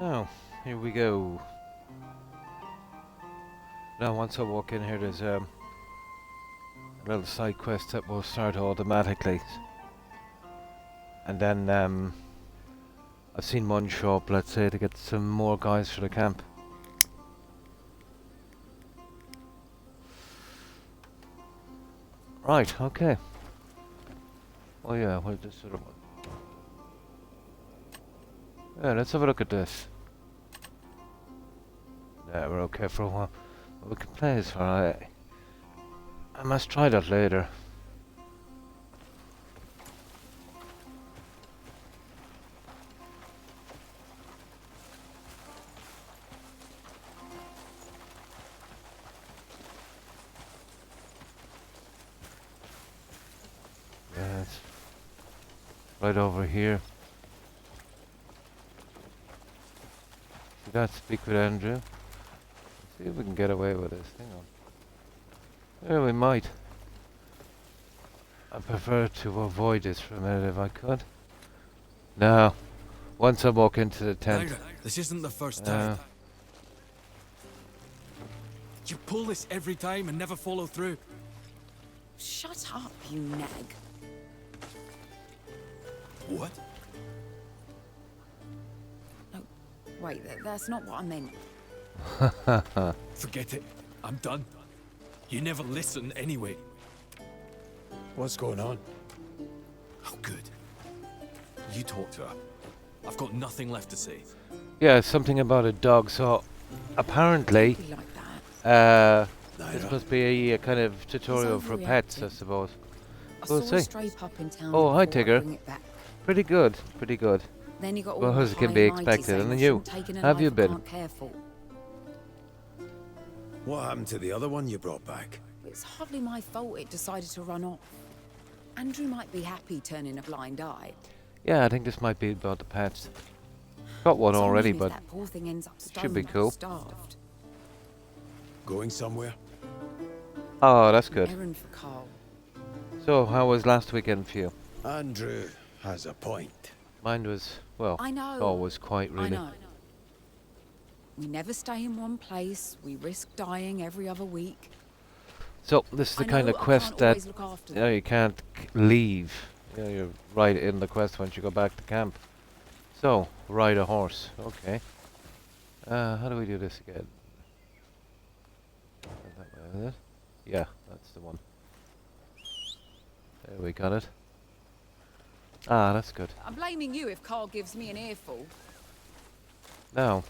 Now, here we go. Now, once I walk in here, there's a little side quest that will start automatically. And then, I've seen one show up, let's say, to get some more guys for the camp. Right, okay. Oh yeah, where's this other one? Yeah, let's have a look at this. Yeah, we're okay for a while. We can play this for I must try that later. Yeah, it's right over here. We gotta speak with Andrew. Let's see if we can get away with this. Hang on. Yeah, we might. I prefer to avoid this for a minute if I could. No. Once I walk into the tent. This isn't the first time. You pull this every time and never follow through. Shut up, you nag. What? No, wait, that's not what I meant. Forget it. I'm done. You never listen anyway. What's going on? Oh, good. You talk to her. I've got nothing left to say. Yeah, something about a dog. So, apparently, Be like that. this must be a kind of tutorial for pets, I suppose. I We'll saw a see. stray pup in town. Oh, hi, before I Tigger. bring it back. Pretty good, pretty good. Then you got all Well, the as can high be and mighty expected, saying and I you, shouldn't take in a have life you I been? can't care for. What happened to the other one you brought back? It's hardly my fault it decided to run off. Andrew might be happy turning a blind eye. Yeah, I think this might be about the pets. Got one It's only already, if but that poor thing ends up should be stoned or cool. starved. Going somewhere? Oh, that's good. Errand for Carl. So, how was last weekend for you? Andrew has a point. Mine was, well, I know. always quite I really. know. We never stay in one place. We risk dying every other week. So, this is the I kind know of I quest can't that always look after them. you can't leave. You know, you're right in the quest once you go back to camp. So, ride a horse. Okay. How do we do this again? That way, is it? Yeah, that's the one. There, we got it. Ah, that's good. I'm blaming you if Carl gives me an earful. Now,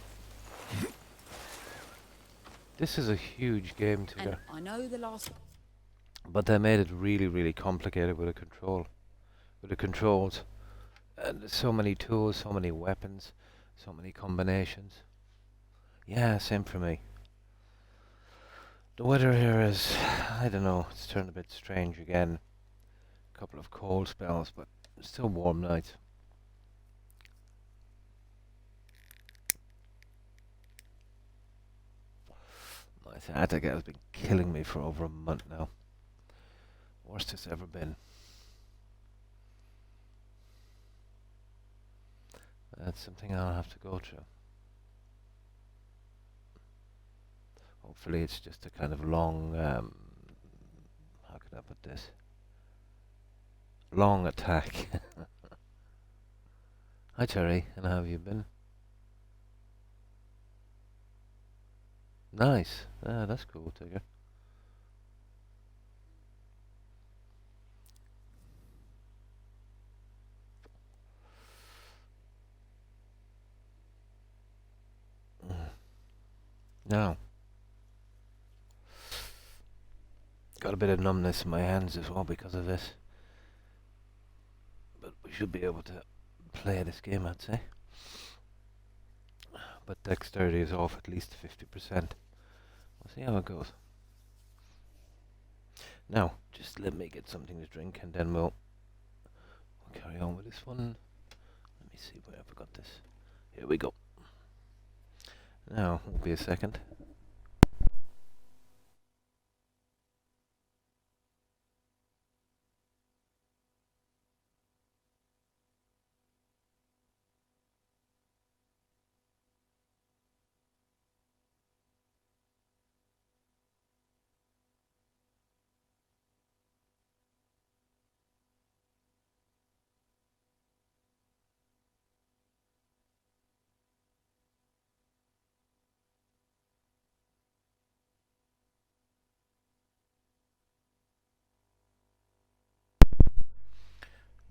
this is a huge game, Tigger. And I know the last... But they made it really, really complicated with the controls. And there's so many tools, so many weapons, so many combinations. Yeah, same for me. The weather here is, I don't know, it's turned a bit strange again. A couple of cold spells, but still warm nights. My sciatica has been killing me for over a month now. Worst it's ever been. That's something I'll have to go through. Hopefully it's just a kind of long, how can I put this? Long attack. Hi Terry, and how have you been? Nice. Ah, that's cool, Tigger. Now, got a bit of numbness in my hands as well because of this. But we should be able to play this game, I'd say. But dexterity is off at least 50%. We'll see how it goes. Now, just let me get something to drink and then we'll carry on with this one. Let me see where I've got this. Here we go. Now, won't be a second.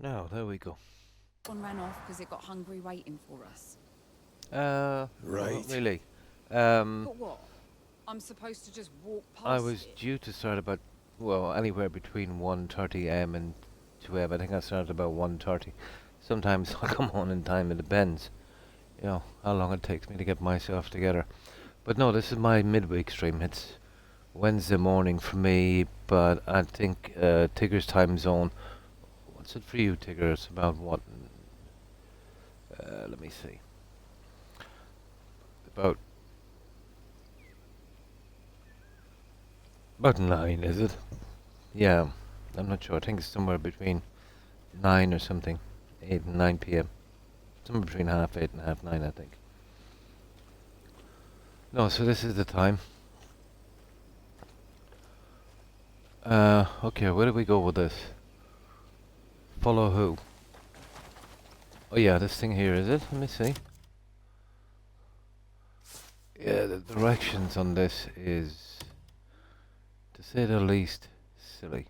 Now, there we go. One ran off because it got hungry waiting for us. Right. Not really. But what? I'm supposed to just walk past I was it? due to start about, well, anywhere between 1:30 a.m. and 2 a.m. I think I started about 1:30. Sometimes I come on in time, it depends. You know, how long it takes me to get myself together. But no, this is my midweek stream. It's Wednesday morning for me, but I think Tigger's time zone. What's it for you, Tigger? It's about what? Let me see. About 9, is it? Yeah, I'm not sure. I think it's somewhere between 9 or something. 8 and 9 p.m. Somewhere between half 8 and half 9, I think. No, so this is the time. Okay, where do we go with this? Follow who? Oh yeah, this thing here, is it? Let me see. Yeah, the directions on this is, to say the least, silly.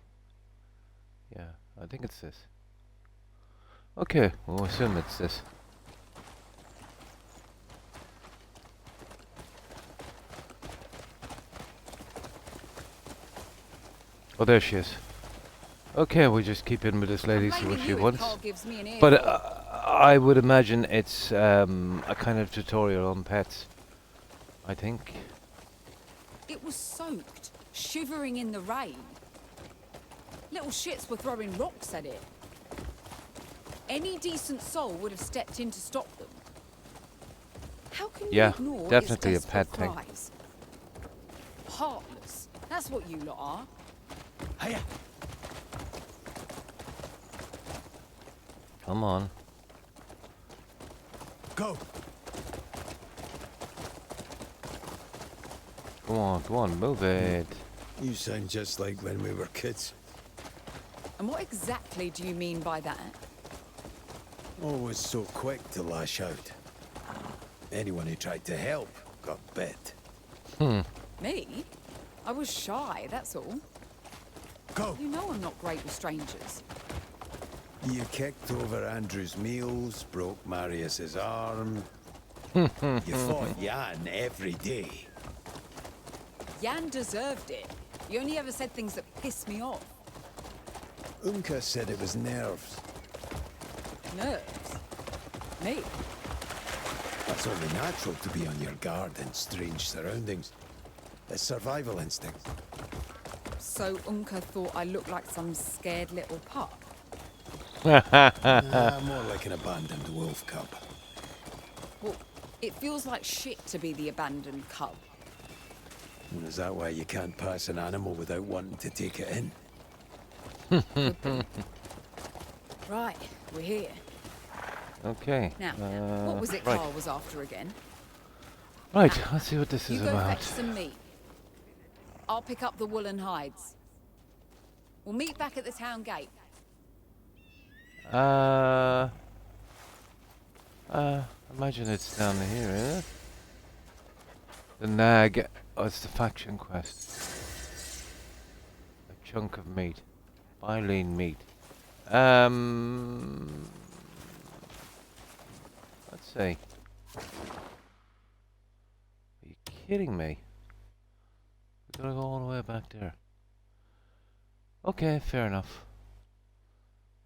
Yeah, I think it's this. Okay, we'll assume it's this. Oh, there she is. Okay, we'll just keep in with this lady, see what she wants. Carl gives me an But earful. I would imagine it's a kind of tutorial on pets. I think. It was soaked, shivering in the rain. Little shits were throwing rocks at it. Any decent soul would have stepped in to stop them. How can you Yeah, ignore definitely a its pet desperate thing. cries? Heartless. That's what you lot are. Hiya. Come on. Go. Go on, move it. You sound just like when we were kids. And what exactly do you mean by that? Always so quick to lash out. Anyone who tried to help got bit. Me? I was shy, that's all. Go. You know I'm not great with strangers. You kicked over Andrew's meals, broke Marius's arm. You fought Jan every day. Jan deserved it. You only ever said things that pissed me off. Unka said it was nerves. Nerves. Me? That's only natural to be on your guard in strange surroundings. A survival instinct. So Unka thought I looked like some scared little pup. More like an abandoned wolf cub. Well, it feels like shit to be the abandoned cub. And is that why you can't pass an animal without wanting to take it in? Right, we're here. Okay. Now, what was it right. Carl was after again? Right, let's see what this You is go about. fetch some meat. I'll pick up the woolen hides. We'll meet back at the town gate. Imagine it's down here, is it? The nag. Oh, it's the faction quest. A chunk of meat. Buy lean meat. Let's see. Are you kidding me? We're gonna go all the way back there. Okay, fair enough.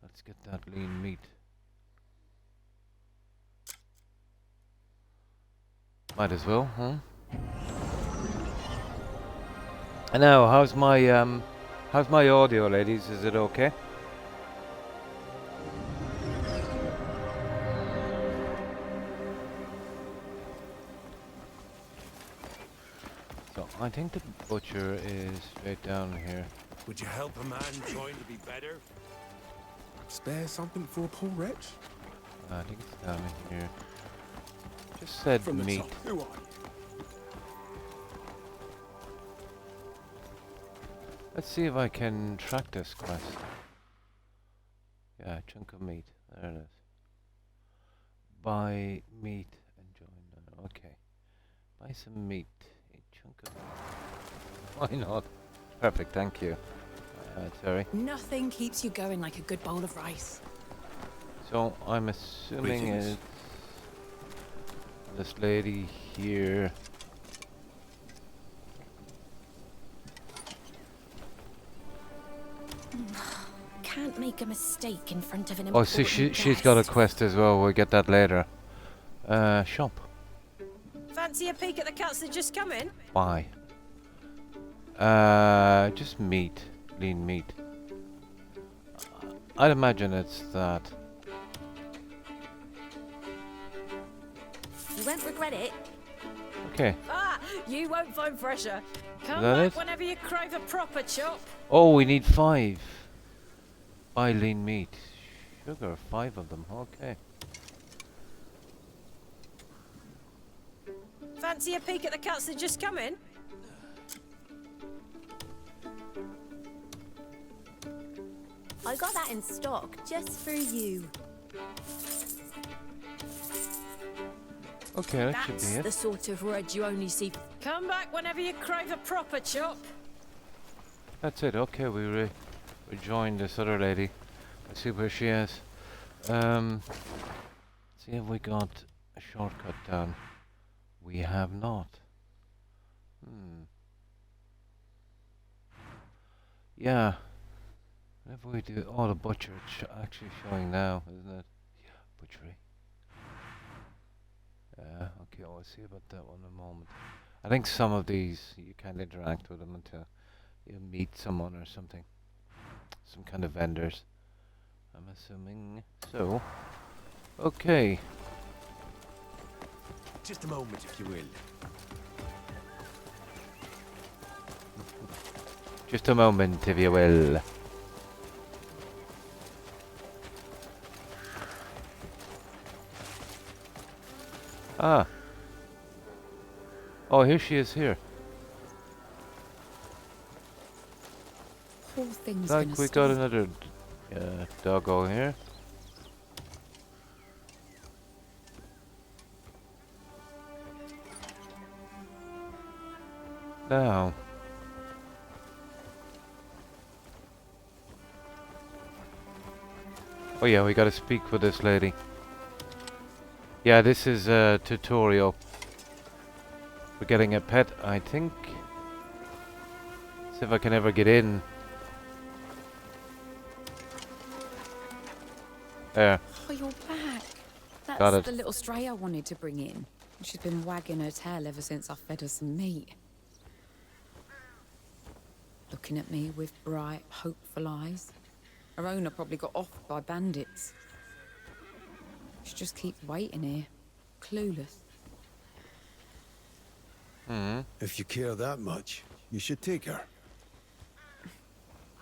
Let's get that lean meat. Might as well, huh? And now, how's my audio, ladies? Is it okay? So I think the butcher is straight down here. Would you help a man trying to be better? Spare something for a poor wretch? I think it's down in here. Just said From the meat. top. Who are you? Let's see if I can track this quest. Yeah, chunk of meat. There it is. Buy meat and join. Okay. Buy some meat. A chunk of meat. Why not? Perfect, thank you. Terry. Nothing keeps you going like a good bowl of rice. So I'm assuming Greetings. it's this lady here. Can't make a mistake in front of an Oh, important see, she's got a guest. quest as well. We'll get that later. Shop. Fancy a peek at the cats that just come in? Why? Just meat. Lean meat. I'd imagine it's that. You won't regret it. Okay. Ah, you won't find fresher. Come that back it? whenever you crave a proper chop. Oh, we need 5. Buy lean meat. Sugar, 5 of them. Okay. Fancy a peek at the cats that just come in? I got that in stock just for you. Okay, that should That's be the it. sort of word you only see. Come back whenever you crave a proper chop. That's it. Okay, we rejoined this other lady. Let's see where she is. See if we got a shortcut down. We have not. Yeah. Whenever we do, oh, the butcher, it's actually showing now, isn't it? Yeah, butchery. Okay, we'll see about that one in a moment. I think some of these you can't interact with them until you meet someone or something. Some kind of vendors. I'm assuming. So, okay. Just a moment, if you will. Just a moment, if you will. Ah. Oh, here she is here. Whole thing's Like gonna we stop. got another doggo here. Now. Oh yeah, we gotta speak with this lady. Yeah, this is a tutorial. We're getting a pet, I think. See if I can ever get in. There. Oh, you're back. That's Got it. the little stray I wanted to bring in. She's been wagging her tail ever since I fed her some meat. Looking at me with bright, hopeful eyes. Her owner probably got off by bandits. She just keeps waiting here, clueless. If you care that much, you should take her.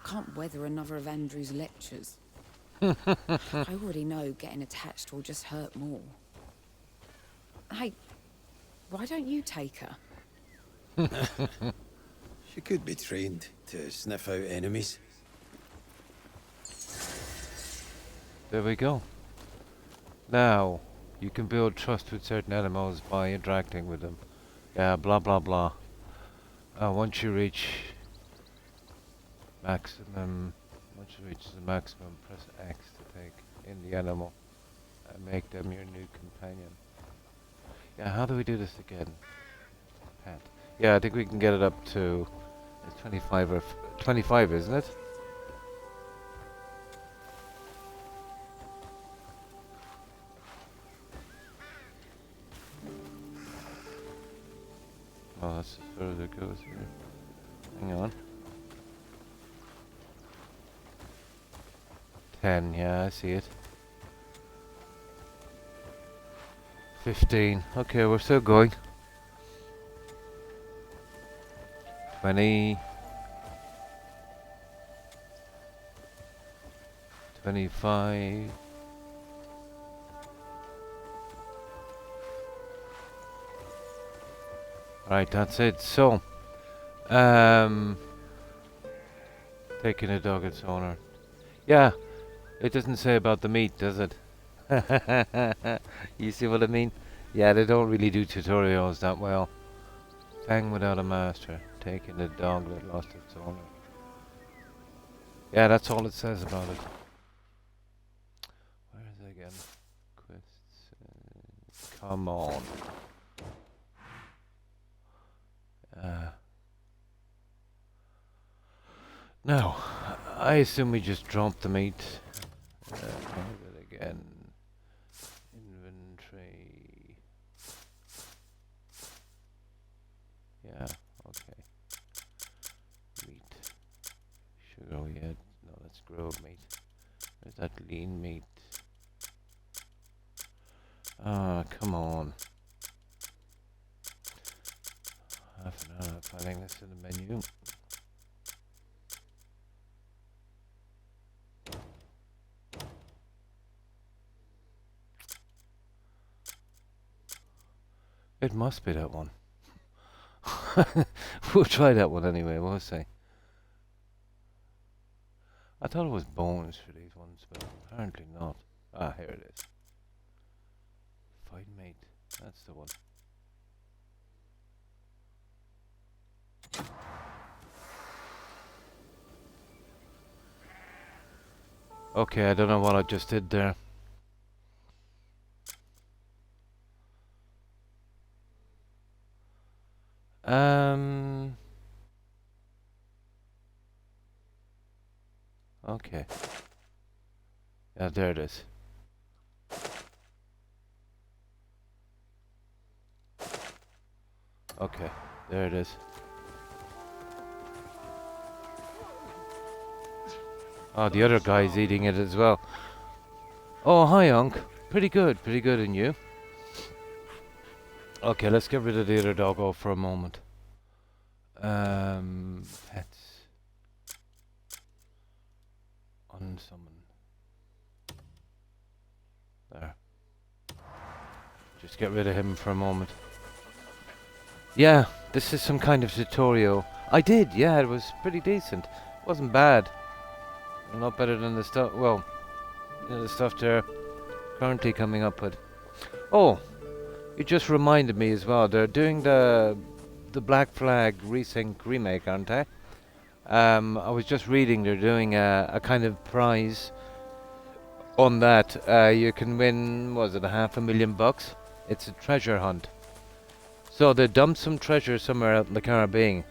Can't weather another of Andrew's lectures. I already know getting attached will just hurt more. Hey, why don't you take her? She could be trained to sniff out enemies. There we go. Now, you can build trust with certain animals by interacting with them. Yeah, blah blah blah. Once you reach maximum, once you reach the maximum, press X to take in the animal and make them your new companion. Yeah, how do we do this again? Pet. Yeah, I think we can get it up to 25 or 25, isn't it? Oh, that's as far as it goes here. Hang on. 10, yeah, I see it. 15. Okay, we're still going. 20. 25. Right, that's it. So, taking a dog its owner. Yeah, it doesn't say about the meat, does it? You see what I mean? Yeah, they don't really do tutorials that well. Hang without a master, taking the dog that lost its owner. Yeah, that's all it says about it. Where is it come on. Now, I assume we just drop the meat. Hold it again. Inventory. Yeah, okay. Meat. Sugar we had. No, that's grove meat. Where's that lean meat? Ah, come on. Half an hour finding this in the menu. It must be that one. We'll try that one anyway, we'll see. I thought it was bones for these ones, but apparently not. Ah, here it is. Fight mate. That's the one. Okay, I don't know what I just did there. Okay. Yeah, there it is. Okay, there it is. Oh, the other guy's eating it as well. Oh, hi, Unc. Pretty good in you. Okay, let's get rid of the other doggo for a moment. Pets. Unsummon. There. Just get rid of him for a moment. Yeah, this is some kind of tutorial. I did, yeah, it was pretty decent. Wasn't bad. A lot better than the stuff, well, you know, the stuff they're currently coming up with. Oh, you just reminded me as well, they're doing the Black Flag Resync remake, aren't they? I was just reading they're doing a kind of prize on that. You can win, was it $500,000? It's a treasure hunt. So they dumped some treasure somewhere out in the Caribbean.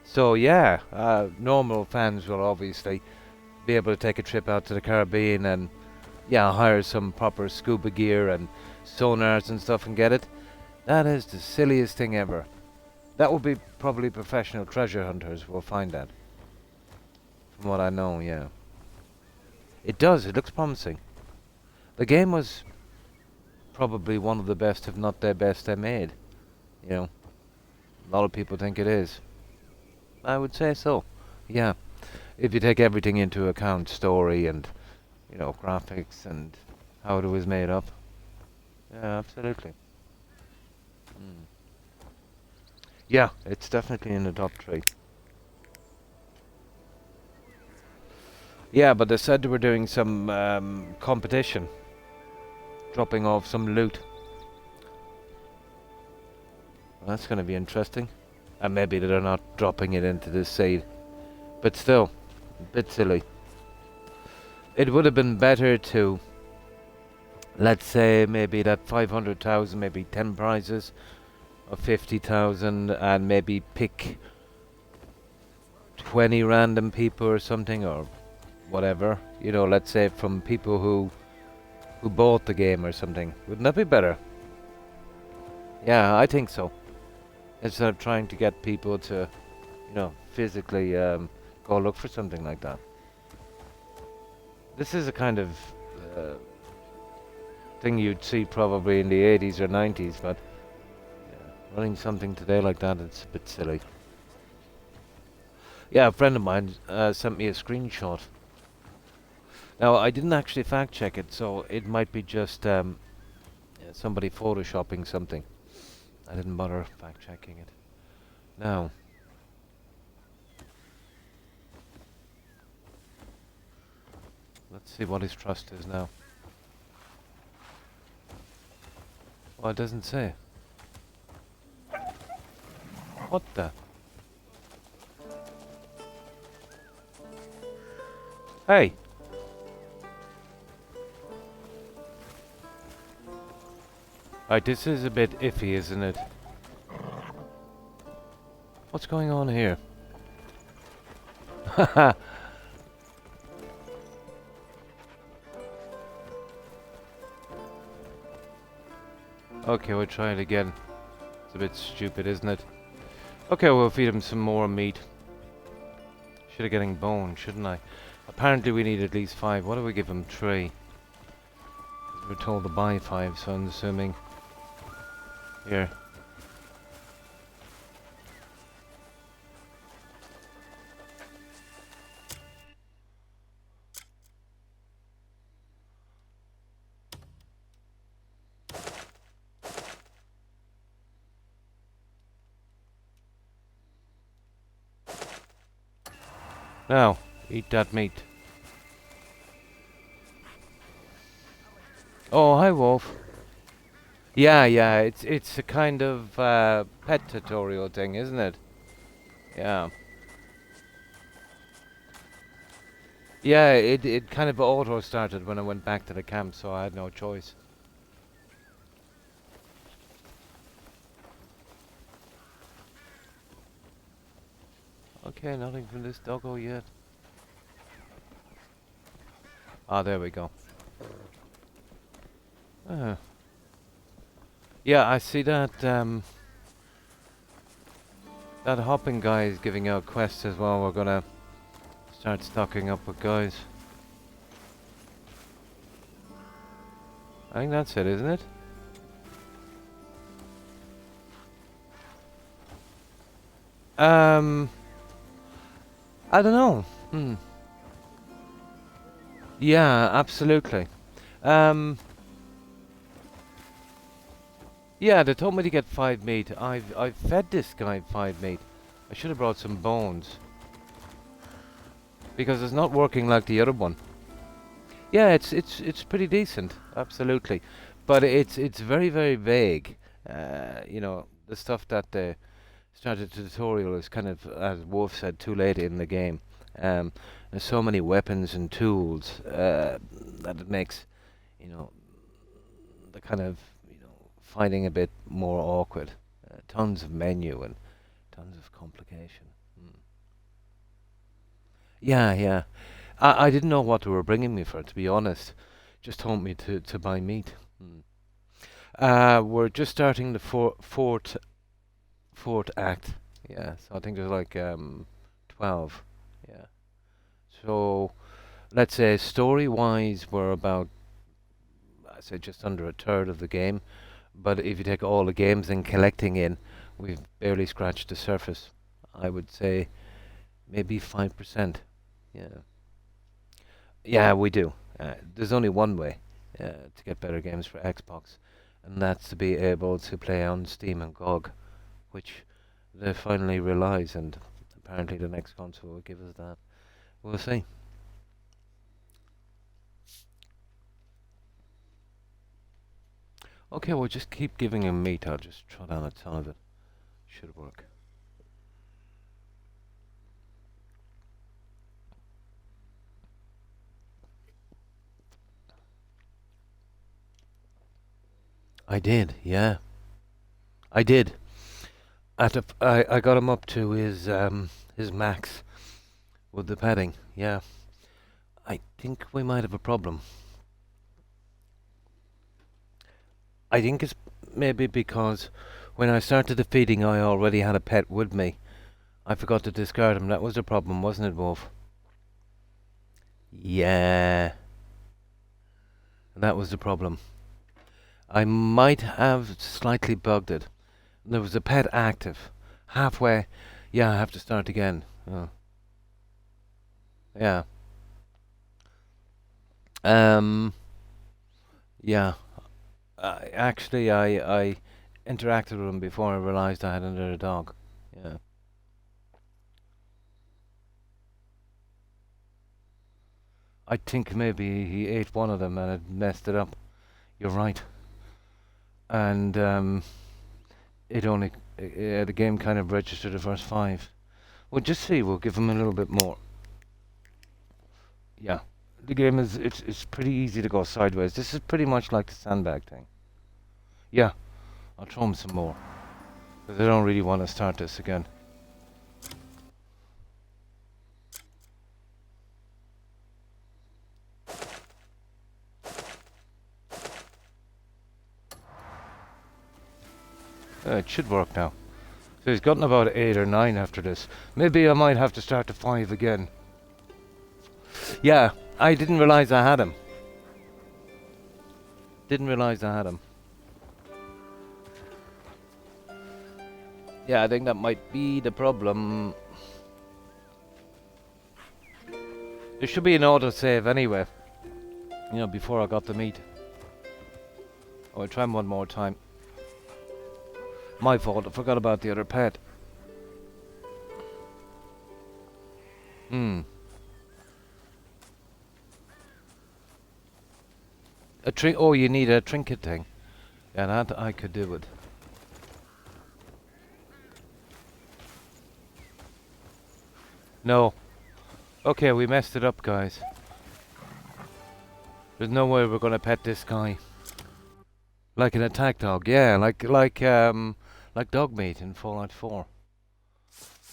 So yeah, normal fans will obviously be able to take a trip out to the Caribbean and yeah, hire some proper scuba gear and sonars and stuff and get it. That is the silliest thing ever. That will be probably professional treasure hunters will find that. From what I know, yeah. It does, it looks promising. The game was probably one of the best, if not their best they made. You know, a lot of people think it is. I would say so. Yeah, if you take everything into account, story and, you know, graphics and how it was made up. Yeah, absolutely. Yeah, it's definitely in the top 3. Yeah, but they said they were doing some competition. Dropping off some loot. Well, that's going to be interesting. And maybe they're not dropping it into the sea. But still, a bit silly. It would have been better to, let's say, maybe that 500,000, maybe 10 prizes of 50,000 and maybe pick 20 random people or something or whatever. You know, let's say from people who bought the game or something. Wouldn't that be better? Yeah, I think so. Instead of trying to get people to, you know, physically go look for something like that. This is a kind of thing you'd see probably in the 80s or 90s, but yeah, running something today like that, it's a bit silly. Yeah, a friend of mine sent me a screenshot. Now, I didn't actually fact check it, so it might be just somebody photoshopping something. I didn't bother fact checking it. Now, let's see what his trust is now. Well, it doesn't say. What the? Hey! Right, this is a bit iffy, isn't it? What's going on here? Haha. Okay, we'll try it again. It's a bit stupid, isn't it? Okay, we'll feed him some more meat. Should have getting bone, shouldn't I? Apparently we need at least 5. What do we give him? 3. 'Cause we're told to buy 5, so I'm assuming... Here. Now, eat that meat. Oh, hi, Wolf. Yeah, yeah, it's a kind of pet tutorial thing, isn't it? Yeah. Yeah, it kind of auto started when I went back to the camp, so I had no choice. Okay, nothing from this doggo yet. Ah, there we go. Yeah, I see that that hopping guy is giving out quests as well. We're gonna start stocking up with guys. I think that's it, isn't it? I don't know. Yeah, absolutely. Yeah, they told me to get 5 meat. I've fed this guy 5 meat. I should have brought some bones. Because it's not working like the other one. Yeah, it's pretty decent, absolutely. But it's very, very vague. You know, the stuff that they started the tutorial is kind of, as Wolf said, too late in the game. There's so many weapons and tools that it makes, you know, the kind of, you know, fighting a bit more awkward. Tons of menu and tons of complication. Yeah, yeah. I didn't know what they were bringing me for, to be honest. Just told me to buy meat. We're just starting the fourth act. Yeah, so I think there's like 12. Yeah. So let's say story-wise, we're about, I'd say, just under a third of the game. But if you take all the games and collecting in, we've barely scratched the surface. I would say maybe 5%. Yeah. Yeah, we do. There's only one way to get better games for Xbox, and that's to be able to play on Steam and GOG, which they finally realize, and apparently the next console will give us that. We'll see. Okay, we'll just keep giving him meat. I'll just try down a ton of it. Should work. I did, yeah. I did. I got him up to his max with the padding. Yeah. I think we might have a problem. I think it's maybe because when I started the feeding, I already had a pet with me. I forgot to discard him. That was the problem, wasn't it, Wolf? Yeah. That was the problem. I might have slightly bugged it. There was a pet active. Halfway. Yeah, I have to start again. Oh. Yeah. Yeah. Actually, I interacted with him before I realized I had another dog. Yeah. I think maybe he ate one of them and it messed it up. You're right. And it only the game kind of registered the first 5. We'll just see. We'll give him a little bit more. Yeah, the game is it's pretty easy to go sideways. This is pretty much like the sandbag thing. Yeah, I'll throw him some more. Because I don't really want to start this again. It should work now. So he's gotten about 8 or 9 after this. Maybe I might have to start to 5 again. Yeah, I didn't realise I had him. Didn't realise I had him. Yeah, I think that might be the problem. There should be an autosave anyway. You know, before I got the meat. Oh, I'll try him one more time. My fault, I forgot about the other pet. Oh, you need a trinket thing. Yeah, that I could do it. No. Okay, we messed it up, guys. There's no way we're gonna pet this guy. Like an attack dog, yeah, like dog meat in Fallout 4.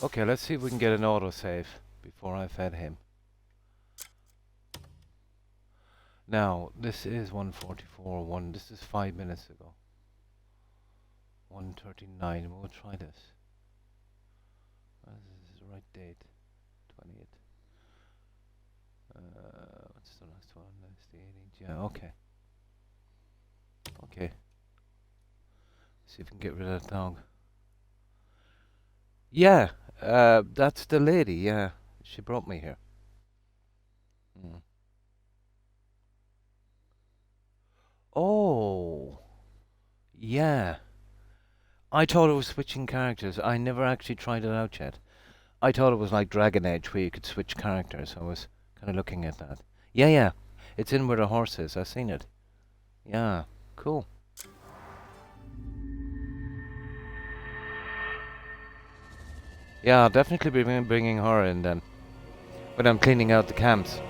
Okay, let's see if we can get an autosave before I fed him. Now, this is 1:44. This is 5 minutes ago. 1:39. We'll try this. This is the right date. 20th. What's the last one? That's the 18th. Yeah. Okay. Okay. See if we can get rid of that dog. Yeah. That's the lady. Yeah. She brought me here. Oh, yeah. I thought it was switching characters. I never actually tried it out yet. I thought it was like Dragon Age where you could switch characters. I was kind of looking at that. Yeah, yeah. It's in where the horse is. I've seen it. Yeah, cool. Yeah, I'll definitely be bringing her in then. When I'm cleaning out the camps.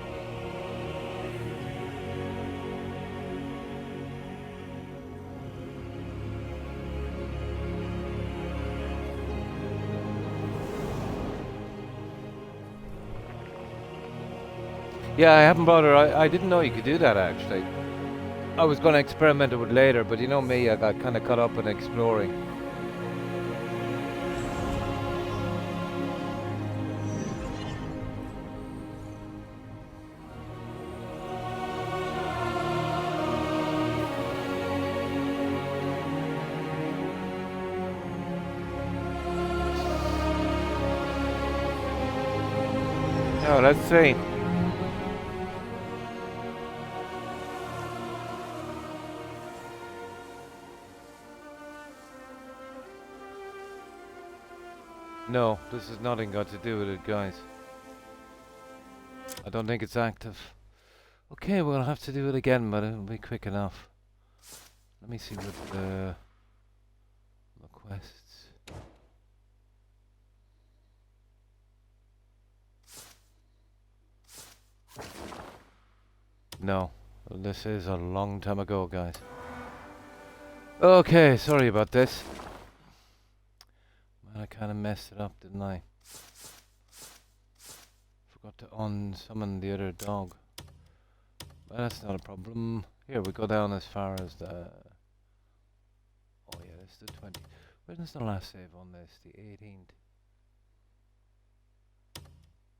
Yeah, I haven't brought her. I didn't know you could do that, actually. I was going to experiment it with later, but you know me, I got kind of caught up in exploring. Oh, let's see. No, this has nothing got to do with it, guys. I don't think it's active. Okay, we'll have to do it again, but it'll be quick enough. Let me see what the requests. No, this is a long time ago, guys. Okay, sorry about this. I kind of messed it up, didn't I? Forgot to unsummon the other dog. But that's not a problem. Here, we go down as far as the... Oh yeah, this is the 20th. When is the last save on this? The 18th.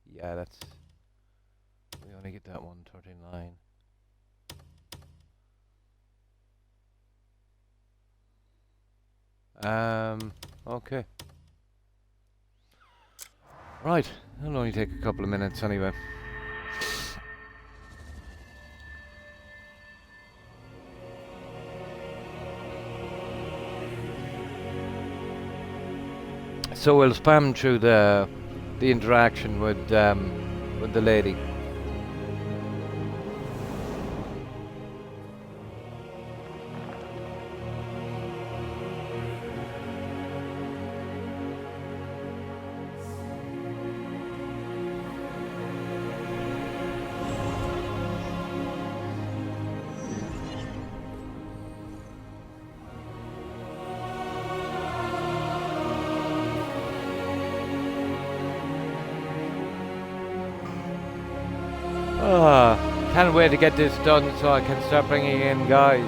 Yeah, that's... We only get that 139. Okay. Right, it'll only take a couple of minutes anyway. So we'll spam through the interaction with the lady. Can't wait to get this done so I can start bringing in guys.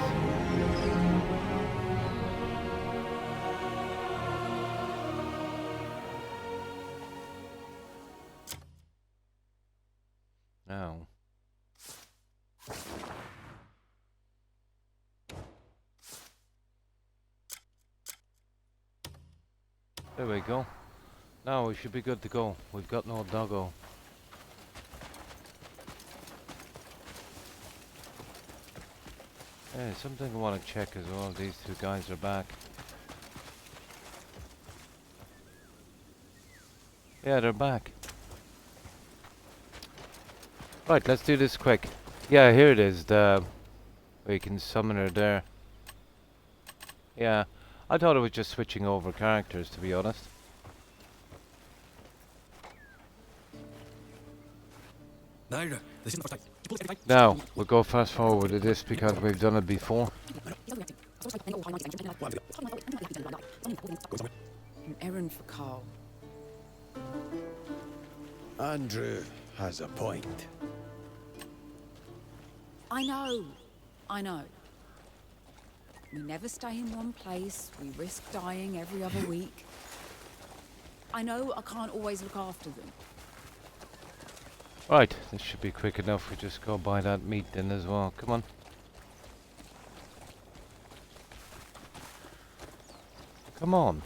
Now. There we go. Now we should be good to go. We've got no doggo. Yeah, something I want to check as well. These two guys are back. Yeah, they're back. Right, let's do this quick. Yeah, here it is. We can summon her there. Yeah, I thought it was just switching over characters, to be honest. Now, we'll go fast forward to this because we've done it before. An errand for Carl. Andrew has a point. I know. I know. We never stay in one place. We risk dying every other week. I know I can't always look after them. Right, this should be quick enough. We just go buy that meat then as well. Come on. Come on.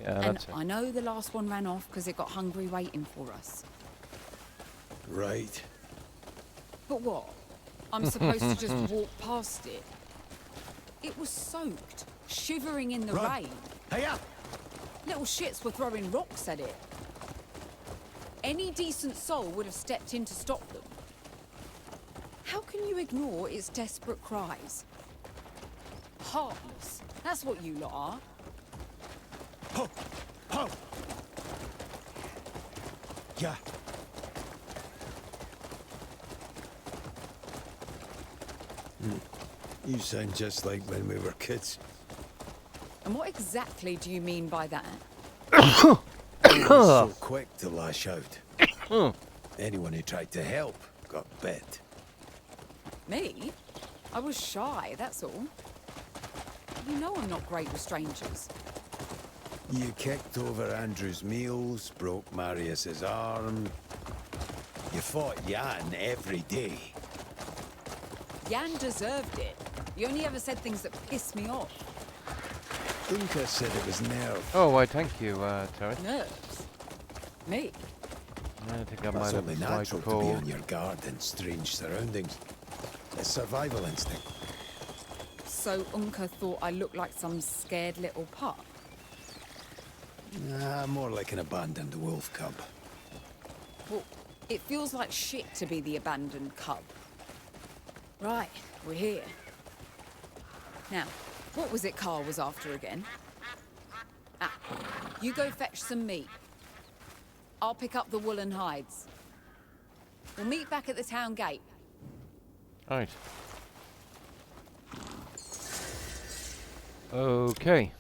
Yeah, And that's it. I know the last one ran off because it got hungry waiting for us. Right. But what? I'm supposed to just walk past it? It was soaked, shivering in the Run. rain. Hey up! Little shits were throwing rocks at it. Any decent soul would have stepped in to stop them. How can you ignore its desperate cries? Heartless. That's what you lot are. Ho! Ho! Yeah. You sound just like when we were kids. And what exactly do you mean by that? We were so quick to lash out. Anyone who tried to help got bit. Me? I was shy, that's all. You know I'm not great with strangers. You kicked over Andrew's meals, broke Marius's arm. You fought Jan every day. Jan deserved it. You only ever said things that pissed me off. Unka said it was nerve. Oh, why, thank you, Terry. Nerves. Me? I think I might That's have only a slight natural to be cold. on your guard in strange surroundings. It's survival instinct. So Unka thought I looked like some scared little pup? Nah, more like an abandoned wolf cub. Well, it feels like shit to be the abandoned cub. Right, we're here. Now, what was it Carl was after again? Ah, you go fetch some meat. I'll pick up the woolen hides. We'll meet back at the town gate. Right. Okay.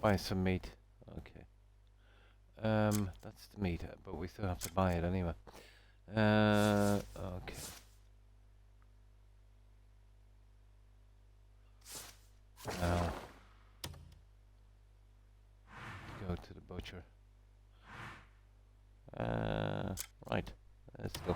Buy some meat. Okay. That's the meat, but we still have to buy it anyway. Okay. Now, go to the butcher. Right. Let's go.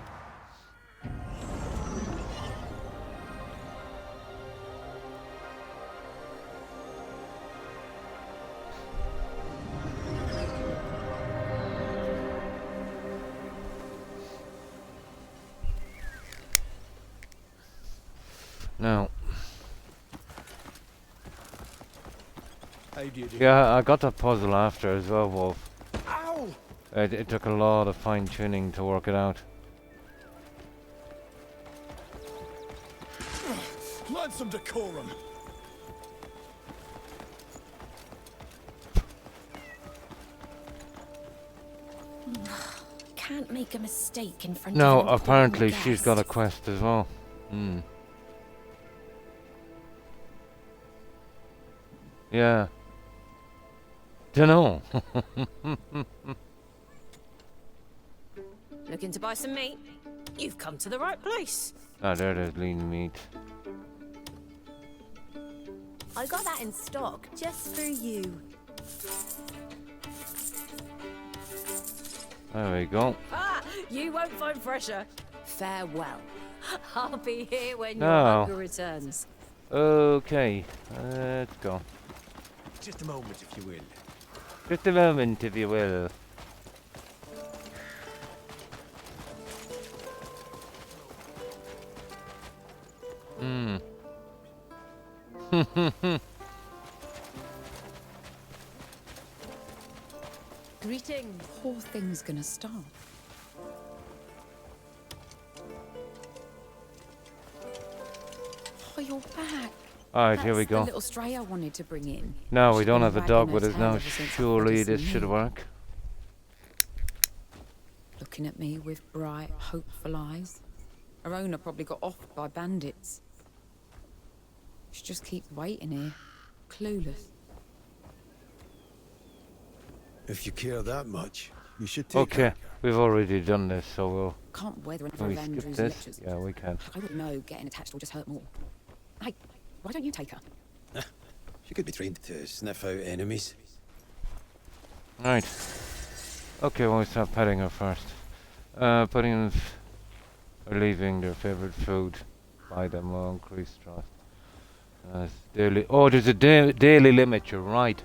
Now, How do you do? yeah, I got that puzzle after as well, Wolf. Ow! It took a lot of fine tuning to work it out. Learn some decorum. Can't make a mistake in front No, of an apparently important she's got a guest. quest as well. Hmm. Yeah. Dunno. Looking to buy some meat? You've come to the right place. Ah, there's lean meat. I got that in stock just for you. There we go. Ah, you won't find fresher. Farewell. I'll be here when your No. hunger returns. Okay, let's go. Just a moment, if you will. Just a moment, if you will. Hmm. Greetings. Poor thing's gonna starve. Oh, you're back. Alright, here we That's the go. little stray I wanted to bring in. No, we She's don't been have the wagging dog her with us tail now. ever since I Surely fed her this some should meat. work. Looking at me with bright, hopeful eyes. Her owner probably got offed by bandits. She just keeps waiting here, clueless. If you care that much, you should take Okay, her. we've already done this, so we'll... Can't weather any Can we of skip Andrew's this? lectures. Yeah, we can. I would know getting attached will just hurt more. Hey, why don't you take her? She could be trained to sniff out enemies. Right. Okay, well, we start petting her first. Putting in... or leaving their favourite food. Buy them will increase trust. Daily... Oh, there's a daily limit, you're right.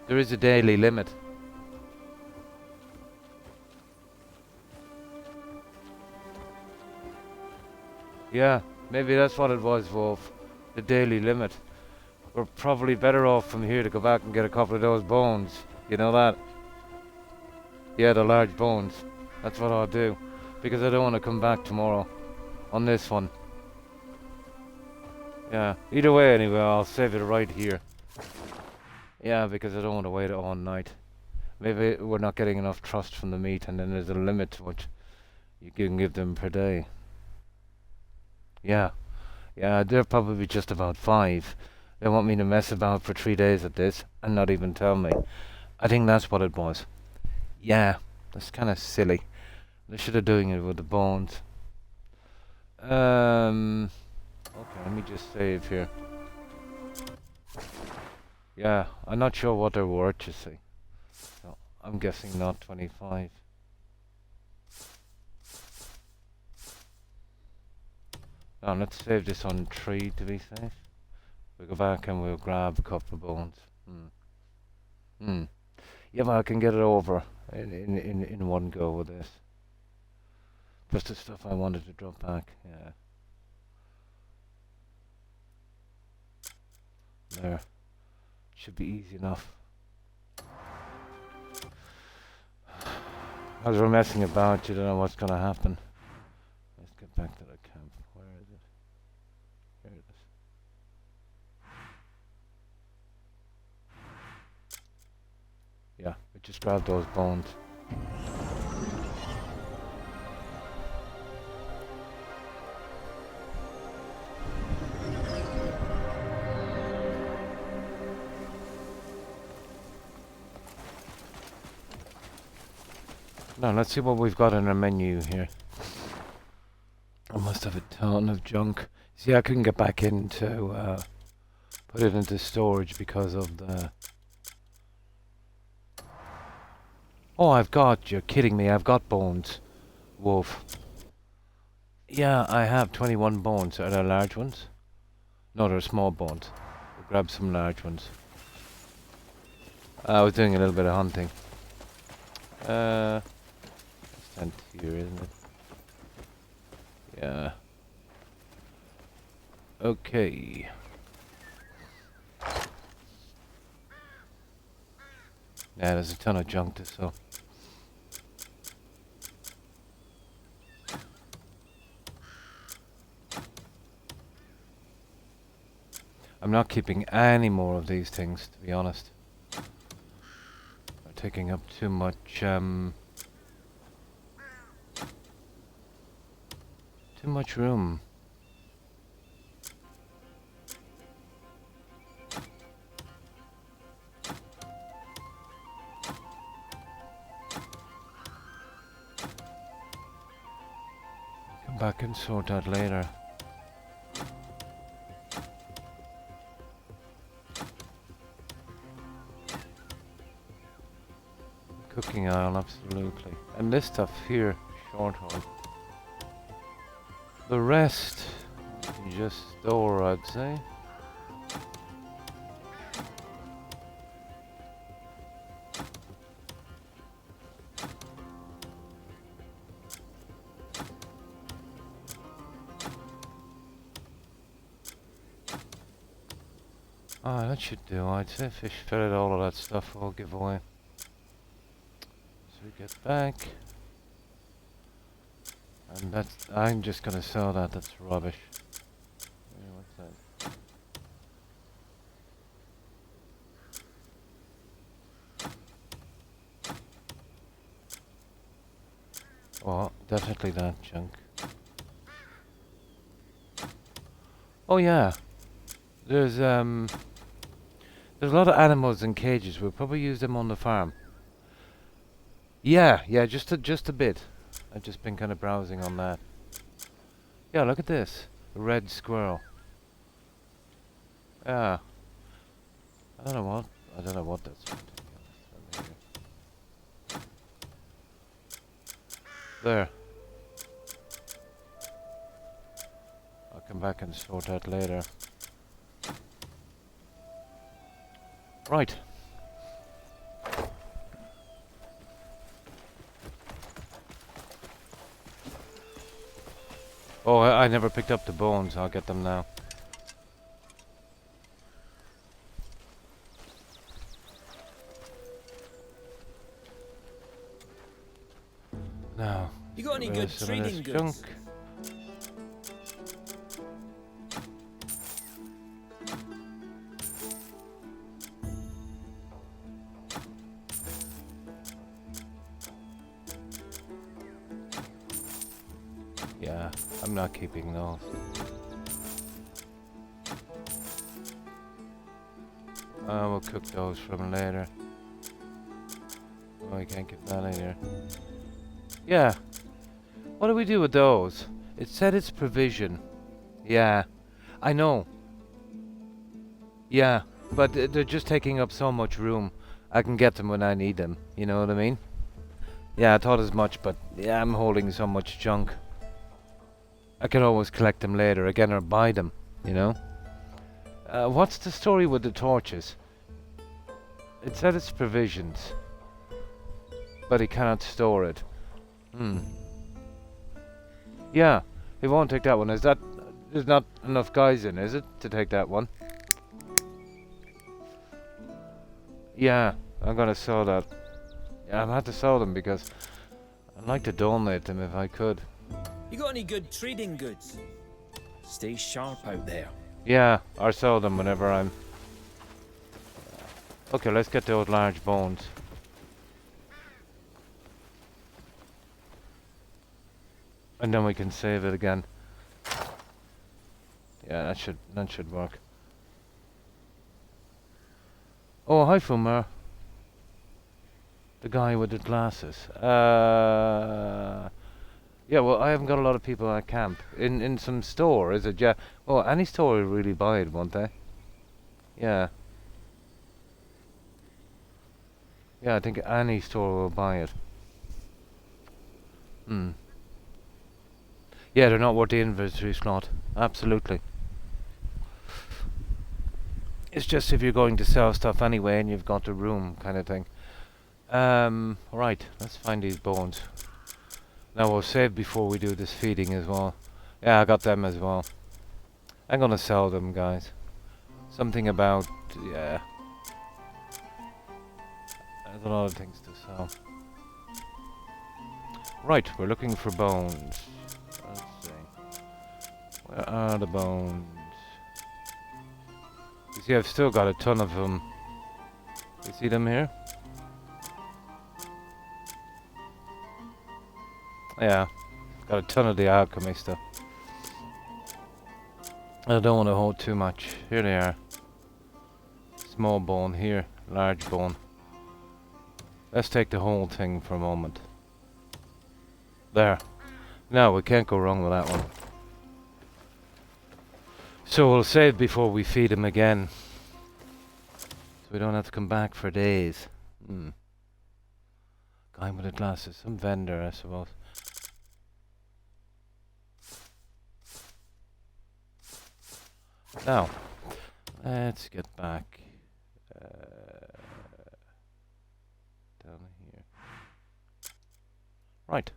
There is a daily limit. Yeah, maybe that's what it was, Wolf. The daily limit. We're probably better off from here to go back and get a couple of those bones. You know that? Yeah, the large bones. That's what I'll do. Because I don't want to come back tomorrow on this one. Yeah, either way anyway, I'll save it right here. Yeah, because I don't want to wait all night. Maybe we're not getting enough trust from the meat, and then there's a limit to what you can give them per day. Yeah, they're probably just about 5. They want me to mess about for 3 days at this and not even tell me. I think that's what it was. Yeah, that's kind of silly. They should have doing it with the bones. Okay, let me just save here. Yeah, I'm not sure what they're worth, you see. So I'm guessing not 25. Now let's save this on 3 to be safe. We'll go back and we'll grab a couple of bones. Yeah, but I can get it over in one go with this. Plus the stuff I wanted to drop back, yeah. There. Should be easy enough. As we're messing about, you don't know what's gonna happen. Let's get back to the camp. Where is it? Here it is. Yeah, we just grabbed those bones. Now let's see what we've got in our menu here. I must have a ton of junk. See, I couldn't get back into put it into storage because of the... Oh, you're kidding me, I've got bones, Wolf. Yeah, I have 21 bones. Are there large ones? No, they're small bones. We'll grab some large ones. I was doing a little bit of hunting. Stand here, isn't it? Yeah. Okay. Yeah, there's a ton of junk to sell. I'm not keeping any more of these things, to be honest. They're taking up too much, too much room. come back and sort that later. Cooking oil, absolutely. And this stuff here, short haul. The rest, you can just store, I'd say. Ah, that should do, I'd say. Fish fillet, all of that stuff will give away. So we get back. And that's, I'm just gonna sell that, that's rubbish. Yeah, what's that? Oh, definitely that junk. Oh yeah. There's a lot of animals in cages. We'll probably use them on the farm. Yeah, just a bit. I've just been kind of browsing on that. Yeah, look at this. A red squirrel. Yeah. I don't know what that's for, to be honest. There. I'll come back and sort that later. Right. Oh, I never picked up the bones. I'll get them now. Now. You got any good some of this trading goods? junk. Yeah, I'm not keeping those. We'll cook those from later. Oh, I can't get that either. Yeah. What do we do with those? It said it's provision. Yeah. I know. Yeah. But they're just taking up so much room. I can get them when I need them. You know what I mean? Yeah, I thought as much, but yeah, I'm holding so much junk. I can always collect them later again or buy them, you know? What's the story with the torches? It said it's provisions, but he cannot store it. Yeah, he won't take that one. Is that... There's not enough guys in, is it, to take that one? Yeah, I'm gonna sell that. Yeah, I'm gonna have to sell them because I'd like to donate them if I could. You got any good trading goods? Stay sharp out there. Yeah, or sell them whenever I'm... Okay, let's get those large bones. And then we can save it again. Yeah, that should work. Oh, hi Fumer. The guy with the glasses. Yeah, well, I haven't got a lot of people at camp. In some store, is it? Yeah. Well, any store will really buy it, won't they? Yeah. Yeah, I think any store will buy it. Yeah, they're not worth the inventory slot. Absolutely. It's just if you're going to sell stuff anyway and you've got the room kind of thing. Right, let's find these bones. Now we'll save before we do this feeding as well. Yeah, I got them as well. I'm gonna sell them, guys. Something about... yeah. There's a lot of things to sell. Right, we're looking for bones. Let's see. Where are the bones? You see, I've still got a ton of them. You see them here? Yeah, got a ton of the alchemy stuff. I don't want to hold too much. Here they are. Small bone here, large bone. Let's take the whole thing for a moment. There. No, we can't go wrong with that one. So we'll save before we feed him again. So we don't have to come back for days. Hmm. Guy with the glasses. Some vendor, I suppose. Now, let's get back down here. Right.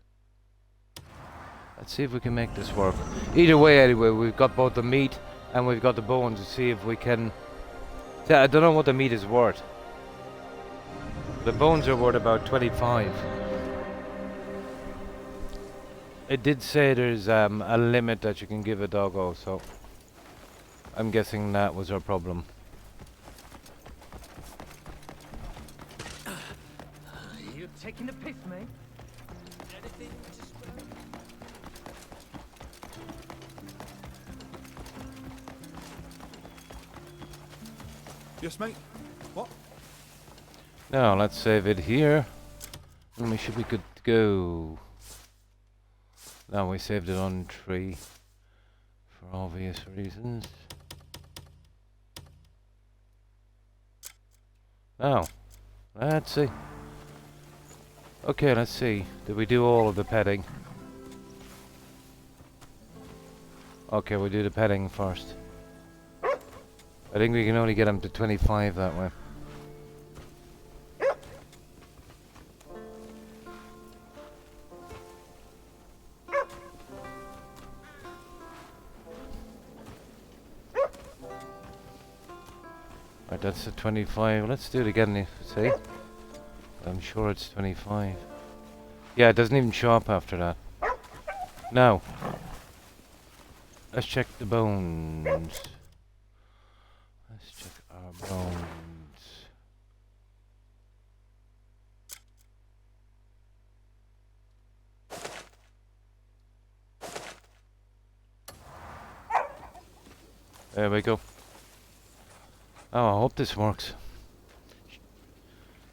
Let's see if we can make this work. Either way, anyway, we've got both the meat and we've got the bones to see if we can... I don't know what the meat is worth. The bones are worth about 25. It did say there's a limit that you can give a doggo, so I'm guessing that was our problem. You're taking the piss, mate? Yes, mate. What? Now, let's save it here. And we should be good to go. Now, we saved it on tree. For obvious reasons. Now, let's see. Okay, let's see. Did we do all of the petting? Okay, we'll do the petting first. I think we can only get him to 25 that way. Right, that's a 25. Let's do it again, see? I'm sure it's 25. Yeah, it doesn't even show up after that. Now, let's check the bones. Let's check our bones. There we go. Oh, I hope this works.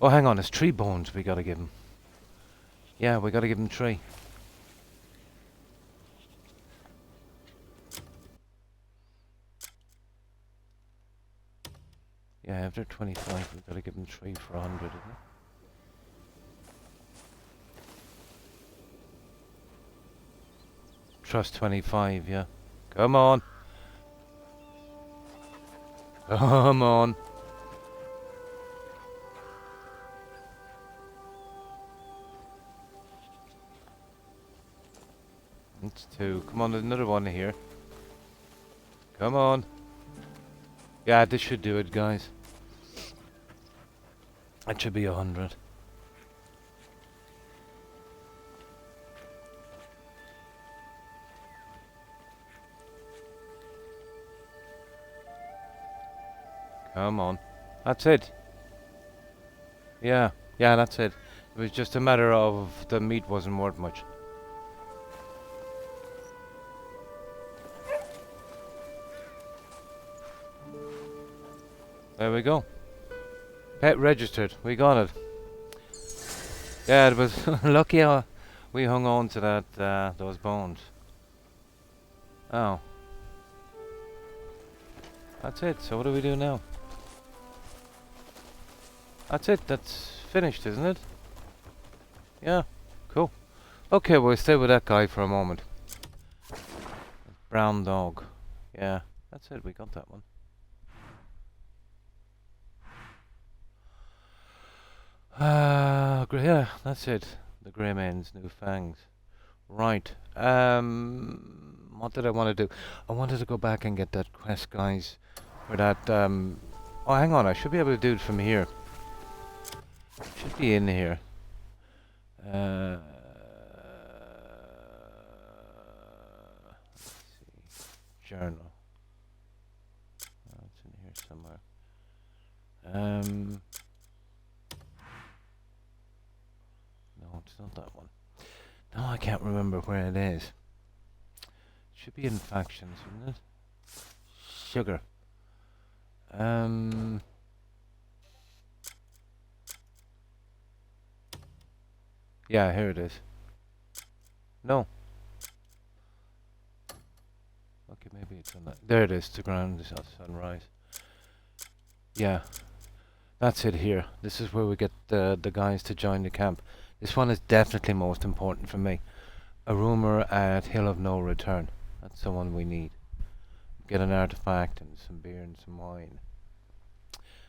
Oh, hang on, it's 3 bones we gotta give him. Yeah, we gotta give him 3. Yeah, if they're 25, we gotta give him 3 for 100, isn't it? Trust 25, yeah. Come on. Come on. It's 2. Come on, there's another one here. Come on. Yeah, this should do it, guys. That should be 100. Come on. That's it. Yeah, that's it. It was just a matter of the meat wasn't worth much. There we go. Pet registered. We got it. Yeah, it was lucky how we hung on to that those bones. Oh. That's it. So what do we do now? That's it. That's finished, isn't it? Yeah. Cool. Okay, we'll stay with that guy for a moment. Brown dog. Yeah. That's it. We got that one. Yeah, that's it. The grey man's new fangs. Right. What did I want to do? I wanted to go back and get that quest, guys. For that, oh, hang on. I should be able to do it from here. Should be in here. Let's see. Journal. Oh, it's in here somewhere. No, it's not that one. No, I can't remember where it is. It should be in factions, isn't it? Sugar. Yeah, here it is. No. Okay, maybe it's on that. There it is, the ground is sunrise. Yeah, that's it here. This is where we get the guys to join the camp. This one is definitely most important for me. A rumour at Hill of No Return. That's the one we need. Get an artifact and some beer and some wine.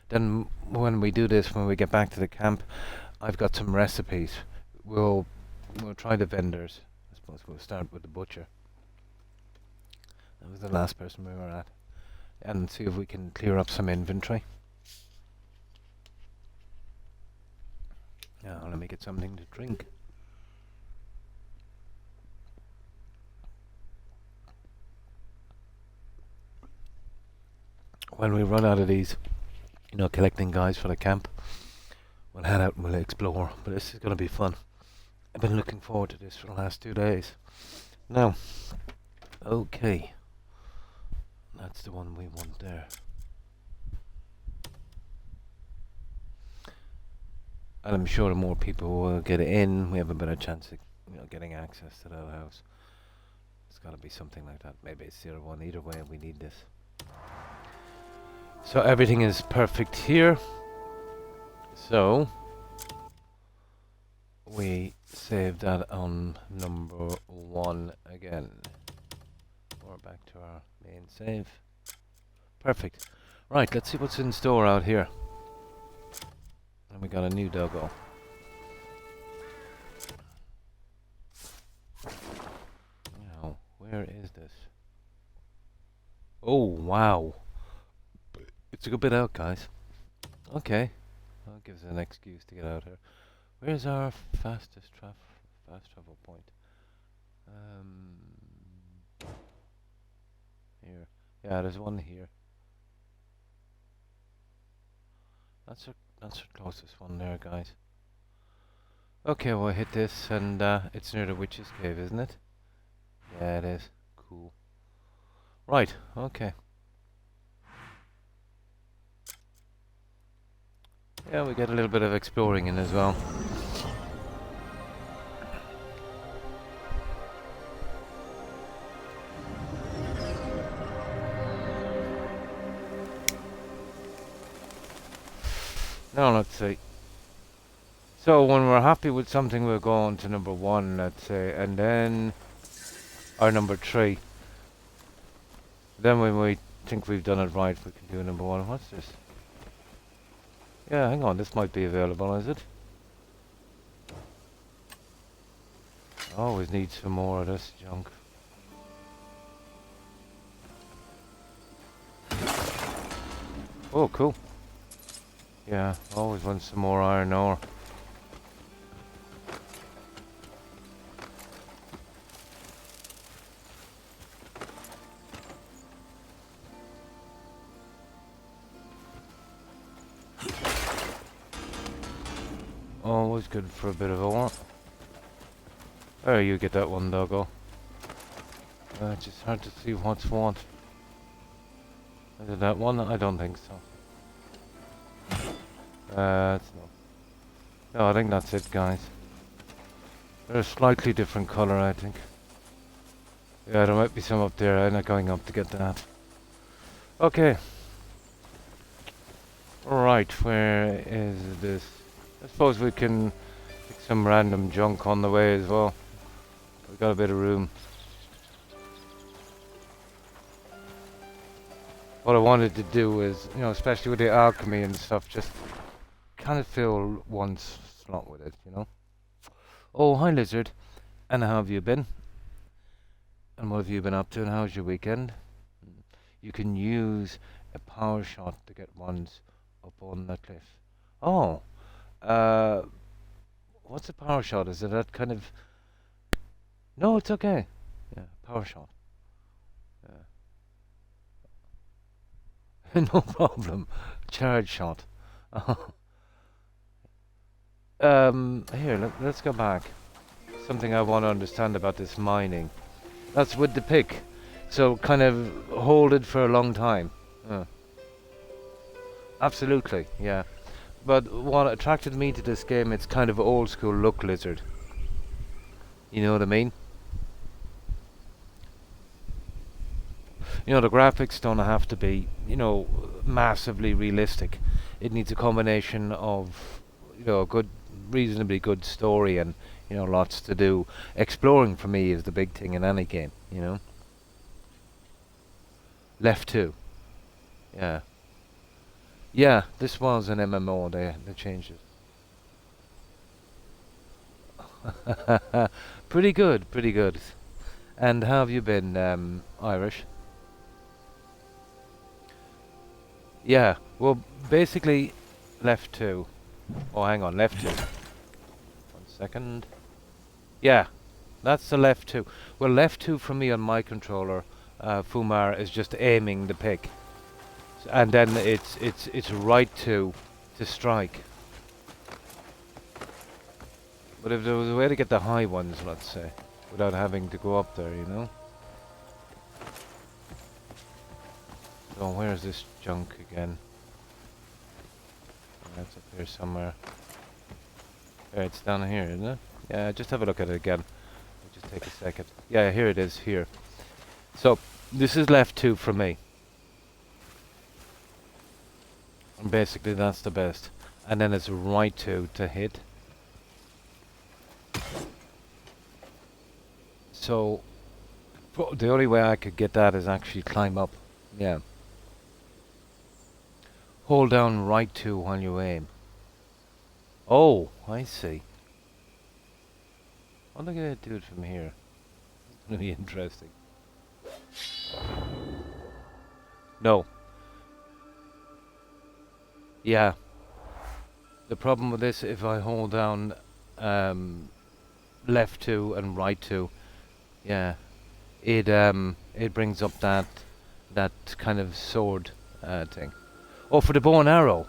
Then when we do this, when we get back to the camp, I've got some recipes. We'll try the vendors. I suppose we'll start with the butcher. That was the last person we were at. And see if we can clear up some inventory. Now let me get something to drink. When we run out of these, collecting guys for the camp, we'll head out and we'll explore. But this is going to be fun. I've been looking forward to this for the last 2 days. Now, okay. That's the one we want there. And I'm sure the more people will get in, we have a better chance of getting access to that house. It's got to be something like that. Maybe it's the other one. Either way, we need this. So everything is perfect here. So we save that on number 1 again. We're back to our main save. Perfect. Right, let's see what's in store out here. And we got a new doggo. Now, where is this? Oh, wow. It's a good bit out, guys. Okay. That gives us an excuse to get out here. Where's our fast travel point? Here. Yeah, there's one here. That's our closest one there, guys. Okay, we'll hit this, and it's near the Witch's Cave, isn't it? Yeah, it is. Cool. Right, okay. Yeah, we get a little bit of exploring in as well. Now let's see. So when we're happy with something, we'll go on to number 1, let's say, and then our number 3. Then when we think we've done it right, we can do number 1. What's this? Yeah, hang on, this might be available, is it? Always need some more of this junk. Oh, cool. Yeah, always want some more iron ore. Always good for a bit of ore. There, you get that one, doggo. It's just hard to see what's what. Is it that one? I don't think so. It's no, I think that's it, guys. They're a slightly different color, I think. Yeah, there might be some up there. I'm not going up to get that. Okay. Right, where is this? I suppose we can pick some random junk on the way as well. We've got a bit of room. What I wanted to do is, especially with the alchemy and stuff, just kind of fill one slot with it, Oh, hi, Lizard. And how have you been? And what have you been up to, and how's your weekend? You can use a power shot to get ones up on the cliff. Oh, what's a power shot? Is it that kind of... No, it's okay. Yeah, power shot. Yeah. No problem. Charge shot. Here, let's go back. Something I want to understand about this mining. That's with the pick. So kind of hold it for a long time. Absolutely, yeah. But what attracted me to this game, it's kind of old school look, Lizard. You know what I mean? You know, the graphics don't have to be, you know, massively realistic. It needs a combination of, you know, a good, reasonably good story and, you know, lots to do. Exploring for me is the big thing in any game, you know. Left 2. Yeah. Yeah, this was an MMO, they changed it. Pretty good, pretty good. And how have you been, Irish? Yeah, well, basically, left 2. Oh, hang on, left 2. 1 second. Yeah, that's the left 2. Well, left 2 for me on my controller, Fumar, is just aiming the pick. And then it's right 2 to strike. But if there was a way to get the high ones, let's say, without having to go up there, you know? So where's this junk again? That's up here somewhere. There, it's down here, isn't it? Yeah, just have a look at it again. It'll just take a second. Yeah, here it is, here. So, this is left 2 for me. And basically that's the best. And then it's right 2 to hit. So, the only way I could get that is actually climb up. Yeah. Hold down right 2 while you aim. Oh, I see. I'm not gonna do it from here. It's gonna be interesting. No. Yeah. The problem with this, if I hold down left 2 and right 2, yeah, it brings up that kind of sword thing. Oh, for the bow and arrow.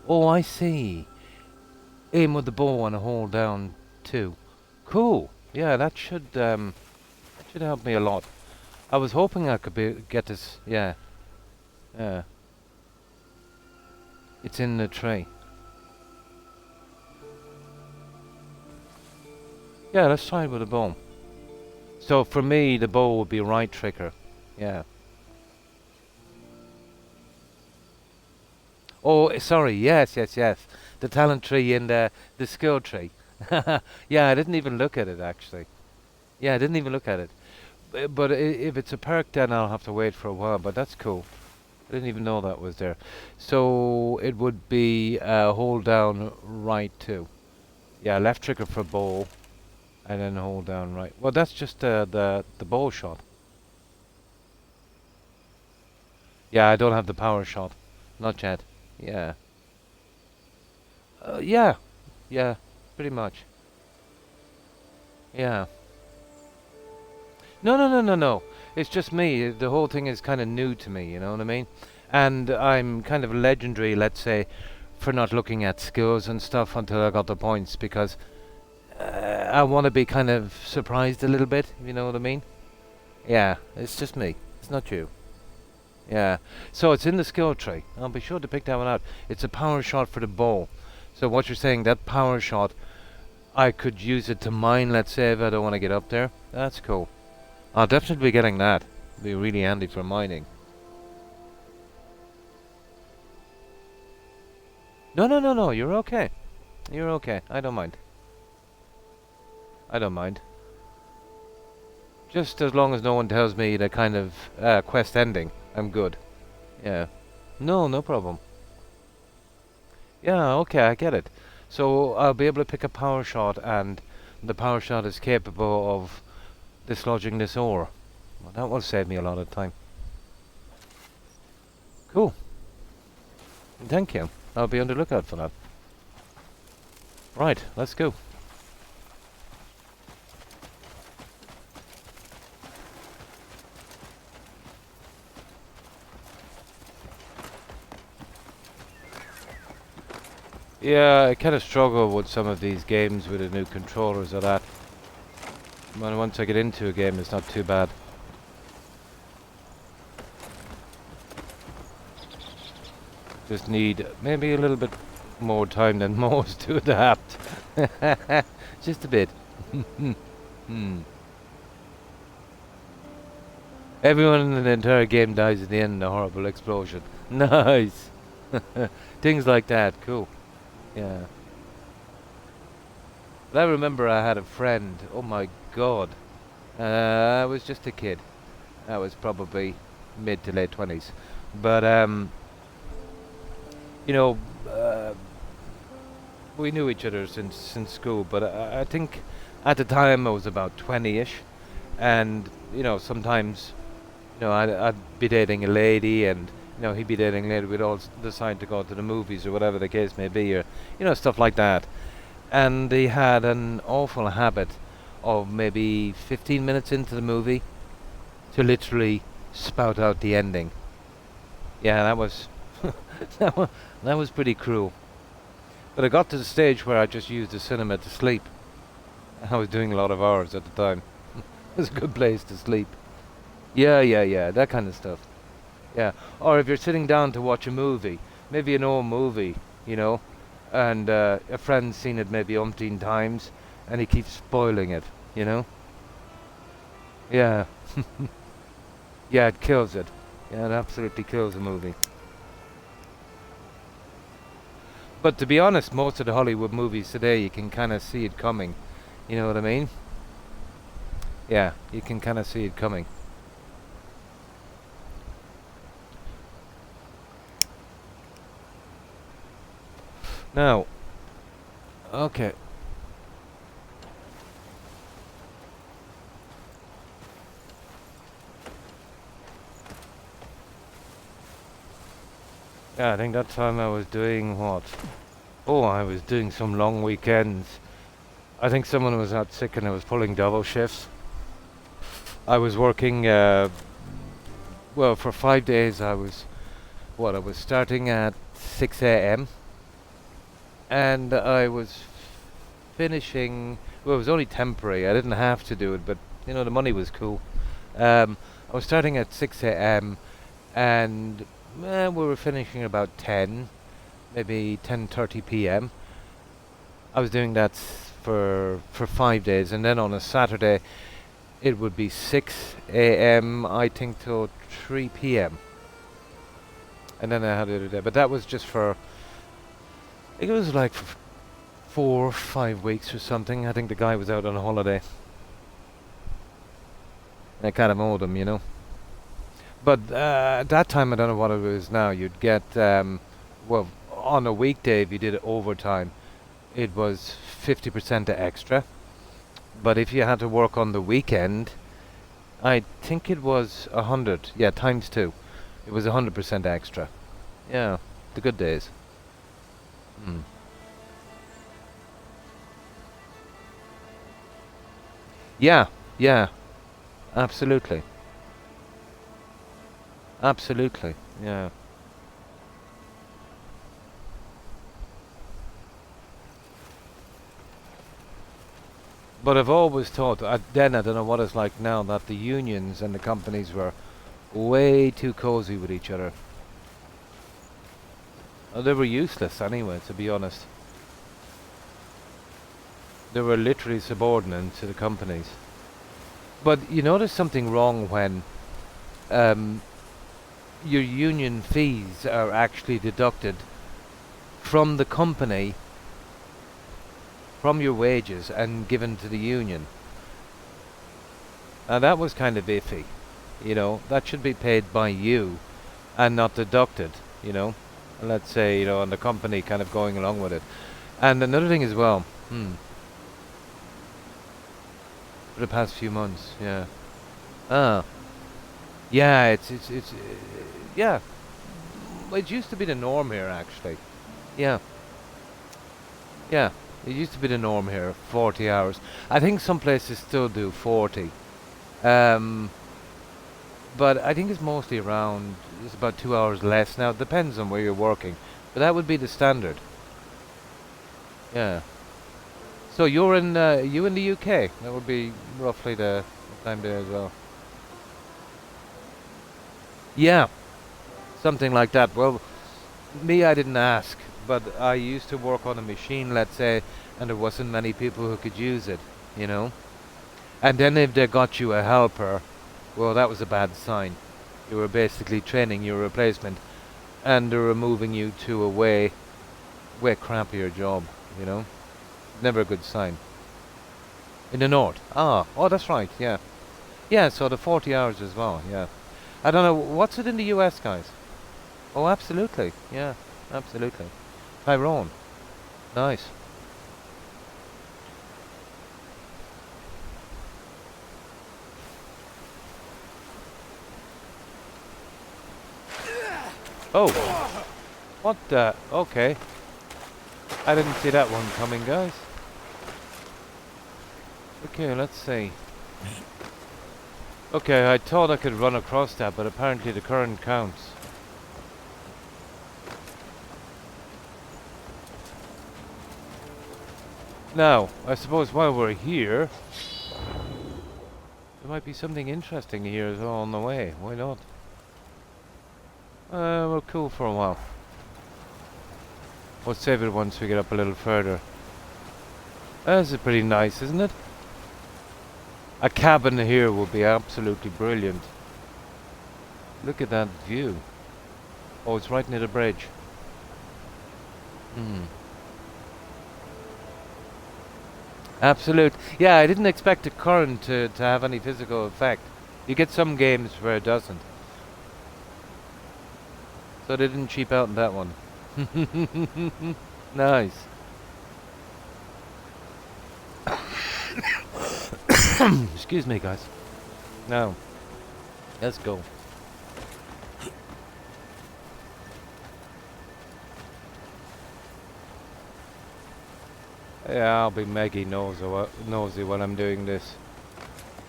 Oh, I see. Aim with the bow and hold down 2. Cool. Yeah, that should help me a lot. I was hoping I could get this. Yeah. Yeah. It's in the tray. Yeah, let's try it with a bow. So for me, the bow would be right trigger. Yeah. Oh, sorry. Yes, yes, yes. The talent tree and the skill tree. Yeah, I didn't even look at it actually. Yeah, I didn't even look at it. But if it's a perk, then I'll have to wait for a while. But that's cool. I didn't even know that was there. So it would be hold down right 2. Yeah, left trigger for bow, and then hold down right. Well, that's just the bow shot. Yeah, I don't have the power shot, not yet. Yeah. Yeah. Yeah, pretty much. Yeah. No, no, no, no, no. It's just me. The whole thing is kind of new to me, you know what I mean? And I'm kind of legendary, let's say, for not looking at skills and stuff until I got the points, because I want to be kind of surprised a little bit, you know what I mean? Yeah, it's just me. It's not you. Yeah. So it's in the skill tree. I'll be sure to pick that one out. It's a power shot for the bow. So what you're saying, that power shot, I could use it to mine, let's say, if I don't want to get up there. That's cool. I'll definitely be getting that. It'll be really handy for mining. No, no, no, no. You're okay. You're okay. I don't mind. I don't mind. Just as long as no one tells me the kind of quest ending, I'm good. Yeah. No, no problem. Yeah, okay, I get it. So I'll be able to pick a power shot, and the power shot is capable of dislodging this ore. Well, that will save me a lot of time. Cool. Thank you. I'll be on the lookout for that. Right, let's go. Yeah, I kind of struggle with some of these games with the new controllers or that. But once I get into a game, it's not too bad. Just need maybe a little bit more time than most to adapt. Just a bit. Everyone in the entire game dies at the end in a horrible explosion. Nice. Things like that. Cool. Yeah. But I remember I had a friend. Oh my god. I was just a kid. I was probably mid to late 20s. But you know, we knew each other since school. But I think at the time I was about 20ish, and sometimes I'd be dating a lady, and he'd be dating a lady. We'd all decide to go to the movies or whatever the case may be, or stuff like that. And he had an awful habit of maybe 15 minutes into the movie to literally spout out the ending. Yeah, that was that was pretty cruel. But I got to the stage where I just used the cinema to sleep. I was doing a lot of hours at the time. It was a good place to sleep. Yeah, that kind of stuff. Yeah. Or if you're sitting down to watch a movie, maybe an old movie, and a friend's seen it maybe umpteen times, and he keeps spoiling it, Yeah. Yeah, it kills it. Yeah, it absolutely kills a movie. But to be honest, most of the Hollywood movies today, you can kind of see it coming. You know what I mean? Yeah, you can kind of see it coming. Now, okay. Yeah, I think that time I was doing what? Oh, I was doing some long weekends. I think someone was out sick and I was pulling double shifts. I was working, well, for 5 days I was starting at 6 a.m. and I was finishing, well, it was only temporary. I didn't have to do it, but, the money was cool. I was starting at 6 a.m. and we were finishing about 10, maybe 10:30 p.m. I was doing that for 5 days, and then on a Saturday it would be 6 a.m. I think till 3 p.m. And then I had the other day, but that was just for, I think it was like for 4 or 5 weeks or something. I think the guy was out on a holiday. I kind of owed him, But at that time, I don't know what it is now. You'd get, well, on a weekday, if you did overtime, it was 50% extra. But if you had to work on the weekend, I think it was 100. Yeah, times 2. It was 100% extra. Yeah, the good days. Mm. Yeah, absolutely. Absolutely, yeah. But I've always thought, then I don't know what it's like now, that the unions and the companies were way too cozy with each other. Oh, they were useless anyway, to be honest. They were literally subordinate to the companies. But there's something wrong when your union fees are actually deducted from the company, from your wages, and given to the union. Now that was kind of iffy. That should be paid by you and not deducted, let's say, and the company kind of going along with it. And another thing as well, for the past few months, yeah. Yeah, it's yeah. Well, it used to be the norm here, actually. Yeah. Yeah, it used to be the norm here, 40 hours. I think some places still do 40. But I think it's mostly around, it's about 2 hours less now. It depends on where you're working. But that would be the standard. Yeah. So you're in, you in the UK? That would be roughly the time there as well. Yeah, something like that. Well, me, I didn't ask, but I used to work on a machine, let's say, and there wasn't many people who could use it, And then if they got you a helper, Well, that was a bad sign. You were basically training your replacement, and they were moving you to a way crappier job, you know? Never a good sign. In the north. Ah, oh, that's right, yeah. Yeah, so the 40 hours as well, yeah. I don't know, what's it in the US, guys? Oh, absolutely, yeah, absolutely. Tyrone. Nice. Oh! What the? Okay. I didn't see that one coming, guys. Okay, let's see. Okay, I thought I could run across that, but apparently the current counts. Now, I suppose while we're here, there might be something interesting here as well on the way. Why not? We're cool for a while. We'll save it once we get up a little further. This is pretty nice, isn't it? A cabin here would be absolutely brilliant. Look at that view. Oh, it's right near the bridge. Absolute. Yeah, I didn't expect the current to have any physical effect. You get some games where it doesn't. So they didn't cheap out on that one. Nice. Excuse me, guys. Now, let's go. Yeah, I'll be Maggie nosy when I'm doing this.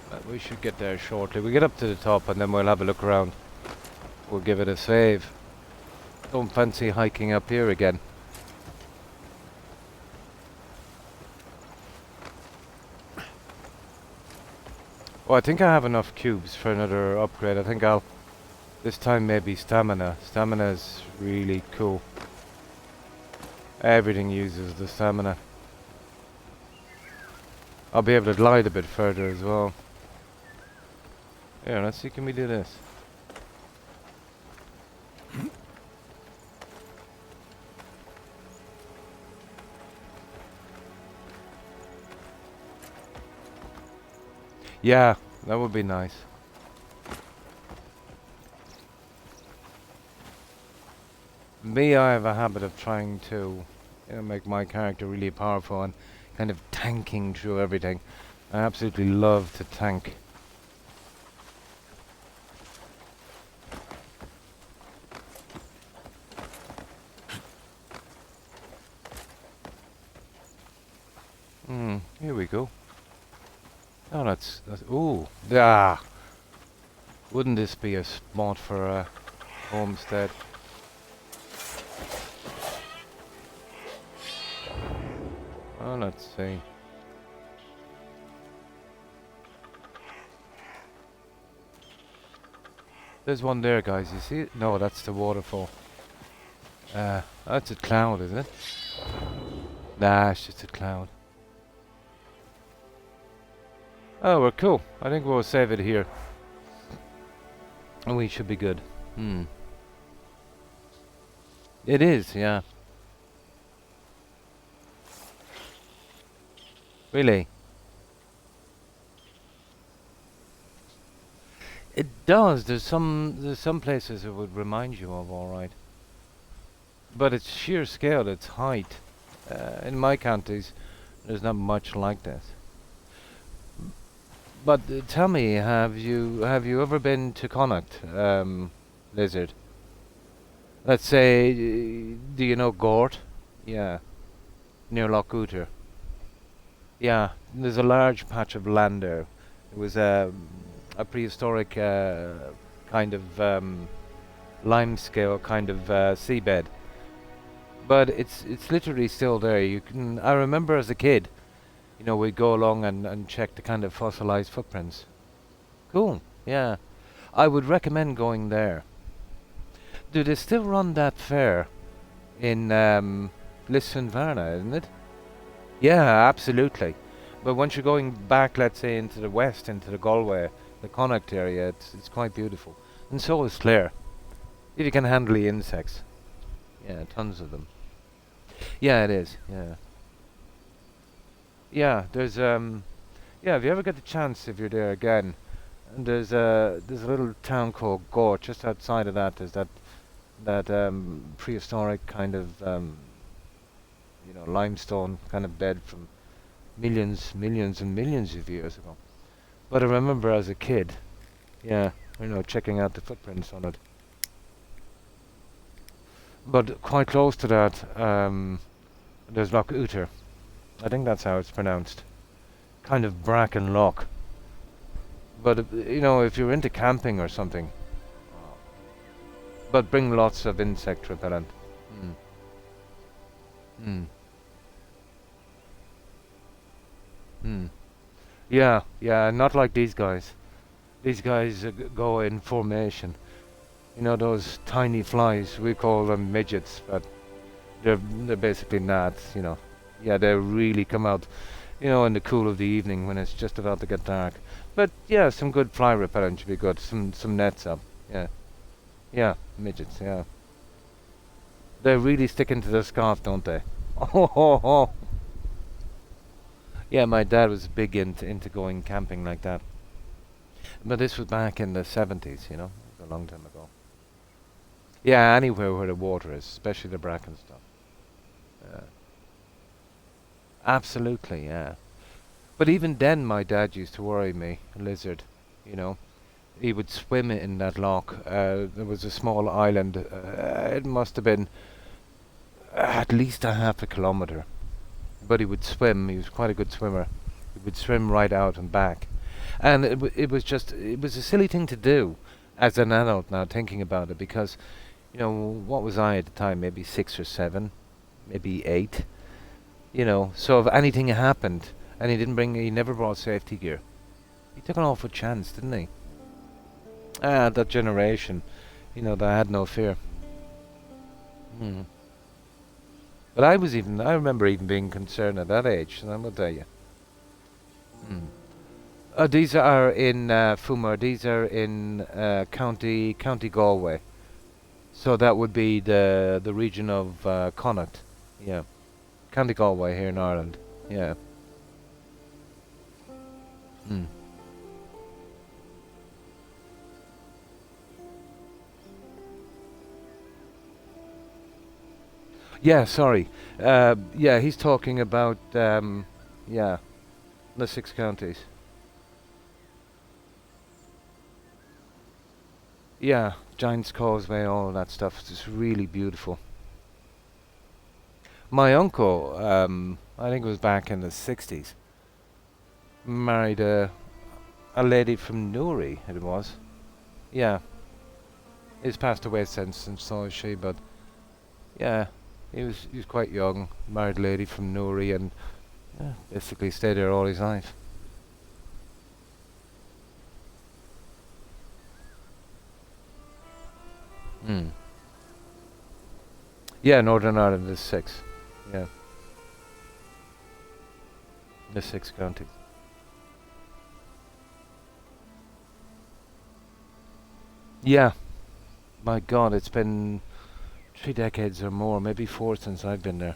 But we should get there shortly. We get up to the top and then we'll have a look around. We'll give it a save. Don't fancy hiking up here again. Well, I think I have enough cubes for another upgrade. I think I'll... This time maybe stamina. Stamina is really cool. Everything uses the stamina. I'll be able to glide a bit further as well. Here, let's see, can we do this? Yeah, that would be nice. Me, I have a habit of trying to, make my character really powerful and kind of tanking through everything. I absolutely love to tank. Here we go. Oh, that's ooh, ah! Wouldn't this be a spot for a homestead? Oh, let's see. There's one there, guys. You see it? No, that's the waterfall. That's a cloud, isn't it? Nah, it's just a cloud. Oh, we're cool. I think we'll save it here. And we should be good. It is, yeah. Really? It does. There's some places it would remind you of, all right. But it's sheer scale, it's height. In my counties, there's not much like this. But tell me, have you ever been to Connacht, Lizard? Let's say, do you know Gort? Yeah, near Loch Ooter. Yeah, there's a large patch of land there. It was a prehistoric kind of limescale kind of seabed. But it's literally still there. You can. I remember as a kid, we'd go along and check the kind of fossilized footprints. Cool. Yeah, I would recommend going there. Do they still run that fair in Lisbon-Varna, isn't it? Yeah, absolutely. But once you're going back, let's say, into the west, into the Galway, the Connacht area. It's quite beautiful, and so is Clare. If you can handle the insects, yeah, tons of them. Yeah, it is. Yeah, yeah. Yeah. If you ever get the chance, if you're there again, and there's a little town called Gort. Just outside of that, there's that prehistoric kind of limestone kind of bed from millions and millions of years ago. But I remember as a kid, yeah, checking out the footprints on it. But quite close to that, there's Loch Uter. I think that's how it's pronounced. Kind of bracken loch. But if you're into camping or something, but bring lots of insect repellent. Mm. Mm. Mm. Yeah, yeah, not like these guys. These guys go in formation. Those tiny flies, we call them midgets, but they're basically gnats. Yeah, they really come out, in the cool of the evening when it's just about to get dark. But yeah, some good fly repellent should be good. Some nets up. Yeah. Yeah, midgets, yeah. They really stick into the scarf, don't they? Oh. Yeah, my dad was big into going camping like that. But this was back in the 70s, it was a long time ago. Yeah, anywhere where the water is, especially the bracken stuff. Yeah. Absolutely, yeah. But even then, my dad used to worry me, a lizard, He would swim in that loch. There was a small island. It must have been at least a half a kilometre. But he would swim. He was quite a good swimmer. He would swim right out and back. And it was a silly thing to do as an adult now, thinking about it, because, what was I at the time? Maybe 6 or 7, maybe 8. So if anything happened, and he never brought safety gear. He took an awful chance, didn't he? That generation, they had no fear. Hmm. But I remember even being concerned at that age, and I will tell you. Hmm. These are in Fumar. These are in County Galway. So that would be the region of Connacht. Yeah, County Galway here in Ireland. Yeah. Hmm. Yeah, sorry. Yeah, he's talking about yeah, the 6 counties. Yeah, Giant's Causeway, all that stuff. It's really beautiful. My uncle, I think it was back in the 60s, married a lady from Newry, it was. Yeah. He's passed away since, and so is she, but yeah, he was quite young, married a lady from Newry, and yeah, basically stayed there all his life. Hmm. Yeah, Northern Ireland is 6. Yeah, the 6 counties. Yeah, my God, it's been 3 decades or more, maybe 4 since I've been there.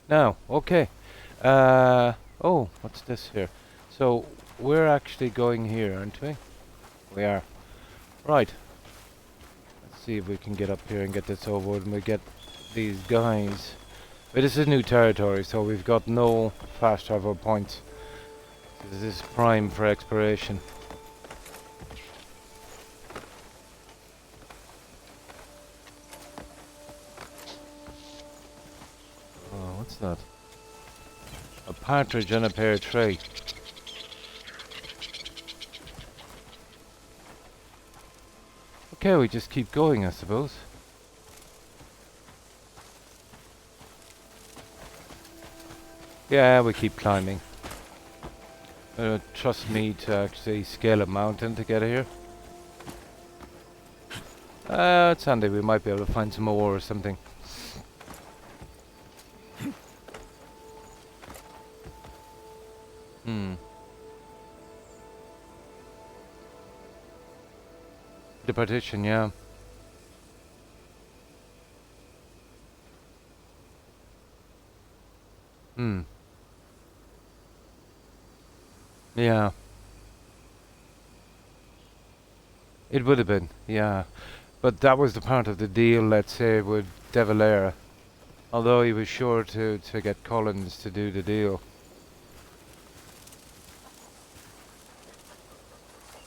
Now, okay. Oh, what's this here? So, we're actually going here, aren't we? We are. Right. Let's see if we can get up here and get this over and we get these guys. But this is new territory, so we've got no fast travel points. This is prime for exploration. Oh, what's that? A partridge and a pear tree. Okay, we just keep going, I suppose. Yeah, we keep climbing. Trust me to actually scale a mountain to get here. It's handy. We might be able to find some more or something. Hmm. The partition, yeah. Hmm. Yeah. It would have been, yeah. But that was the part of the deal, let's say, with De Valera. Although he was sure to get Collins to do the deal.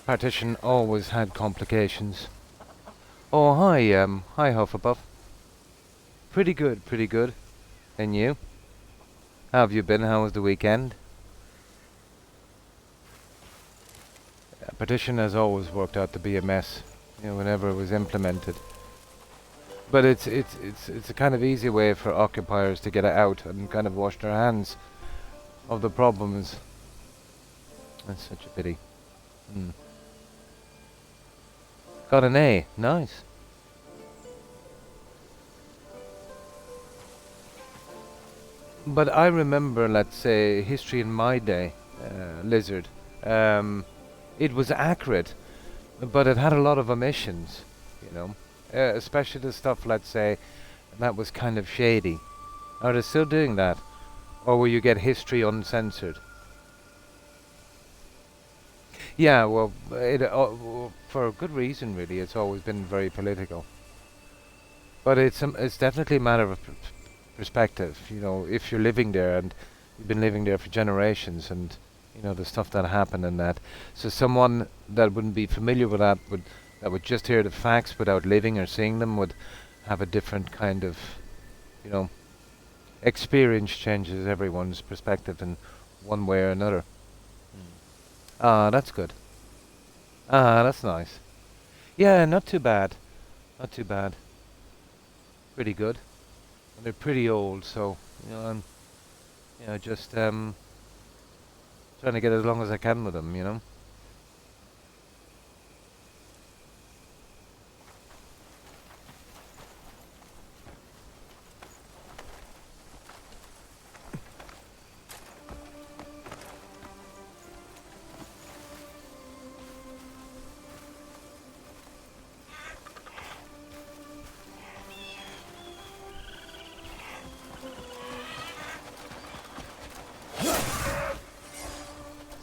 Partition always had complications. Oh, hi Hufflepuff. Pretty good, pretty good. And you? How have you been? How was the weekend? Partition has always worked out to be a mess, you know, whenever it was implemented. But it's a kind of easy way for occupiers to get it out and kind of wash their hands of the problems. That's such a pity. Hmm. Got an A. Nice. But I remember, let's say, history in my day, Lizard. It was accurate, but it had a lot of omissions, you know. Especially the stuff, let's say, that was kind of shady. Are they still doing that? Or will you get history uncensored? Yeah, well, for a good reason, really. It's always been very political. But it's definitely a matter of perspective. You know, if you're living there and you've been living there for generations, and you know the stuff that happened and that. So someone that wouldn't be familiar with that would just hear the facts without living or seeing them would have a different kind of, you know, experience changes everyone's perspective in one way or another. Ah, that's good. Ah, that's nice. Yeah, not too bad. Not too bad. Pretty good. And they're pretty old, so you know, I'm, you know, just trying to get as long as I can with them, you know.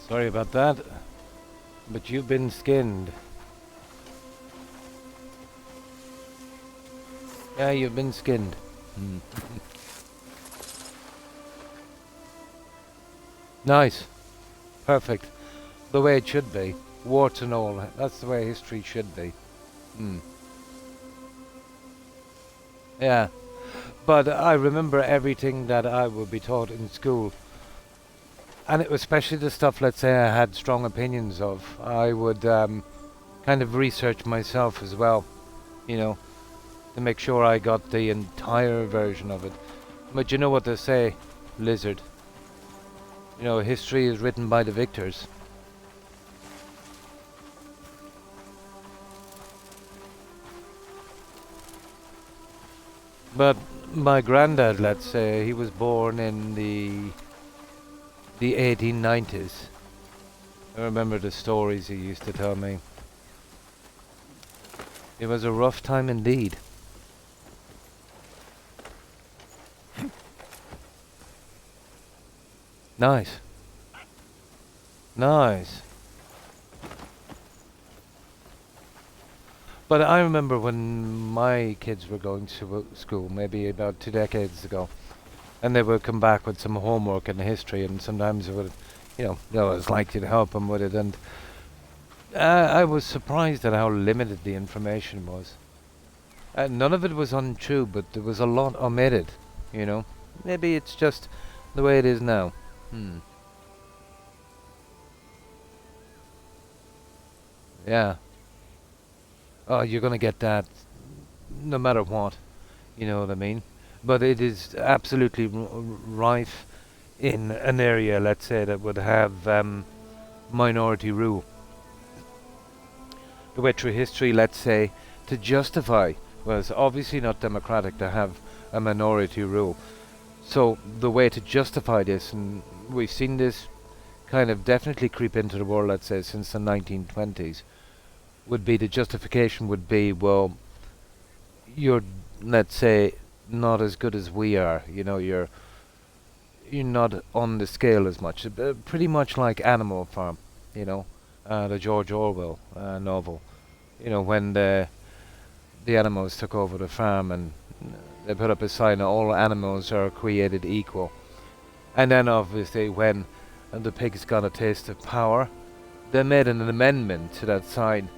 Sorry about that, but you've been skinned. Yeah, you've been skinned. Mm. Nice. Perfect. The way it should be. Warts and all. That's the way history should be. Mm. Yeah. But I remember everything that I would be taught in school. And it was especially the stuff, let's say, I had strong opinions of. I would kind of research myself as well, you know, to make sure I got the entire version of it. But you know what they say, Lizard. You know, history is written by the victors. But my granddad, let's say, he was born in the 1890s. I remember the stories he used to tell me. It was a rough time indeed. Nice. Nice. But I remember when my kids were going to school, maybe about 2 decades ago, and they would come back with some homework in history, and sometimes it would, you know, they always liked you to help them with it, and I was surprised at how limited the information was. None of it was untrue, but there was a lot omitted, you know. Maybe it's just the way it is now. Hmm. Yeah. Oh, you're gonna get that no matter what, you know what I mean? But it is absolutely rife in an area, let's say, that would have minority rule. The way through history, let's say, to justify, well, it's obviously not democratic to have a minority rule. So the way to justify this, and we've seen this kind of definitely creep into the world, let's say, since the 1920s, would be the justification would be, well, you're, let's say, not as good as we are. You know, you're not on the scale as much. Pretty much like Animal Farm, you know, the George Orwell novel. You know, when the animals took over the farm and they put up a sign that all animals are created equal. And then obviously when the pigs got a taste of power, they made an amendment to that sign.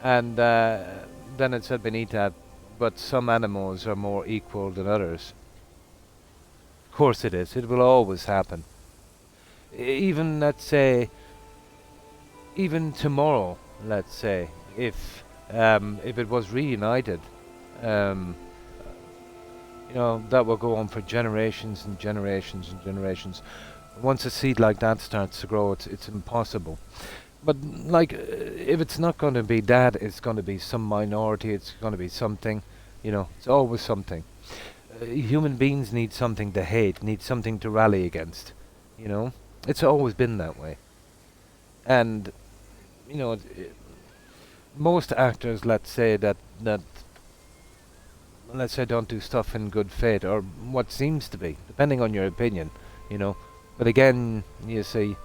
And then it said beneath that, but some animals are more equal than others. Of course it is. It will always happen. Even, let's say, even tomorrow, let's say, if it was reunited, you know, that will go on for generations and generations and generations. Once a seed like that starts to grow, it's impossible. But like, if it's not going to be that, it's going to be some minority. It's going to be something. You know, it's always something. Human beings need something to hate, need something to rally against. You know, it's always been that way. And you know, most actors, let's say that let's say don't do stuff in good faith, or what seems to be, depending on your opinion. You know, but again, you see,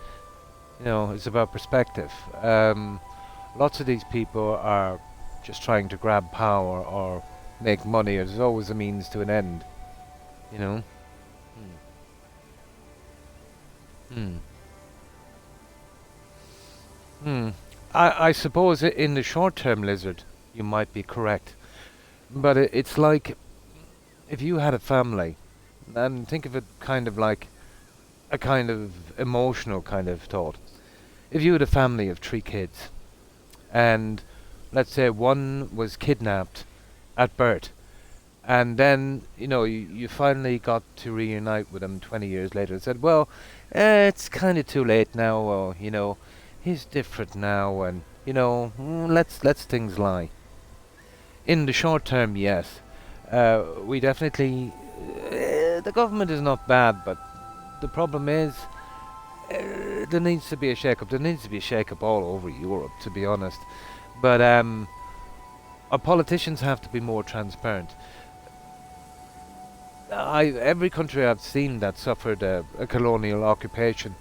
you know, it's about perspective. Lots of these people are just trying to grab power or make money. There's always a means to an end, you know. Hmm. Hmm. I suppose in the short term, Lizard, you might be correct. But it's like if you had a family, and think of it kind of like a kind of emotional kind of thought. If you had a family of 3 kids, and let's say one was kidnapped at birth, and then, you know, you finally got to reunite with him 20 years later and said, well, it's kind of too late now, or, you know, he's different now, and, you know, let's things lie. In the short term, yes. We definitely, the government is not bad, but the problem is, there needs to be a shake-up. There needs to be a shake-up all over Europe, to be honest. But our politicians have to be more transparent. Every country I've seen that suffered a colonial occupation,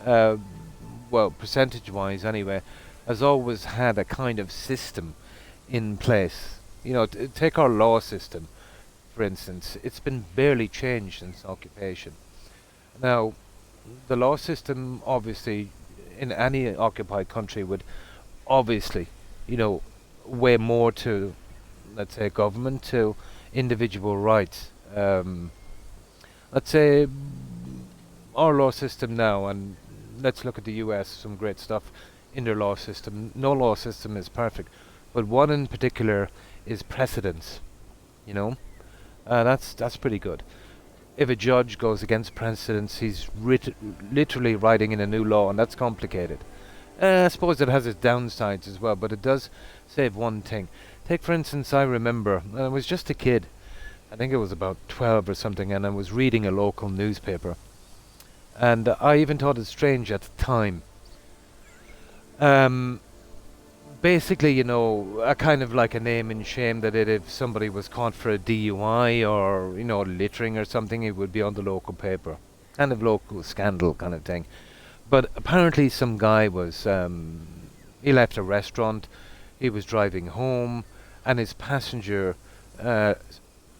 well, percentage-wise anyway, has always had a kind of system in place. You know, take our law system, for instance. It's been barely changed since occupation. Now, the law system, obviously, in any occupied country would obviously, you know, weigh more to, let's say, government, to individual rights. Let's say our law system now, and let's look at the US, some great stuff in their law system. No law system is perfect, but one in particular is precedence, you know. That's pretty good. If a judge goes against precedence, he's literally writing in a new law, and that's complicated. I suppose it has its downsides as well, but it does save one thing. Take, for instance, I remember, I was just a kid, I think it was about 12 or something, and I was reading a local newspaper. And I even thought it strange at the time. Basically, you know, a kind of like a name and shame that if somebody was caught for a DUI or, you know, littering or something, it would be on the local paper. Kind of local scandal kind of thing. But apparently some guy was, he left a restaurant, he was driving home, and his passenger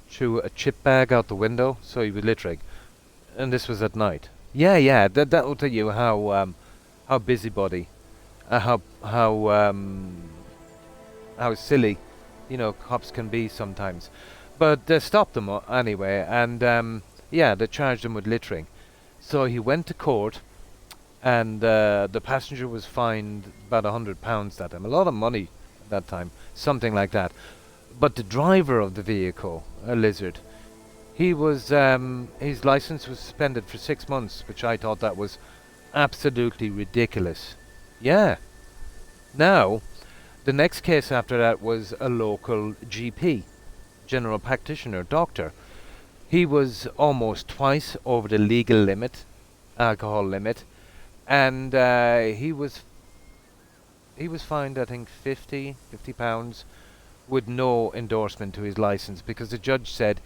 threw a chip bag out the window, so he was littering. And this was at night. Yeah, that will tell you how busybody, how silly, you know, cops can be sometimes. But they stopped him anyway, and yeah, they charged him with littering. So he went to court, and the passenger was fined about £100 that time, a lot of money at that time, something like that. But the driver of the vehicle, a Lizard, he was his license was suspended for 6 months, which I thought that was absolutely ridiculous. Yeah. Now, The next case after that was a local GP, general practitioner, doctor. He was almost twice over the legal limit, alcohol limit, and he was fined, I think, £50 with no endorsement to his license because the judge said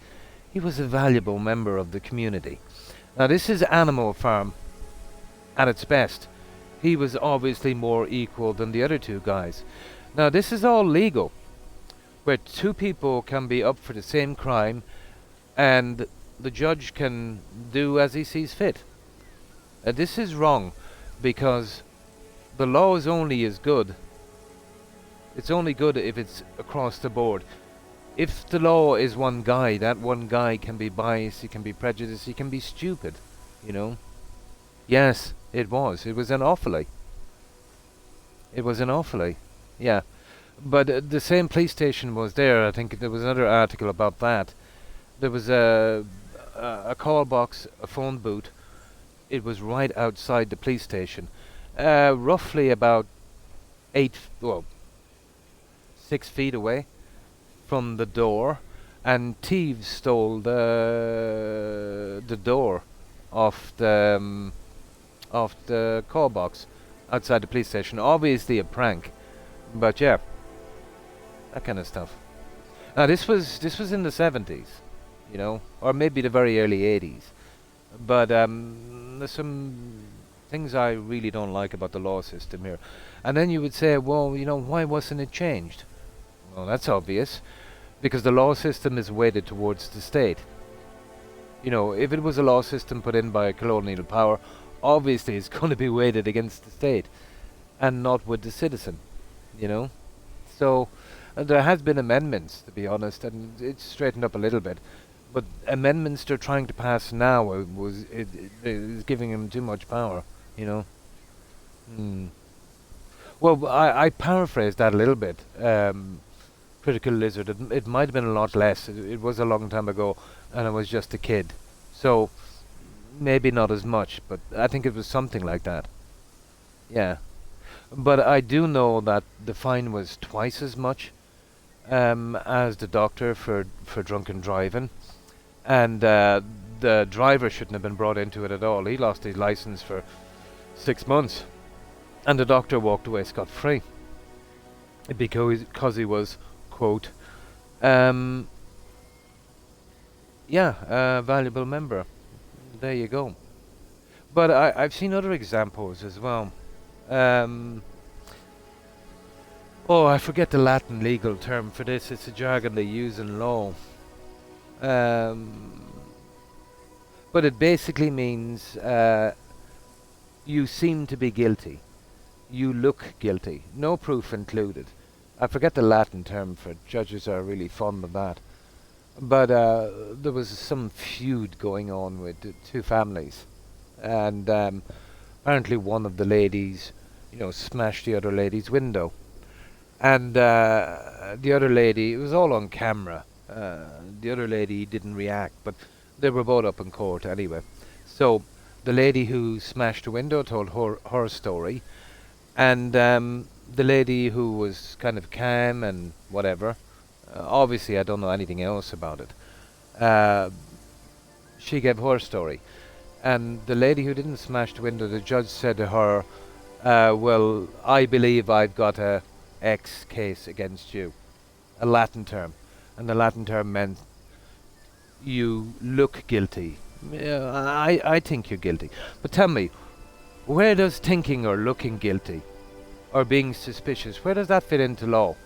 he was a valuable member of the community. Now this is Animal Farm at its best. He was obviously more equal than the other two guys. Now this is all legal, where two people can be up for the same crime and the judge can do as he sees fit. This is wrong because the law is only as good. It's only good if it's across the board. If the law is one guy, that one guy can be biased, he can be prejudiced, he can be stupid, you know. Yes, it was. It was an awfully. It was an awfully. Yeah. But the same police station was there. I think there was another article about that. There was a call box, a phone booth. It was right outside the police station. Roughly about 6 feet away from the door, and thieves stole the door off the call box outside the police station. Obviously a prank, but yeah, that kind of stuff. Now this was in the 70s, you know, or maybe the very early 80s. But there's some things I really don't like about the law system here. And then you would say, well, you know, why wasn't it changed? Well, that's obvious, because the law system is weighted towards the state. You know, if it was a law system put in by a colonial power, obviously it's going to be weighted against the state and not with the citizen, you know. So there has been amendments, to be honest, and it's straightened up a little bit. But amendments they're trying to pass now is giving them too much power, you know. Well, I paraphrased that a little bit. Critical Lizard. It might have been a lot less. It was a long time ago, and I was just a kid. So maybe not as much, but I think it was something like that. Yeah. But I do know that the fine was twice as much as the doctor for drunken driving. And the driver shouldn't have been brought into it at all. He lost his license for 6 months. And the doctor walked away scot-free. Because he was, quote, a valuable member. There you go. But I've seen other examples as well. Oh, I forget the Latin legal term for this. It's a jargon they use in law. But it basically means you seem to be guilty. You look guilty. No proof included. I forget the Latin term for it. Judges are really fond of that. But there was some feud going on with the two families. And apparently one of the ladies, you know, smashed the other lady's window. And the other lady, it was all on camera. The other lady didn't react, but they were both up in court anyway. So the lady who smashed the window told her story, and the lady who was kind of calm and whatever, obviously I don't know anything else about it, she gave her story. And the lady who didn't smash the window, the judge said to her, well, I believe I've got a X case against you, a Latin term. And the Latin term meant you look guilty. I think you're guilty. But tell me, where does thinking or looking guilty or being suspicious, where does that fit into law?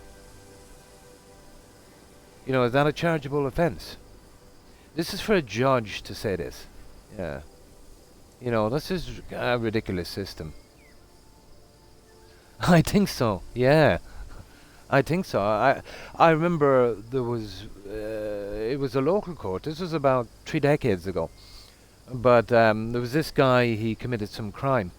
You know, is that a chargeable offence? This is for a judge to say this. Yeah. You know, this is a ridiculous system. I think so, yeah. I think so. I remember there was, it was a local court. This was about 3 decades ago. But there was this guy, he committed some crime.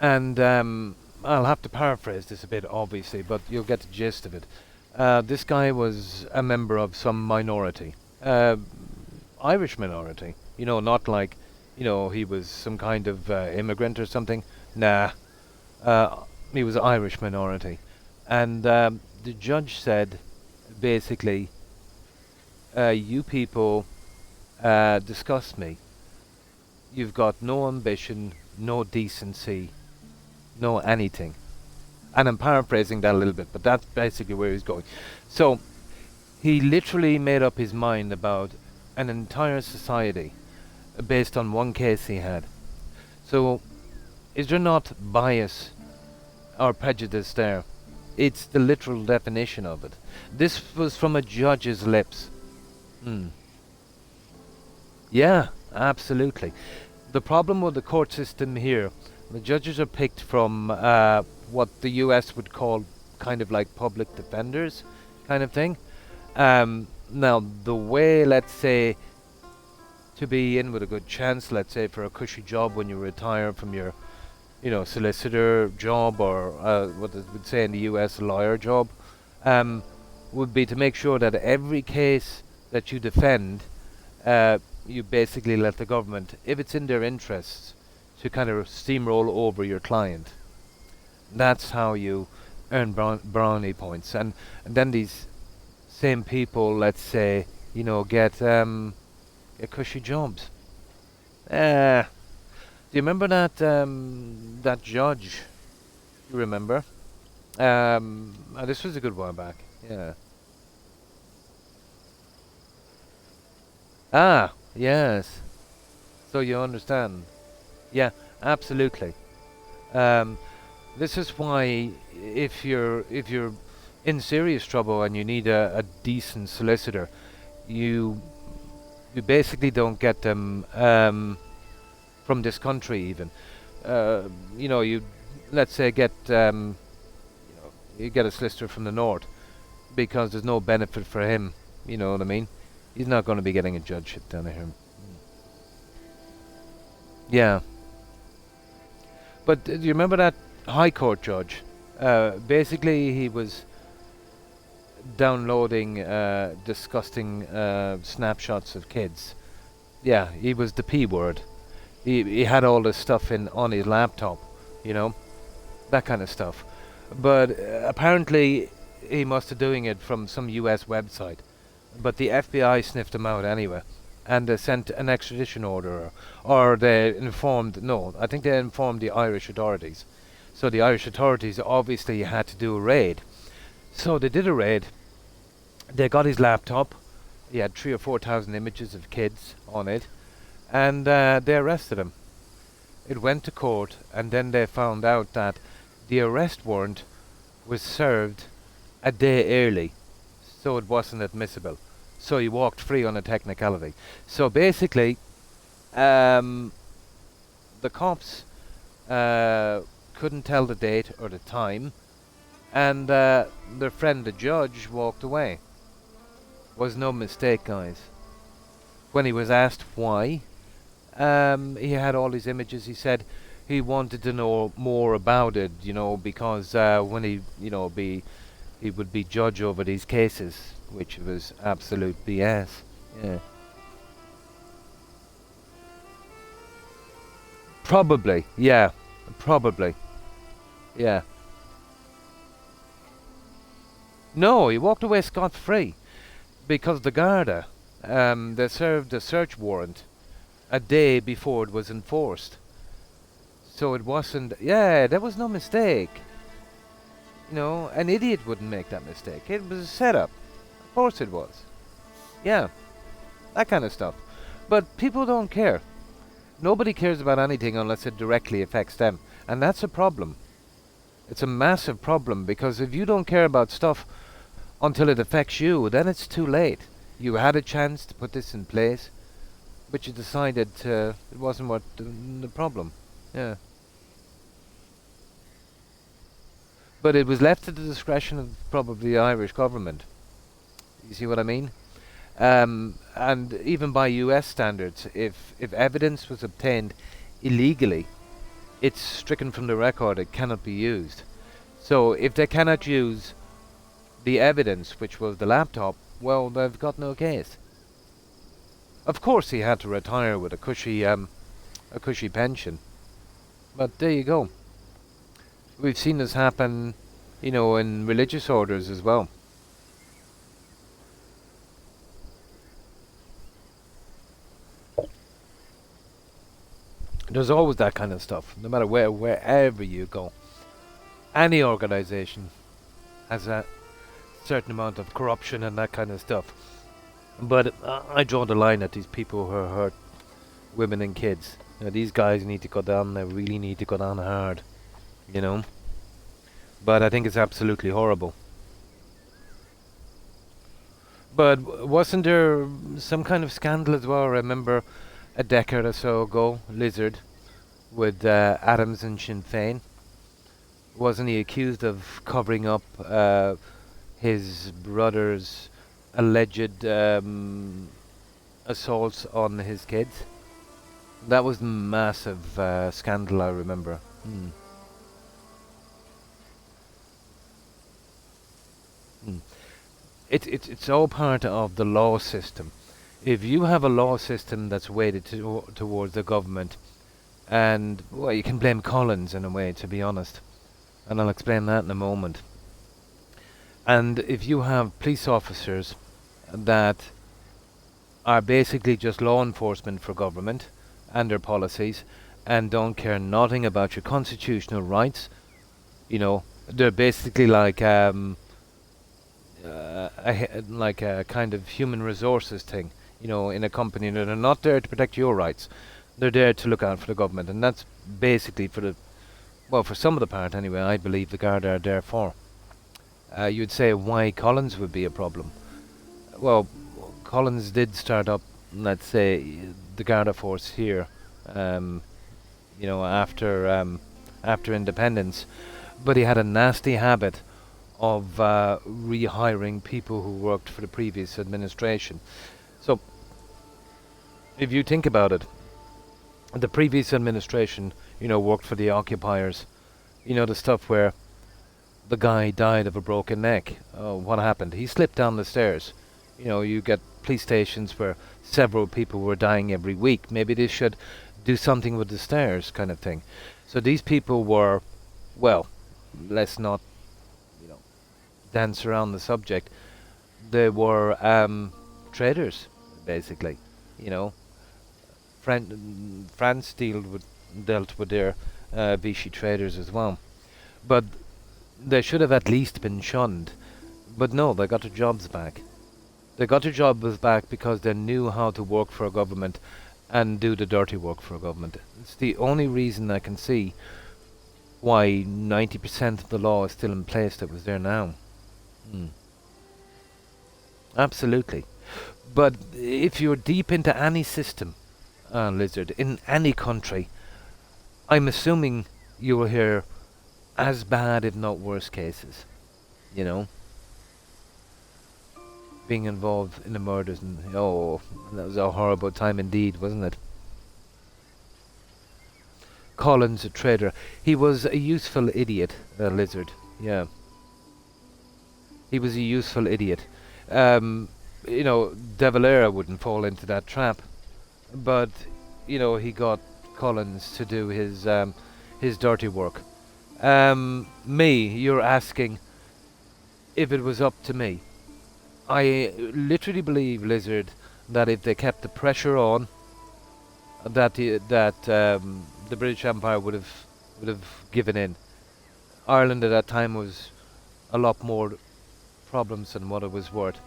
And I'll have to paraphrase this a bit, obviously, but you'll get the gist of it. This guy was a member of some minority. Irish minority. You know, not like, you know, he was some kind of immigrant or something. Nah. He was Irish minority, and the judge said, basically, you people disgust me. You've got no ambition, no decency, no anything. And I'm paraphrasing that a little bit, but that's basically where he's going. So he literally made up his mind about an entire society based on one case he had. So is there not bias or prejudice there? It's the literal definition of it. This was from a judge's lips. Hmm. Yeah, absolutely. The problem with the court system here, the judges are picked from what the US would call kind of like public defenders kind of thing. Now, the way, let's say, to be in with a good chance, let's say, for a cushy job when you retire from your, solicitor job, or what they would say in the US, lawyer job, would be to make sure that every case that you defend, you basically let the government, if it's in their interests, to kind of steamroll over your client. That's how you earn brownie points. And then these same people, let's say, get cushy jobs. Do you remember that judge? You remember? This was a good while back. Yeah. Ah, yes. So you understand? Yeah, absolutely. This is why, if you're in serious trouble and you need a decent solicitor, you basically don't get them from this country even. You let's say you get a solicitor from the north because there's no benefit for him. You know what I mean? He's not going to be getting a judgeship down here. Yeah. But do you remember that High Court judge? Basically, he was downloading disgusting snapshots of kids. Yeah, he was the P word. He had all this stuff on his laptop, that kind of stuff. But apparently, he must have doing it from some US website. But the FBI sniffed him out anyway, and they sent an extradition order, or they informed. No, I think they informed the Irish authorities. So the Irish authorities obviously had to do a raid. So they did a raid. They got his laptop. He had 3,000 or 4,000 images of kids on it, and they arrested him. It went to court, and then they found out that the arrest warrant was served a day early, so it wasn't admissible. So he walked free on a technicality. So basically, the cops couldn't tell the date or the time, and their friend the judge walked away. Was no mistake, guys. When he was asked why, he had all these images. He said he wanted to know more about it, because when he would be judge over these cases, which was absolute BS. Yeah. Probably, yeah. Probably. Yeah. No, he walked away scot-free. Because the Garda, they served a search warrant a day before it was enforced. So it wasn't... Yeah, there was no mistake. An idiot wouldn't make that mistake. It was a setup. Of course it was. Yeah. That kind of stuff. But people don't care. Nobody cares about anything unless it directly affects them. And that's a problem. It's a massive problem, because if you don't care about stuff until it affects you, then it's too late. You had a chance to put this in place, but you decided it wasn't what the problem. Yeah. But it was left to the discretion of probably the Irish government. You see what I mean? And even by US standards, if evidence was obtained illegally, it's stricken from the record. It cannot be used. So if they cannot use the evidence, which was the laptop, well, they've got no case. Of course, he had to retire with a cushy pension. But there you go. We've seen this happen, you know, in religious orders as well. There's always that kind of stuff, no matter wherever you go. Any organization has a certain amount of corruption and that kind of stuff. But I draw the line at these people who hurt women and kids. You know, these guys need to go down. They really need to go down hard. You know. But I think it's absolutely horrible. But wasn't there some kind of scandal as well? I remember a decade or so ago, Lizard, with Adams and Sinn Féin. Wasn't he accused of covering up his brother's alleged assaults on his kids? That was massive scandal, I remember. It's all part of the law system. If you have a law system that's weighted towards the government, and well, you can blame Collins in a way, to be honest, and I'll explain that in a moment. And if you have police officers that are basically just law enforcement for government and their policies, and don't care nothing about your constitutional rights, you know, they're basically like like a kind of human resources thing, you know, in a company. They're not there to protect your rights. They're there to look out for the government, and that's basically for the, well, for some of the part anyway, I believe the Garda are there for. You'd say why Collins would be a problem. Well, Collins did start up, let's say, the Garda force here, you know, after independence, but he had a nasty habit of rehiring people who worked for the previous administration. So, if you think about it, the previous administration, you know, worked for the occupiers. You know, the stuff where the guy died of a broken neck. Oh, what happened? He slipped down the stairs. You know, you get police stations where several people were dying every week. Maybe they should do something with the stairs, kind of thing. So these people were, well, let's not, you know, dance around the subject. They were traders, basically. You know, France dealt with their Vichy traders as well. But they should have at least been shunned. But no, they got their jobs back. They got their jobs back because they knew how to work for a government and do the dirty work for a government. It's the only reason I can see why 90% of the law is still in place that was there now. Absolutely. But if you're deep into any system, Lizard, in any country, I'm assuming you will hear as bad, if not worse, cases. You know, being involved in the murders, and oh, that was a horrible time indeed, wasn't it? Collins, a trader, he was a useful idiot, Lizard. Yeah, he was a useful idiot. You know, De Valera wouldn't fall into that trap, but you know, he got Collins to do his dirty work. You're asking if it was up to me. I literally believe, Lizard, that if they kept the pressure on, that the British Empire would have given in. Ireland at that time was a lot more problems than what it was worth.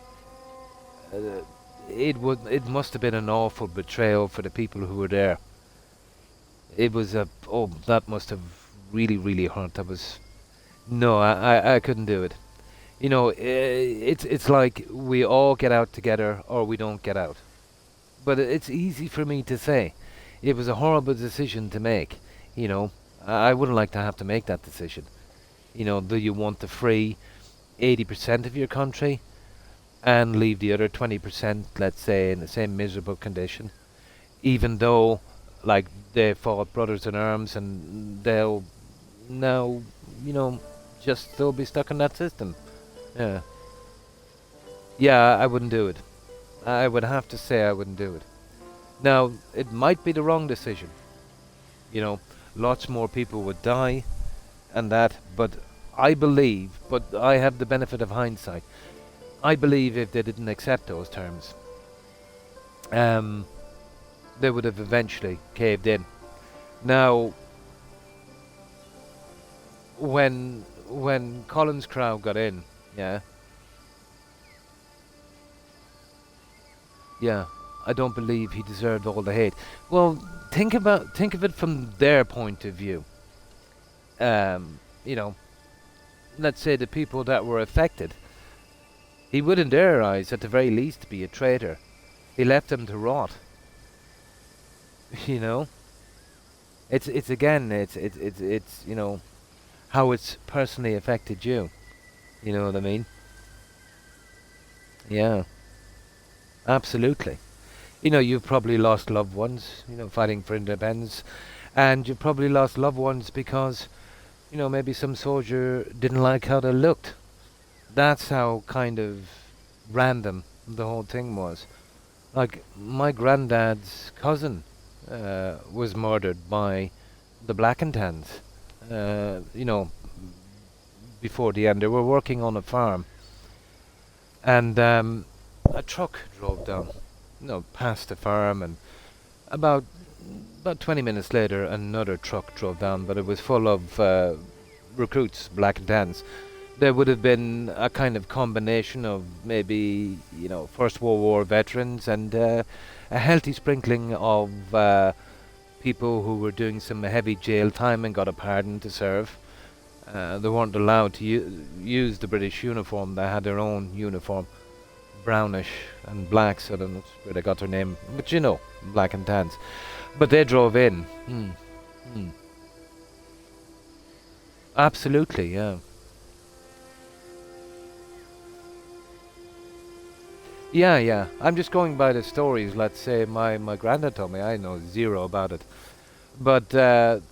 It must have been an awful betrayal for the people who were there. It was that must have really hurt. That was, no, I couldn't do it. You know, it's like we all get out together or we don't get out. But it's easy for me to say. It was a horrible decision to make. You know, I wouldn't like to have to make that decision. You know, do you want to free 80% of your country and leave the other 20%, let's say, in the same miserable condition, even though, like, they fought brothers in arms and they'll now, you know, just still be stuck in that system. Yeah, I wouldn't do it. I would have to say I wouldn't do it. Now, it might be the wrong decision. You know, lots more people would die. and that, but I believe, but I have the benefit of hindsight. I believe if they didn't accept those terms, they would have eventually caved in. Now, when Colin's crowd got in, yeah, I don't believe he deserved all the hate. Well, think of it from their point of view. You know, let's say the people that were affected. He would, in their eyes, at the very least, be a traitor. He left them to rot. You know, it's you know how it's personally affected you. You know what I mean? Yeah, absolutely. You know, you've probably lost loved ones, you know, fighting for independence, and you've probably lost loved ones because, you know, maybe some soldier didn't like how they looked. That's how kind of random the whole thing was. Like, my granddad's cousin was murdered by the Black and Tans, you know, before the end. They were working on a farm, and a truck drove down, you know, past the farm, and about 20 minutes later, another truck drove down, but it was full of recruits, Black and Tans. There would have been a kind of combination of maybe, you know, First World War veterans and a healthy sprinkling of people who were doing some heavy jail time and got a pardon to serve. They weren't allowed to use the British uniform. They had their own uniform, brownish and black, so I don't know where they got their name. But you know, Black and Tans. But they drove in. Absolutely, yeah. Yeah. I'm just going by the stories. Let's say my granddad told me. I know zero about it. But the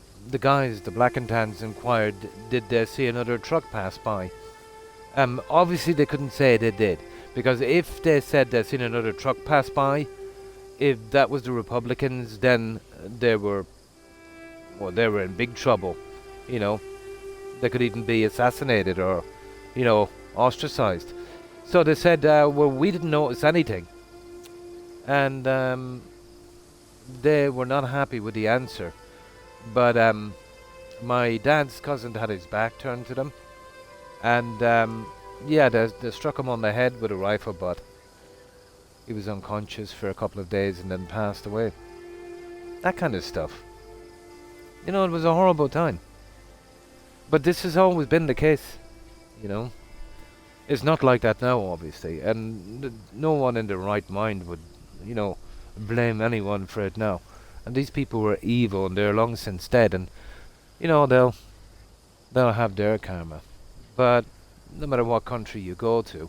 guys, the Black and Tans, inquired, did they see another truck pass by? Obviously they couldn't say they did, because if they said they seen another truck pass by, if that was the Republicans, then they were in big trouble. You know, they could even be assassinated or, you know, ostracized. So they said, well, we didn't notice anything. And they were not happy with the answer. But my dad's cousin had his back turned to them. And yeah, they struck him on the head with a rifle butt. He was unconscious for a couple of days and then passed away. That kind of stuff. You know, it was a horrible time. But this has always been the case, you know. It's not like that now, obviously, and no one in their right mind would, you know, blame anyone for it now. And these people were evil, and they're long since dead, and, you know, they'll have their karma. But no matter what country you go to,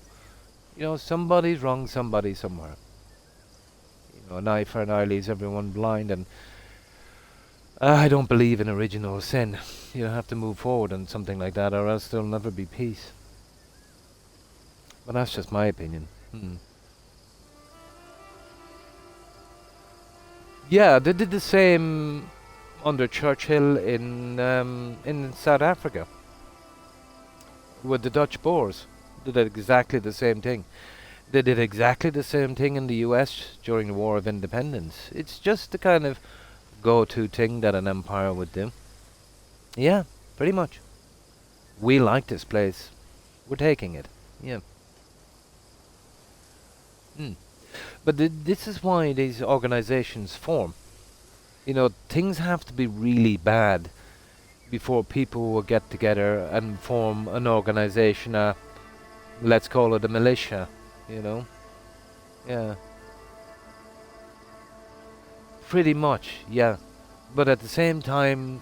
you know, somebody's wrong somebody somewhere. You know, an eye for an eye leaves everyone blind, and I don't believe in original sin. You have to move forward on something like that, or else there'll never be peace. But that's just my opinion. Yeah, they did the same under Churchill in South Africa with the Dutch Boers. They did exactly the same thing. They did exactly the same thing in the US during the War of Independence. It's just the kind of go-to thing that an empire would do. Yeah, pretty much. We like this place. We're taking it. Yeah. But this is why these organizations form. You know, things have to be really bad before people will get together and form an organization, let's call it a militia, you know? Yeah. Pretty much, yeah. But at the same time,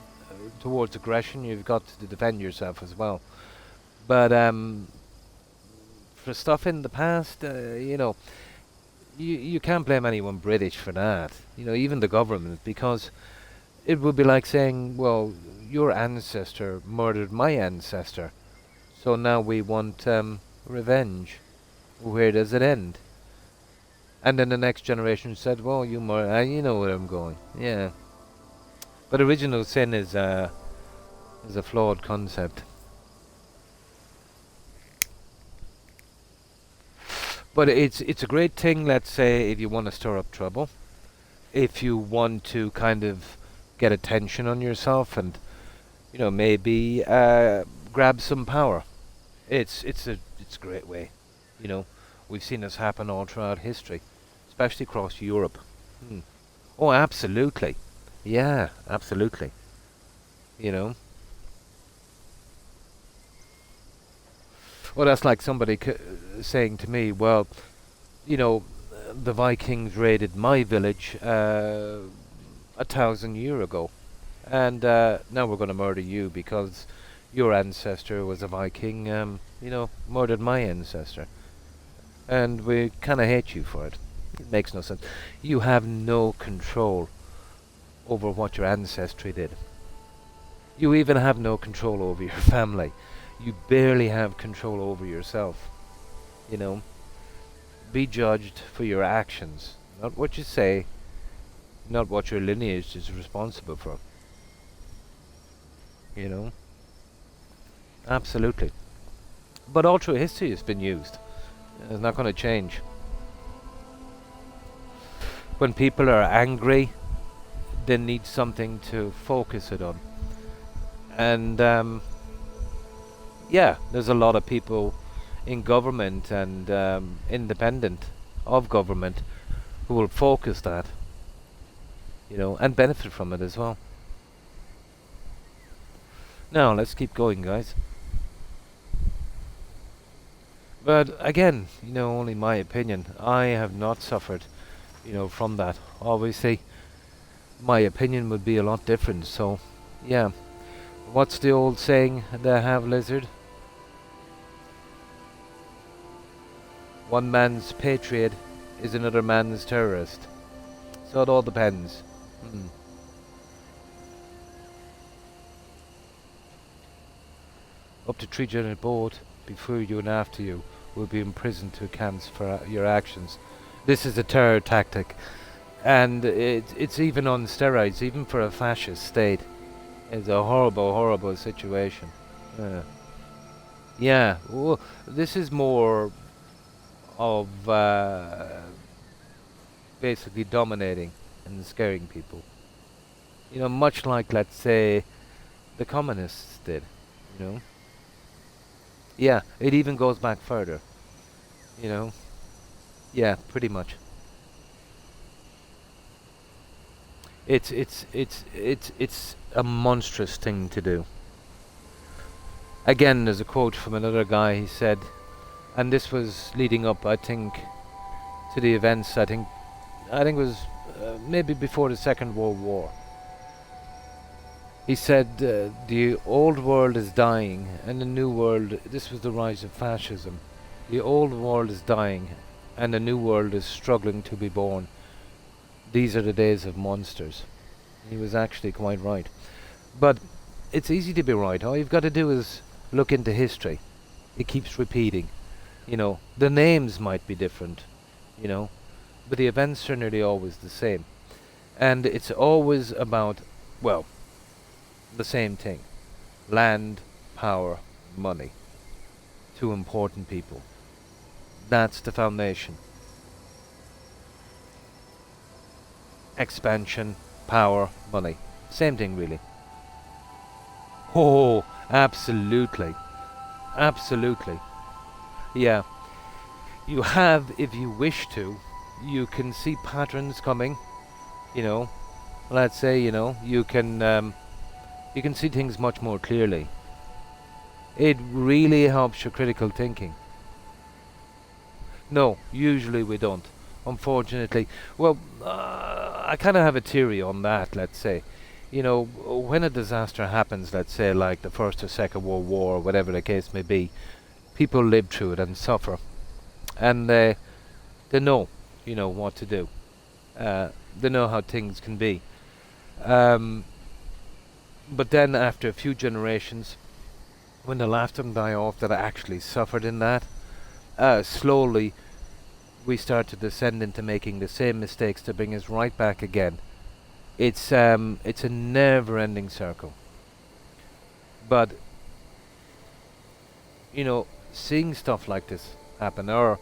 towards aggression, you've got to defend yourself as well. But for stuff in the past, you know, you can't blame anyone British for that. You know, even the government, because it would be like saying, well, your ancestor murdered my ancestor, so now we want revenge. Where does it end? And then the next generation said, well, you know where I'm going. Yeah. But original sin is is a flawed concept. But it's a great thing, let's say, if you want to stir up trouble, if you want to kind of get attention on yourself, and maybe grab some power. It's a great way. You know, we've seen this happen all throughout history, especially across Europe. Hmm. Oh, absolutely. Yeah, absolutely. You know. Well, that's like somebody saying to me, well, the Vikings raided my village 1,000 years ago, and now we're going to murder you because your ancestor was a Viking, murdered my ancestor. And we kind of hate you for it. It makes no sense. You have no control over what your ancestry did. You even have no control over your family. You barely have control over yourself. You know, be judged for your actions, not what you say, not what your lineage is responsible for. You know, absolutely. But all through history it's been used. It's not going to change. When people are angry, they need something to focus it on. And yeah, there's a lot of people in government and independent of government who will focus that, and benefit from it as well. Now, let's keep going, guys. But again, only my opinion. I have not suffered, from that. Obviously, my opinion would be a lot different. So, yeah. What's the old saying they have, Lizard? One man's patriot is another man's terrorist. So it all depends. Up to 3 general boat before you and after you will be imprisoned to accounts for your actions. This is a terror tactic, and it's even on steroids, even for a fascist state. It's a horrible, horrible situation. Yeah, well, this is more of basically dominating and scaring people. Much like, let's say, the communists did. Yeah, it even goes back further. Yeah, pretty much. It's a monstrous thing to do. Again, there's a quote from another guy. He said, and this was leading up, I think, to the events. I think it was maybe before the Second World War. He said, the old world is dying, and the new world. This was the rise of fascism. The old world is dying, and the new world is struggling to be born. These are the days of monsters. He was actually quite right. But it's easy to be right. All you've got to do is look into history. It keeps repeating. The names might be different, but the events are nearly always the same. And it's always about, well, the same thing. Land, power, money. Two important people. That's the foundation. Expansion, power, money. Same thing, really. Oh, absolutely. Absolutely. Yeah. You have, if you wish to, you can see patterns coming. Let's say, you can see things much more clearly. It really helps your critical thinking. No, usually we don't. Unfortunately. Well, I kind of have a theory on that, let's say. When a disaster happens, let's say like the First or Second World War, or whatever the case may be, people live through it and suffer. And they know, what to do. They know how things can be. But then after a few generations, when the last of them die off that actually suffered in that, slowly we start to descend into making the same mistakes to bring us right back again. It's a never-ending circle. But seeing stuff like this happen, or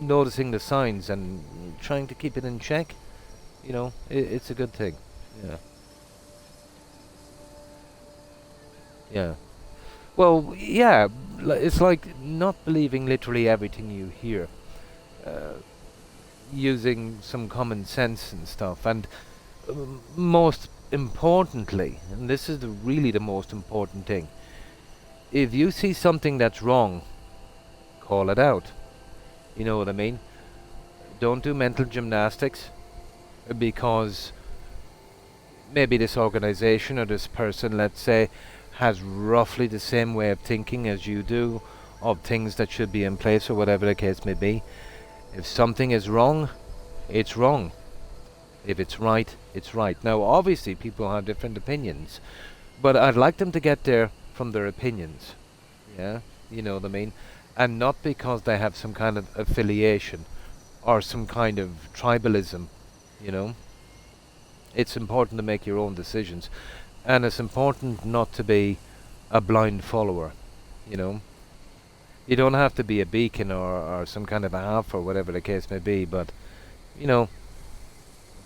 noticing the signs and trying to keep it in check, it's a good thing. Yeah. Yeah. Well, yeah, it's like not believing literally everything you hear. Uh, Using some common sense and stuff. And most importantly, and this is really the most important thing, if you see something that's wrong, call it out. You know what I mean? Don't do mental gymnastics, because maybe this organization or this person, let's say, has roughly the same way of thinking as you do, of things that should be in place or whatever the case may be. If something is wrong, it's wrong. If it's right, it's right. Now, obviously, people have different opinions, but I'd like them to get there from their opinions. Yeah, you know what I mean? And not because they have some kind of affiliation or some kind of tribalism, you know? It's important to make your own decisions, and it's important not to be a blind follower, you know? You don't have to be a beacon or some kind of a half or whatever the case may be, but,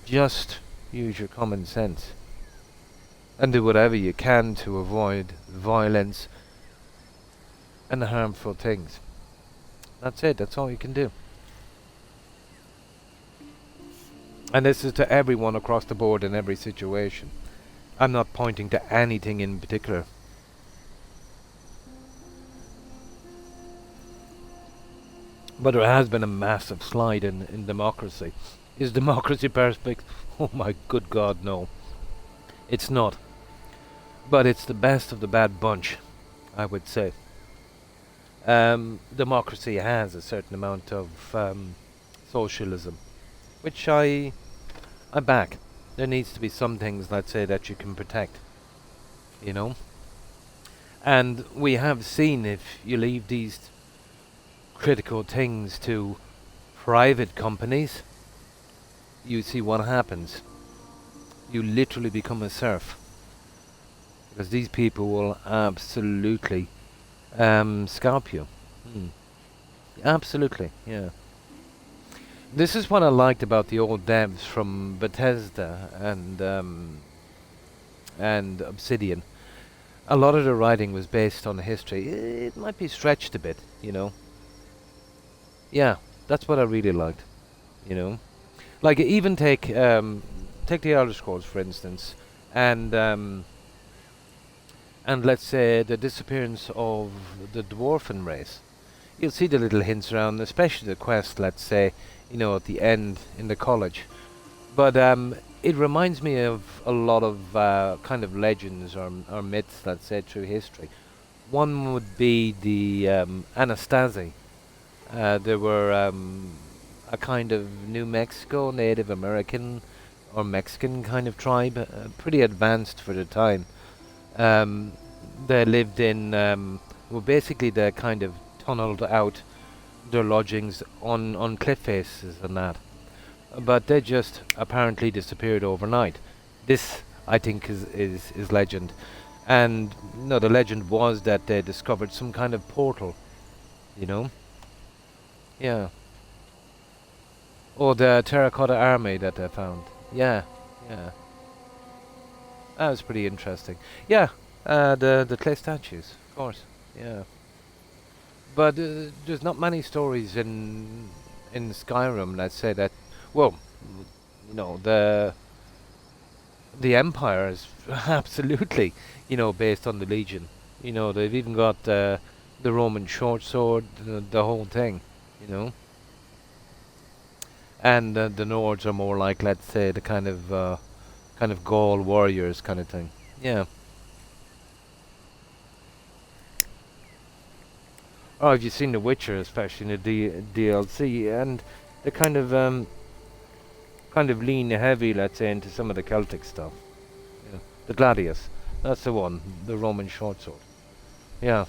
just use your common sense and do whatever you can to avoid violence and harmful things. That's it. That's all you can do. And this is to everyone across the board in every situation. I'm not pointing to anything in particular. But there has been a massive slide in democracy. Is democracy perfect? Oh my good God, no. It's not. But it's the best of the bad bunch, I would say. Democracy has a certain amount of socialism, which I back. There needs to be some things, let's say, that you can protect, you know. And we have seen, if you leave these critical things to private companies, you see what happens. You literally become a serf, because these people will absolutely scalp you. Absolutely, yeah. This is what I liked about the old devs from Bethesda and Obsidian. A lot of the writing was based on history. It might be stretched a bit, you know. Yeah, that's what I really liked, you know. Like, even take the Elder Scrolls, for instance, and let's say the disappearance of the dwarfen race. You'll see the little hints around, especially the quest, let's say, at the end in the college. But it reminds me of a lot of kind of legends or myths, let's say, through history. One would be the Anastasi. There were a kind of New Mexico Native American or Mexican kind of tribe, pretty advanced for the time. They lived in, basically they kind of tunneled out their lodgings on cliff faces and that. But they just apparently disappeared overnight. This, I think, is legend. And no, the legend was that they discovered some kind of portal, you know? Yeah. Or the terracotta army that they found. Yeah, yeah. That was pretty interesting. Yeah, the clay statues, of course. Yeah. But there's not many stories in Skyrim that say that. Well, the Empire is absolutely, based on the Legion. They've even got the Roman short sword, the whole thing. And the Nords are more like, let's say, the kind of Gaul warriors kind of thing. Yeah. Oh, have you seen The Witcher, especially in the DLC, and the kind of lean heavy, let's say, into some of the Celtic stuff. Yeah. The Gladius, that's the one, the Roman short sword. Yeah.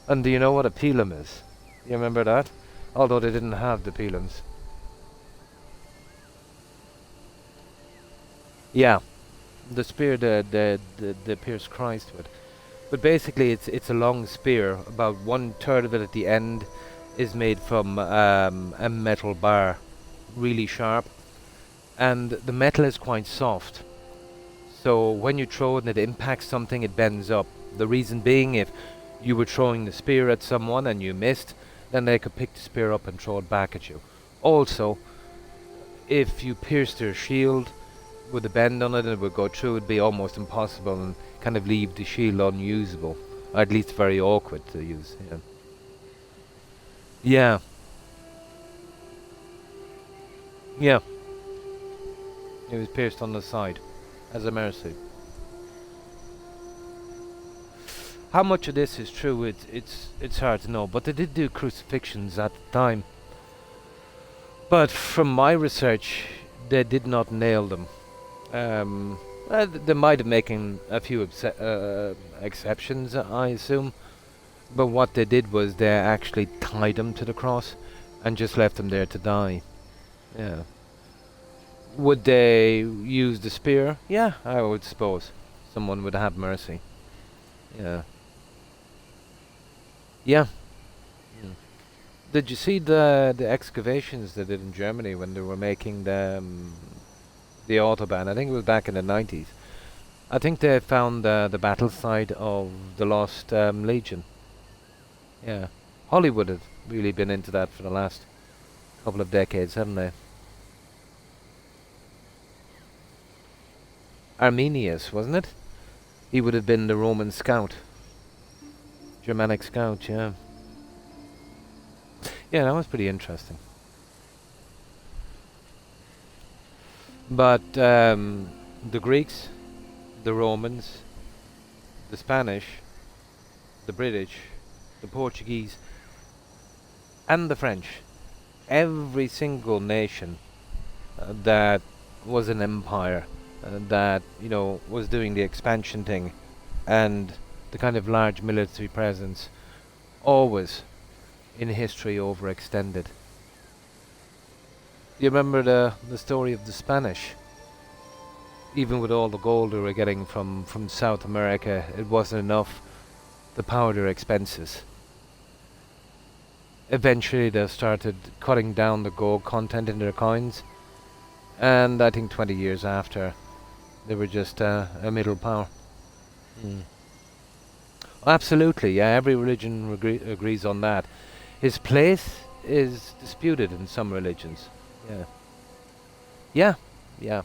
And do you know what a pilum is? You remember that? Although they didn't have the pilums. Yeah. The spear they pierced Christ with. But basically, it's a long spear. About 1/3 of it at the end is made from a metal bar, really sharp, and the metal is quite soft. So when you throw it and it impacts something, it bends up. The reason being, if you were throwing the spear at someone and you missed, then they could pick the spear up and throw it back at you. Also, if you pierced their shield with a bend on it and it would go through, it'd be almost impossible and kind of leave the shield unusable. Or at least very awkward to use. Yeah. Yeah. Yeah. It was pierced on the side as a mercy. How much of this is true? It's hard to know. But they did do crucifixions at the time. But from my research, they did not nail them. They might have making a few exceptions, I assume. But what they did was they actually tied them to the cross and just left them there to die. Yeah. Would they use the spear? Yeah, I would suppose. Someone would have mercy. Yeah. Yeah. Mm. Did you see the excavations they did in Germany when they were making the Autobahn? I think it was back in the 90s. I think they found the battle site of the Lost Legion. Yeah. Hollywood have really been into that for the last couple of decades, haven't they? Arminius, wasn't it? He would have been the Roman scout. Germanic scout, yeah. Yeah, that was pretty interesting. But the Greeks, the Romans, the Spanish, the British, the Portuguese, and the French, every single nation that was an empire, that, you know, was doing the expansion thing and the kind of large military presence, always in history overextended. You remember the story of the Spanish? Even with all the gold they were getting from South America, it wasn't enough to power their expenses. Eventually they started cutting down the gold content in their coins, and I think 20 years after, they were just a middle power. Mm. Absolutely, yeah, every religion agrees on that. His place is disputed in some religions. Yeah. Yeah, yeah.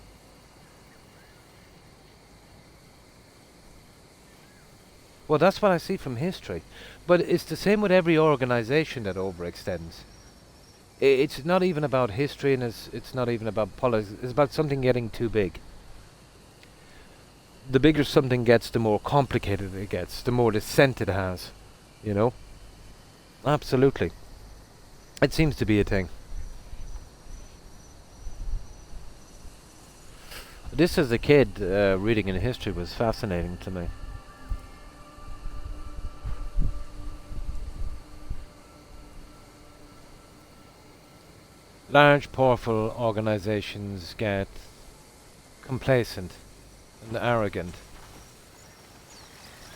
Well, that's what I see from history. But it's the same with every organization that overextends. It's not even about history, and it's not even about politics. It's about something getting too big. The bigger something gets, the more complicated it gets, the more dissent it has. You know? Absolutely. It seems to be a thing. This as a kid, reading in history was fascinating to me. Large, powerful organizations get complacent and arrogant.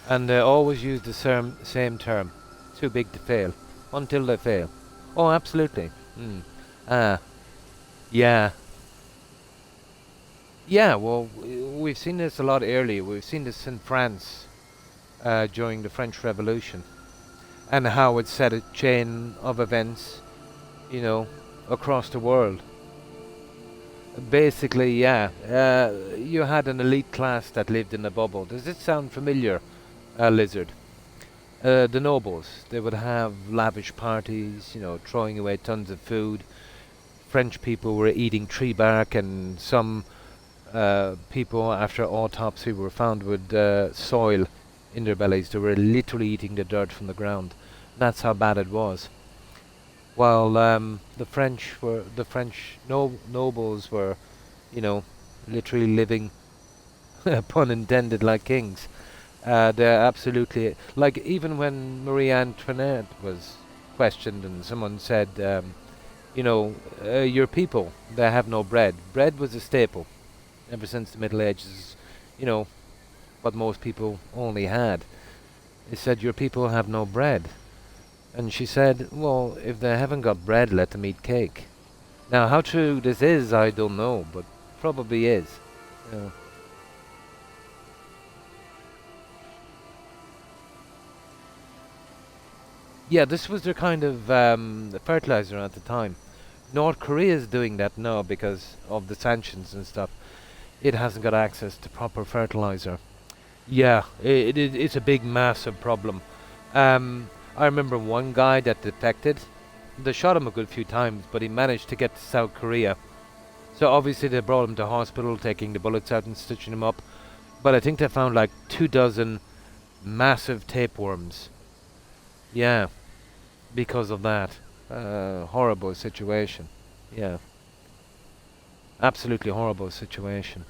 And they always use the same term, too big to fail, until they fail. Oh, absolutely. Yeah. Yeah, well, we've seen this a lot earlier. We've seen this in France during the French Revolution, and how it set a chain of events, you know, across the world. Basically, yeah, you had an elite class that lived in a bubble. Does it sound familiar, Lizard? The nobles, they would have lavish parties, you know, throwing away tons of food. French people were eating tree bark, and some people, after autopsy, were found with soil in their bellies. They were literally eating the dirt from the ground. That's how bad it was. While the French nobles were, you know, literally living, pun intended, like kings. They're absolutely, like, even when Marie Antoinette was questioned and someone said, you know, your people, they have no bread. Bread was a staple ever since the Middle Ages. you know, what most people only had. He said, your people have no bread. And she said, well, if they haven't got bread, let them eat cake. Now, how true this is, I don't know, but probably is. Yeah. Yeah, this was their kind of fertilizer at the time. North Korea is doing that now because of the sanctions and stuff. It hasn't got access to proper fertilizer. Yeah, it's a big, massive problem. I remember one guy that defected. They shot him a good few times, but he managed to get to South Korea. So obviously they brought him to hospital, taking the bullets out and stitching him up. But I think they found like 2 dozen massive tapeworms. Yeah, because of that. Horrible situation. Yeah. Absolutely horrible situation.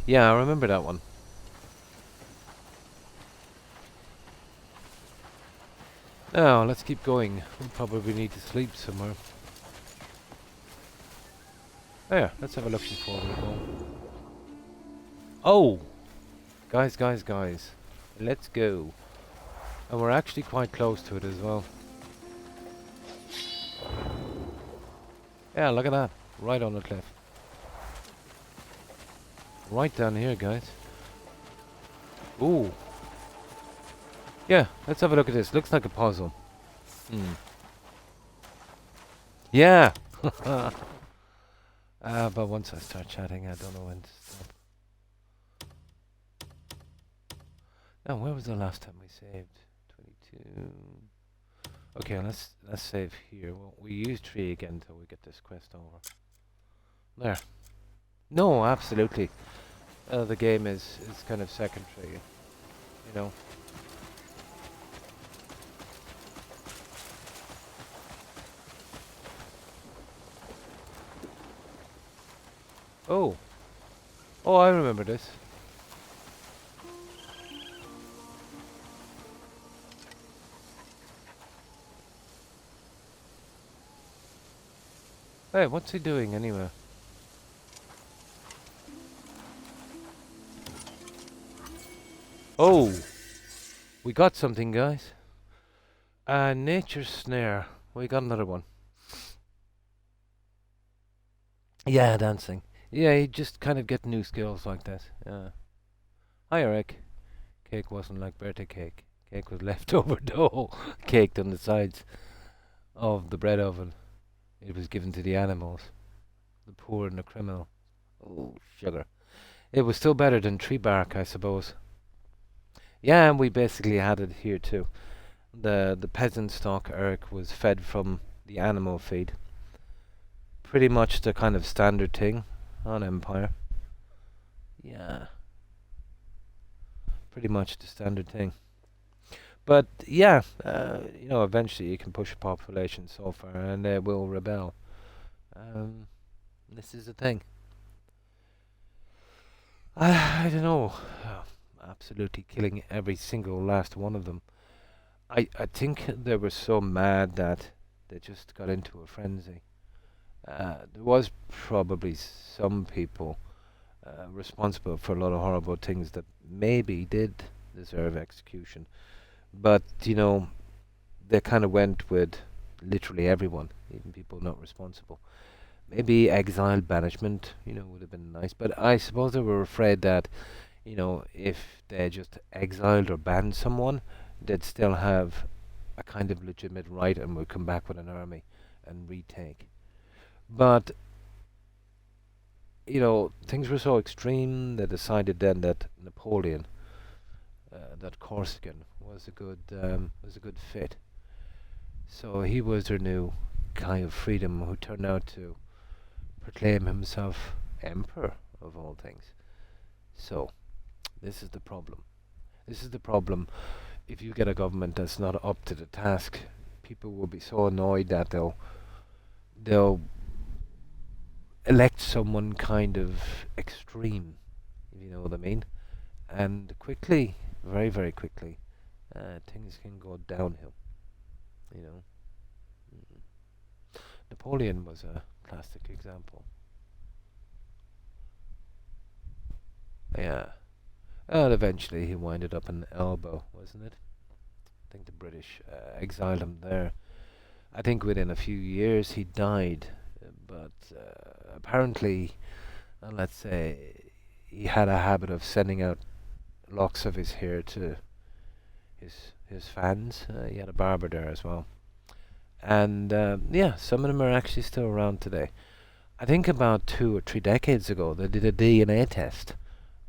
Yeah, I remember that one. Now, let's keep going. We'll probably need to sleep somewhere. There, let's have a look before we go. Oh! Guys. Let's go. And we're actually quite close to it as well. Yeah, look at that. Right on the cliff. Right down here, guys. Ooh. Yeah, let's have a look at this. Looks like a puzzle. Yeah! But once I start chatting, I don't know when to stop. Now, where was the last time we saved? 22. Okay, let's save here. Well, we use tree again until we get this quest over. There. No, absolutely. The game is kind of secondary, you know. Oh. Oh, I remember this. Hey, what's he doing anyway? Oh! We got something, guys. Nature's Snare. We got another one. Yeah, dancing. Yeah, you just kind of get new skills like that. Yeah. Hi, Eric. Cake wasn't like birthday cake. Cake was leftover dough caked on the sides of the bread oven. It was given to the animals, the poor and the criminal. Oh, sugar. It was still better than tree bark, I suppose. Yeah, and we basically had it here too. The peasant stock, Eric, was fed from the animal feed. Pretty much the kind of standard thing on Empire. Yeah. Pretty much the standard thing. But yeah, eventually you can push a population so far and they will rebel. This is the thing. I don't know. Absolutely killing every single last one of them. I think they were so mad that they just got into a frenzy. There was probably some people responsible for a lot of horrible things that maybe did deserve execution. But, they kind of went with literally everyone, even people not responsible. Maybe exile, banishment, would have been nice. But I suppose they were afraid that, if they just exiled or banned someone, they'd still have a kind of legitimate right and would come back with an army and retake. But, things were so extreme, they decided then that Napoleon, that Corsican, was a good fit. So he was their new guy of freedom who turned out to proclaim himself emperor of all things. So, this is the problem. This is the problem. If you get a government that's not up to the task, people will be so annoyed that they'll elect someone kind of extreme, if you know what I mean. And quickly, very, very quickly, things can go downhill. Mm. Napoleon was a classic example. Yeah. And eventually he winded up in Elbow, wasn't it? I think the British exiled him there. I think within a few years he died, but apparently, let's say, he had a habit of sending out locks of his hair to his fans. He had a barber there as well, and yeah, some of them are actually still around today. I think about 2 or 3 decades ago they did a DNA test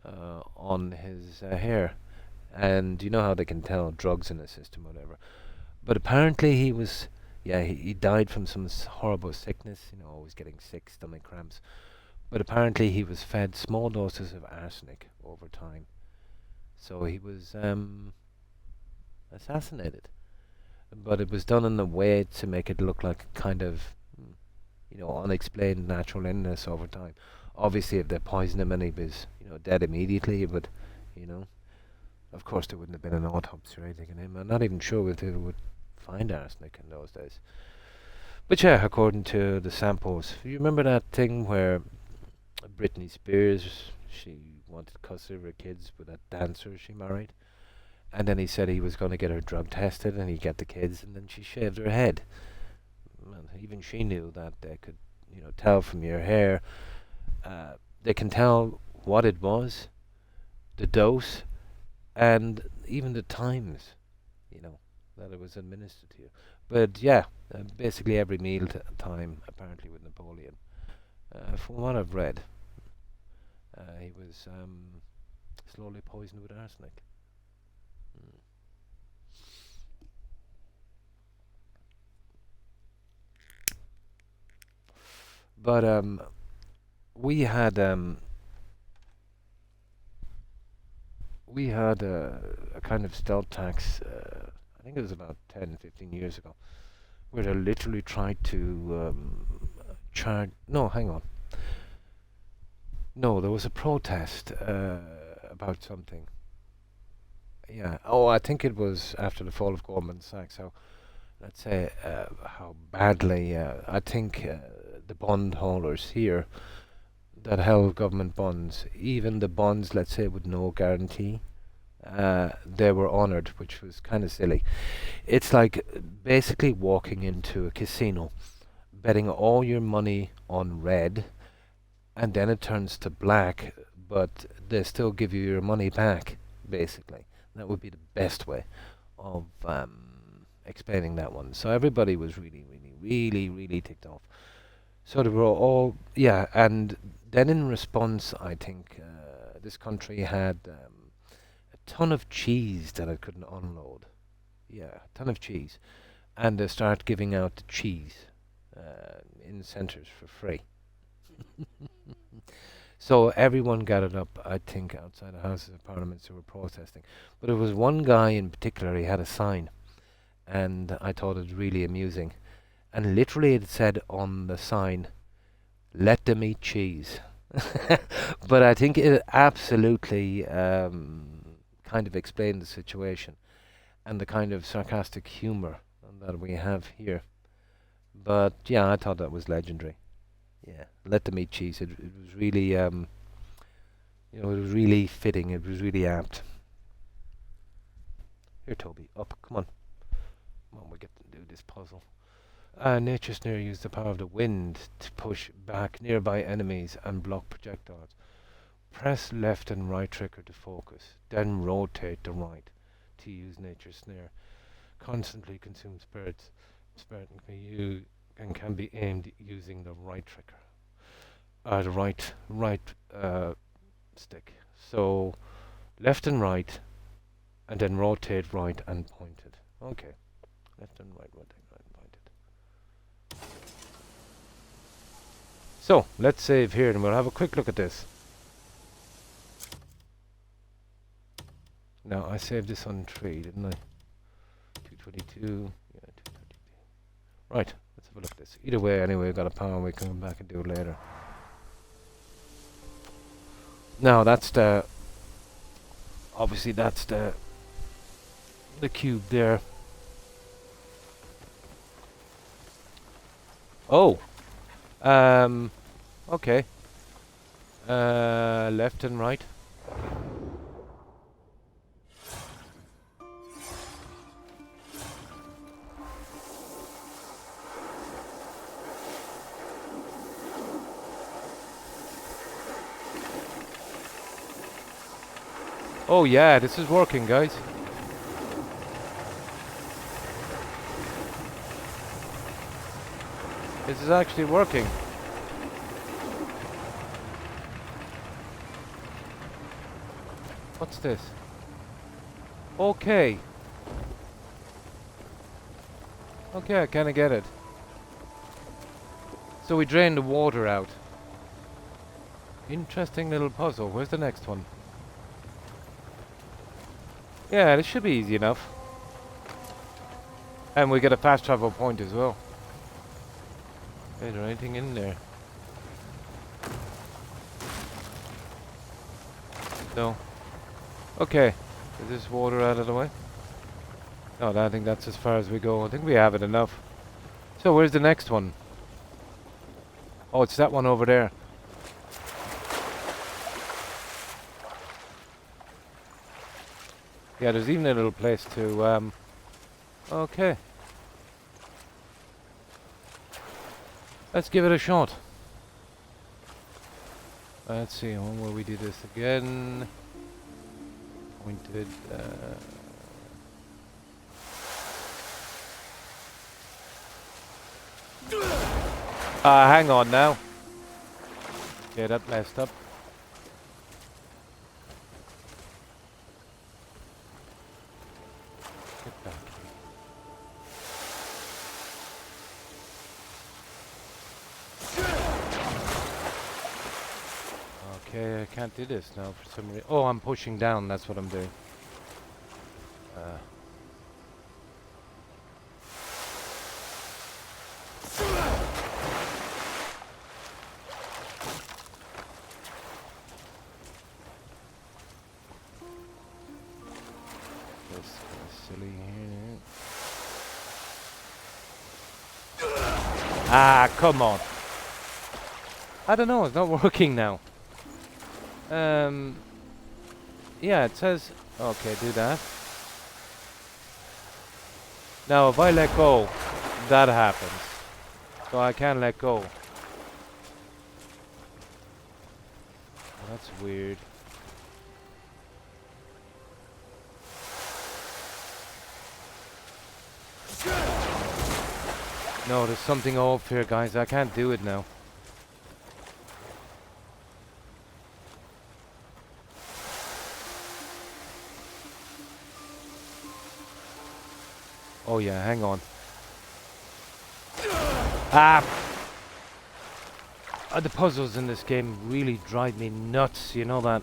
on his hair, and you know how they can tell drugs in the system, or whatever. But apparently he was, yeah, he died from some horrible sickness, always getting sick, stomach cramps. But apparently he was fed small doses of arsenic over time. So he was assassinated. But it was done in a way to make it look like a kind of, unexplained natural illness over time. Obviously, if they poisoned him and he was, dead immediately, but, you know, of course there wouldn't have been an autopsy or anything in him. I'm not even sure if they would find arsenic in those days. But yeah, according to the samples, you remember that thing where Britney Spears, she wanted to cuss over her kids with that dancer she married, and then he said he was going to get her drug tested and he'd get the kids, and then she shaved her head. And even she knew that they could, tell from your hair. They can tell what it was, the dose, and even the times, that it was administered to you. But yeah, basically every meal time, apparently with Napoleon. From what I've read, he was slowly poisoned with arsenic. Mm. But we had a kind of stealth tax. I think it was about 10, 15 years ago, where they literally tried to charge. No, hang on. No, there was a protest about something. Yeah. Oh, I think it was after the fall of Goldman Sachs. How, let's say, how badly. I think the bondholders here that held government bonds, even the bonds, let's say, with no guarantee, they were honoured, which was kind of silly. It's like basically walking into a casino, betting all your money on red, and then it turns to black, but they still give you your money back, basically. That would be the best way of explaining that one. So everybody was really, really, really, really ticked off. So they were all, yeah, and then in response, I think this country had a ton of cheese that it couldn't unload. Yeah, a ton of cheese. And they start giving out the cheese in centres for free. So everyone gathered up, I think, outside the Houses of Parliament who were protesting. But there was one guy in particular, he had a sign, and I thought it was really amusing. And literally it said on the sign, "Let them eat cheese." But I think it absolutely kind of explained the situation and the kind of sarcastic humour that we have here. But yeah, I thought that was legendary. Yeah, let them eat cheese. It was really, it was really fitting. It was really apt. Here, Toby, up, come on. Come on, we get to do this puzzle. Nature Snare used the power of the wind to push back nearby enemies and block projectiles. Press left and right trigger to focus, then rotate the right to use Nature Snare. Constantly consume spirits. Spirit can be aimed using the right trigger. The right stick. So left and right, and then rotate right and point it. Okay. Left and right, rotate right and point it. So let's save here and we'll have a quick look at this. Now I saved this on 3, didn't I? 222. Yeah, 232. Right, let's have a look at this. Either way, anyway, we've got a power, we can come back and do it later. Now that's the, obviously that's the cube there. Oh, okay. Left and right. Oh yeah, this is working, guys. This is actually working. What's this? Okay. Okay, I kinda get it. So we drain the water out. Interesting little puzzle. Where's the next one? Yeah, this should be easy enough. And we get a fast travel point as well. Is there anything in there? No. Okay. Is this water out of the way? No, I think that's as far as we go. I think we have it enough. So where's the next one? Oh, it's that one over there. Yeah, there's even a little place to, okay. Let's give it a shot. Let's see, when will we do this again? Pointed, hang on now. Yeah, that messed up. Get back. Okay, I can't do this now for some reason. Oh, I'm pushing down, that's what I'm doing. That's silly here. Ah, come on. I don't know, it's not working now. Yeah, it says... Okay, do that. Now, if I let go, that happens. So I can't let go. That's weird. No, there's something off here, guys. I can't do it now. Oh yeah, hang on. Ah! The puzzles in this game really drive me nuts, you know that?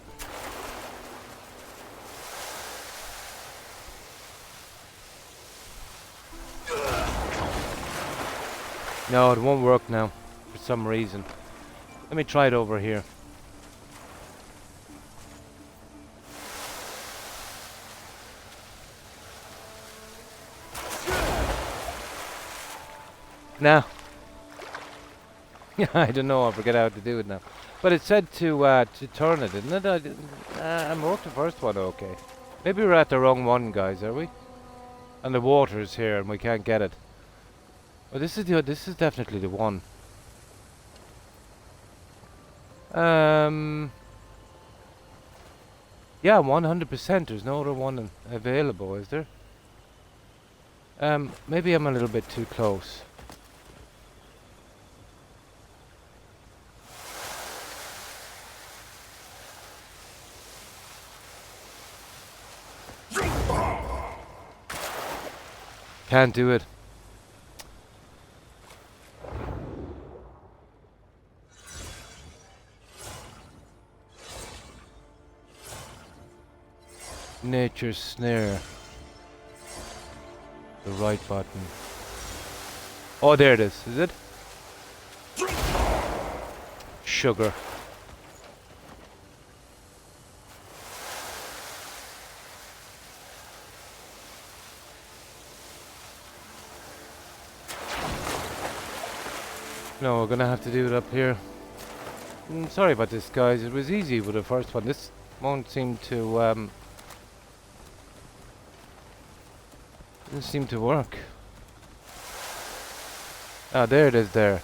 No, it won't work now, for some reason. Let me try it over here. Nah. I don't know, I forget how to do it now. But it said to turn it, didn't it? I worked the first one okay. Maybe we're at the wrong one, guys, are we? And the water's here and we can't get it. Oh, this is definitely the one. Yeah, 100%. There's no other one available, is there? Maybe I'm a little bit too close. Can't do it. Nature's snare. The right button. Oh, there it is it? Sugar. No, we're gonna have to do it up here. Sorry about this, guys. It was easy with the first one. This won't seem to, doesn't seem to work. Ah, there it is there.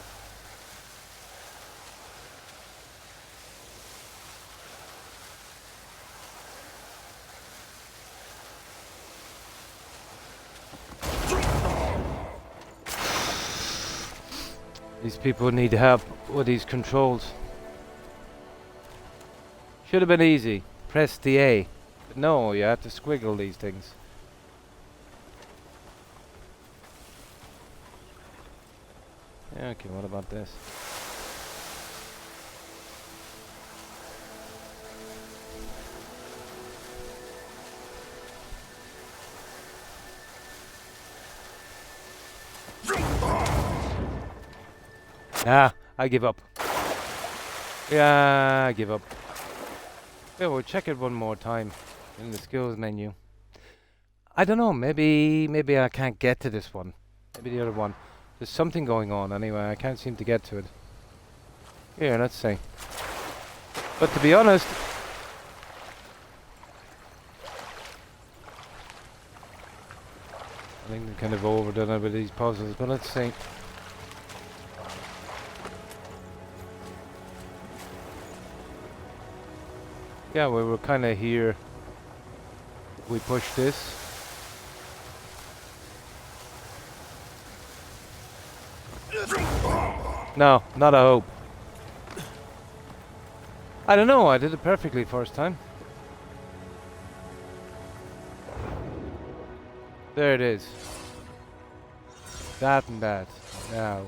These people need help with these controls. Should have been easy. Press the A. But no, you have to squiggle these things. Yeah, okay, what about this? Nah, I give up. Yeah, I give up. Yeah, we'll check it one more time in the skills menu. I don't know, maybe I can't get to this one. Maybe the other one. There's something going on anyway, I can't seem to get to it. Here, let's see. But to be honest, I think they've kind of overdone it with these puzzles, but let's see. Yeah, we were kind of here. We push this. No, not a hope. I don't know, I did it perfectly first time. There it is. That and that. Now.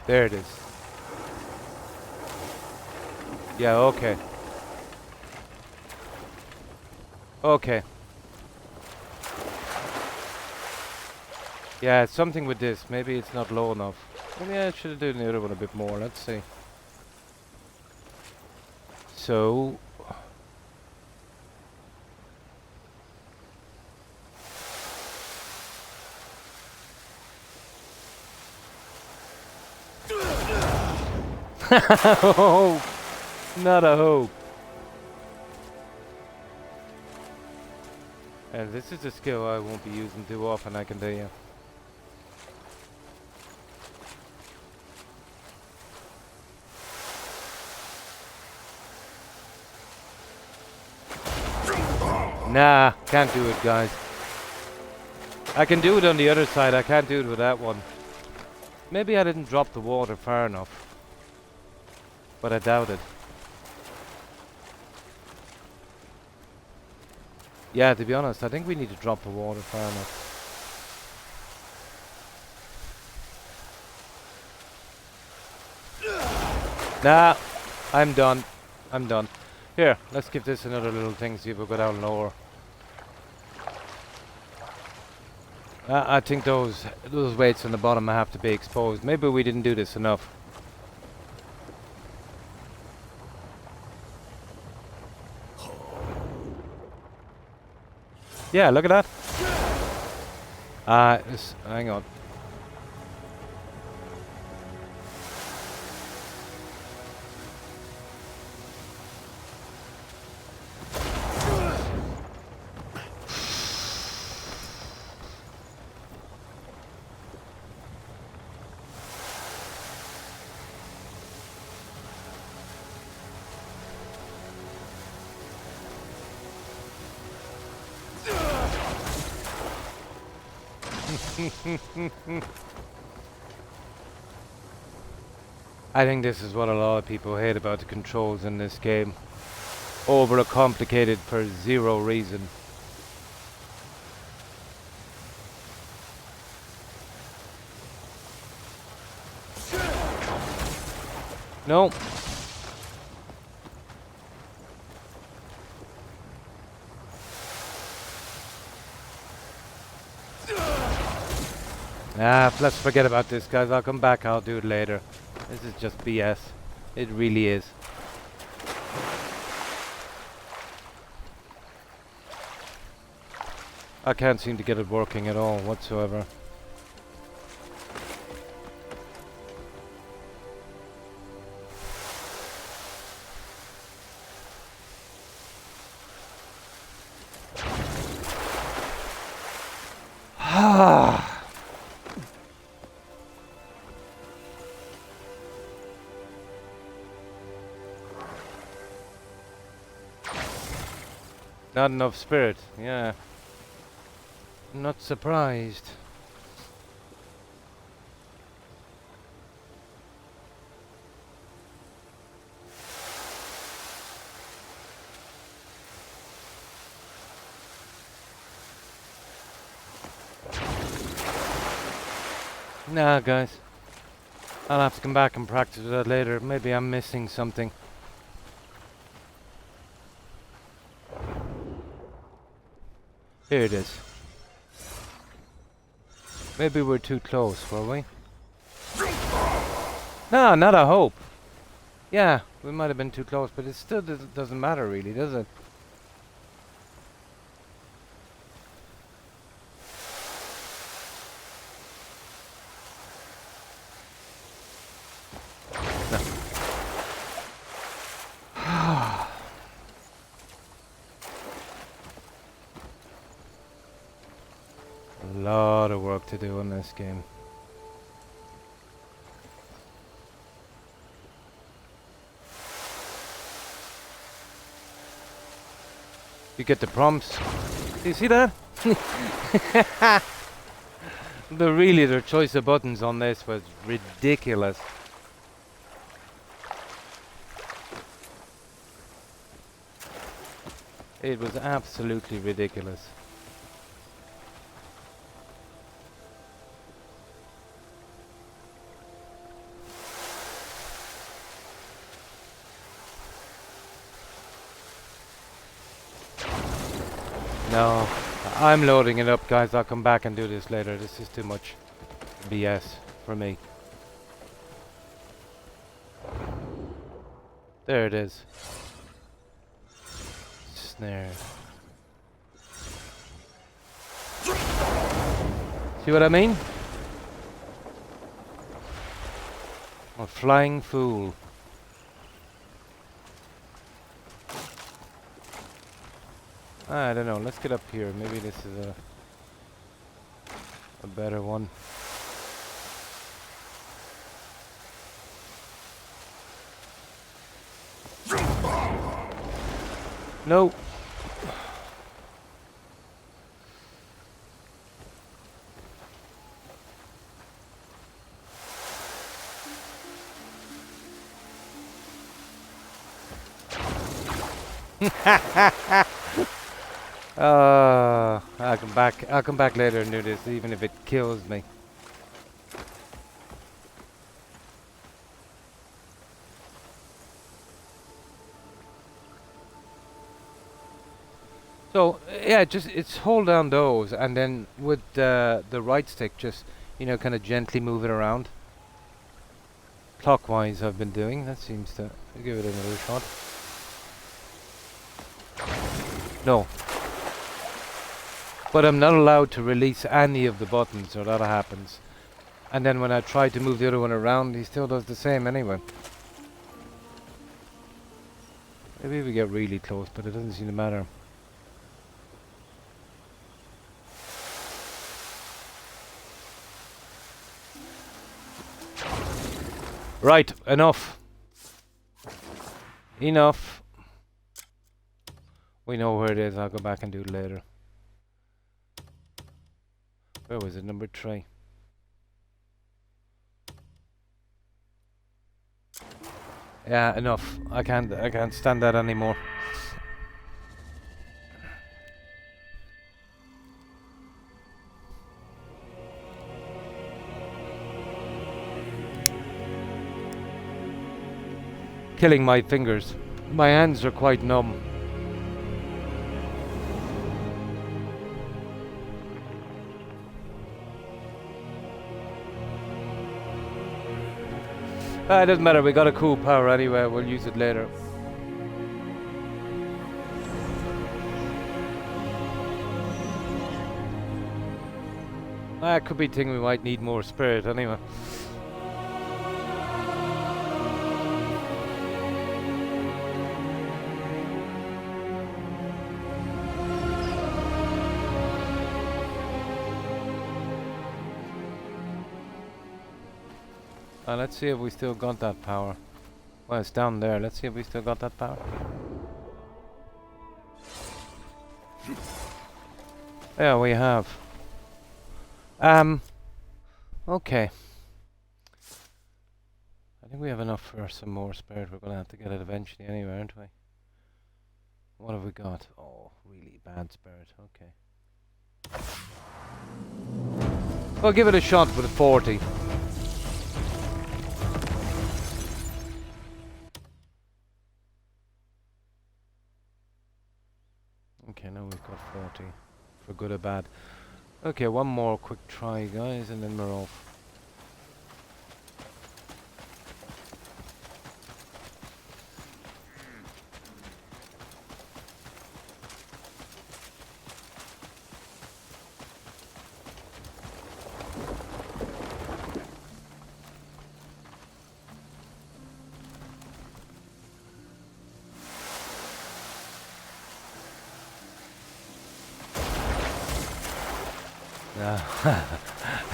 There it is. Yeah, okay. Okay. Yeah, it's something with this. Maybe it's not low enough. Maybe I should have done the other one a bit more. Let's see. So... oh, not a hope. And this is a skill I won't be using too often, I can tell you. Nah, can't do it, guys. I can do it on the other side, I can't do it with that one. Maybe I didn't drop the water far enough. But I doubt it. Yeah, to be honest, I think we need to drop the water far enough. Nah, I'm done. I'm done. Here, let's give this another little thing, see if we go down lower. I think those weights on the bottom have to be exposed. Maybe we didn't do this enough. Yeah, look at that. Hang on. I think this is what a lot of people hate about the controls in this game. Over-complicated for zero reason. No. Let's forget about this, guys. I'll come back, I'll do it later. This is just BS. It really is. I can't seem to get it working at all whatsoever. Not enough spirit, yeah. Not surprised. Nah, guys. I'll have to come back and practice with that later. Maybe I'm missing something. Here it is. Maybe we're too close, were we? No, not a hope. Yeah, we might have been too close, but it still doesn't matter really, does it? A lot of work to do in this game. You get the prompts. Do you see that? Their choice of buttons on this was ridiculous. It was absolutely ridiculous. No, I'm loading it up, guys. I'll come back and do this later. This is too much BS for me. There it is. Snare. See what I mean? A flying fool. I don't know. Let's get up here. Maybe this is a better one. No. I'll come back. I'll come back later and do this, even if it kills me. So yeah, it's hold down those, and then with the right stick, just kind of gently move it around. Clockwise, I've been doing. That seems to give it another shot. No. But I'm not allowed to release any of the buttons, or that happens. And then when I try to move the other one around, he still does the same anyway. Maybe we get really close, but it doesn't seem to matter. Right, enough. Enough. We know where it is. I'll go back and do it later. Where was it? Number 3. Yeah, enough. I can't stand that anymore. Killing my fingers. My hands are quite numb. It doesn't matter, we got a cool power anyway, we'll use it later. Could be thing we might need more spirit anyway. Let's see if we still got that power. Well, it's down there. Let's see if we still got that power. Yeah, we have. Okay. I think we have enough for some more spirit. We're gonna have to get it eventually anyway, aren't we? What have we got? Oh, really bad spirit. Okay. Well, give it a shot with a 40. party, for good or bad. Okay, one more quick try, guys, and then we're off.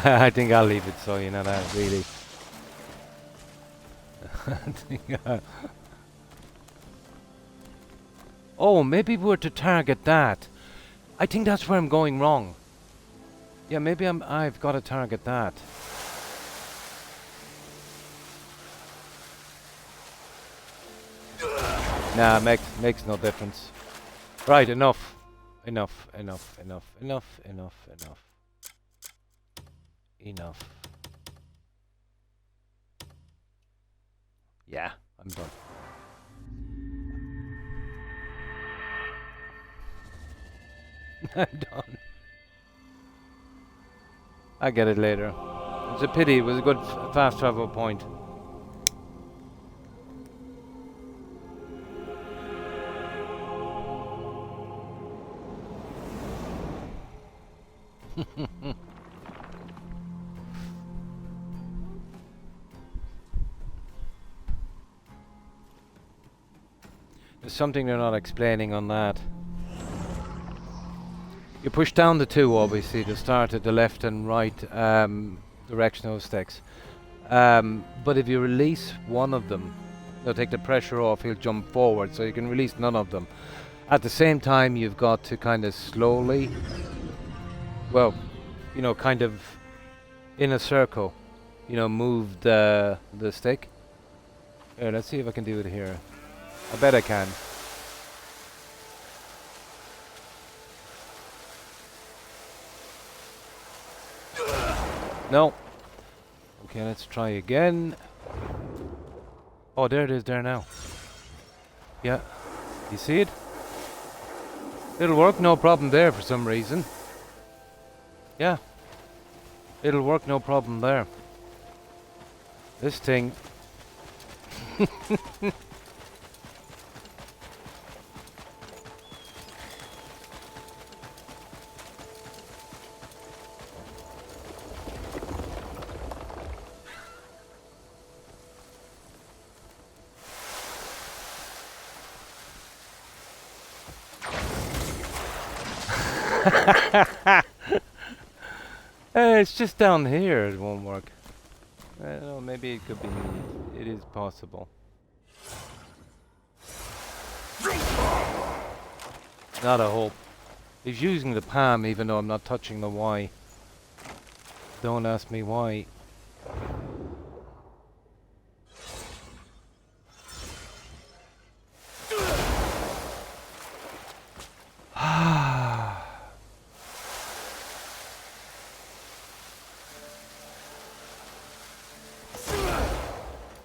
I think I'll leave it so, you know that, really. I think, oh, maybe we're to target that. I think that's where I'm going wrong. Yeah, maybe I've got to target that. Nah, makes no difference. Right, enough. Enough. Yeah, I'm done. I'm done. I get it later. It's a pity. It was a good fast travel point. There's something they're not explaining on that. You push down the two, obviously, to start at the left and right directional sticks. But if you release one of them, they'll take the pressure off, he'll jump forward, so you can release none of them. At the same time, you've got to kind of slowly, well, you know, kind of in a circle, you know, move the stick. Here, let's see if I can do it here. I bet I can. No. Okay, let's try again. Oh, there it is there now. Yeah. You see it? It'll work, no problem there for some reason. Yeah. It'll work, no problem there. This thing... it's just down here it won't work. I don't know, maybe it could be... It is possible. Not a hope. He's using the palm even though I'm not touching the Y. Don't ask me why.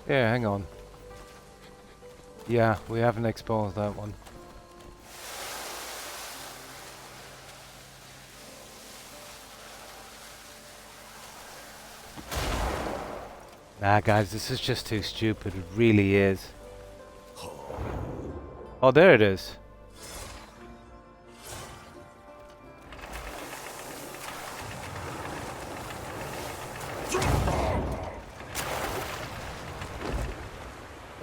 Yeah, hang on. Yeah, we haven't exposed that one. Nah, guys, this is just too stupid. It really is. Oh, there it is.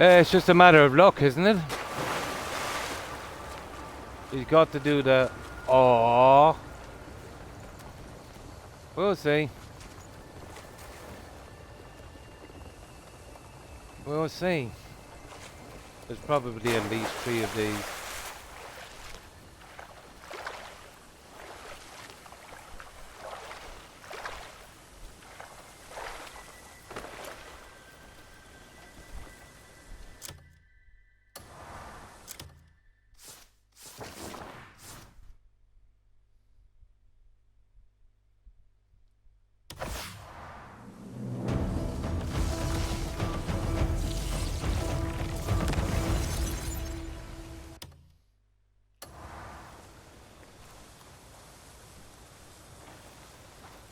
It's just a matter of luck, isn't it? He's got to do the... Aww. We'll see. We'll see. There's probably at least 3 of these.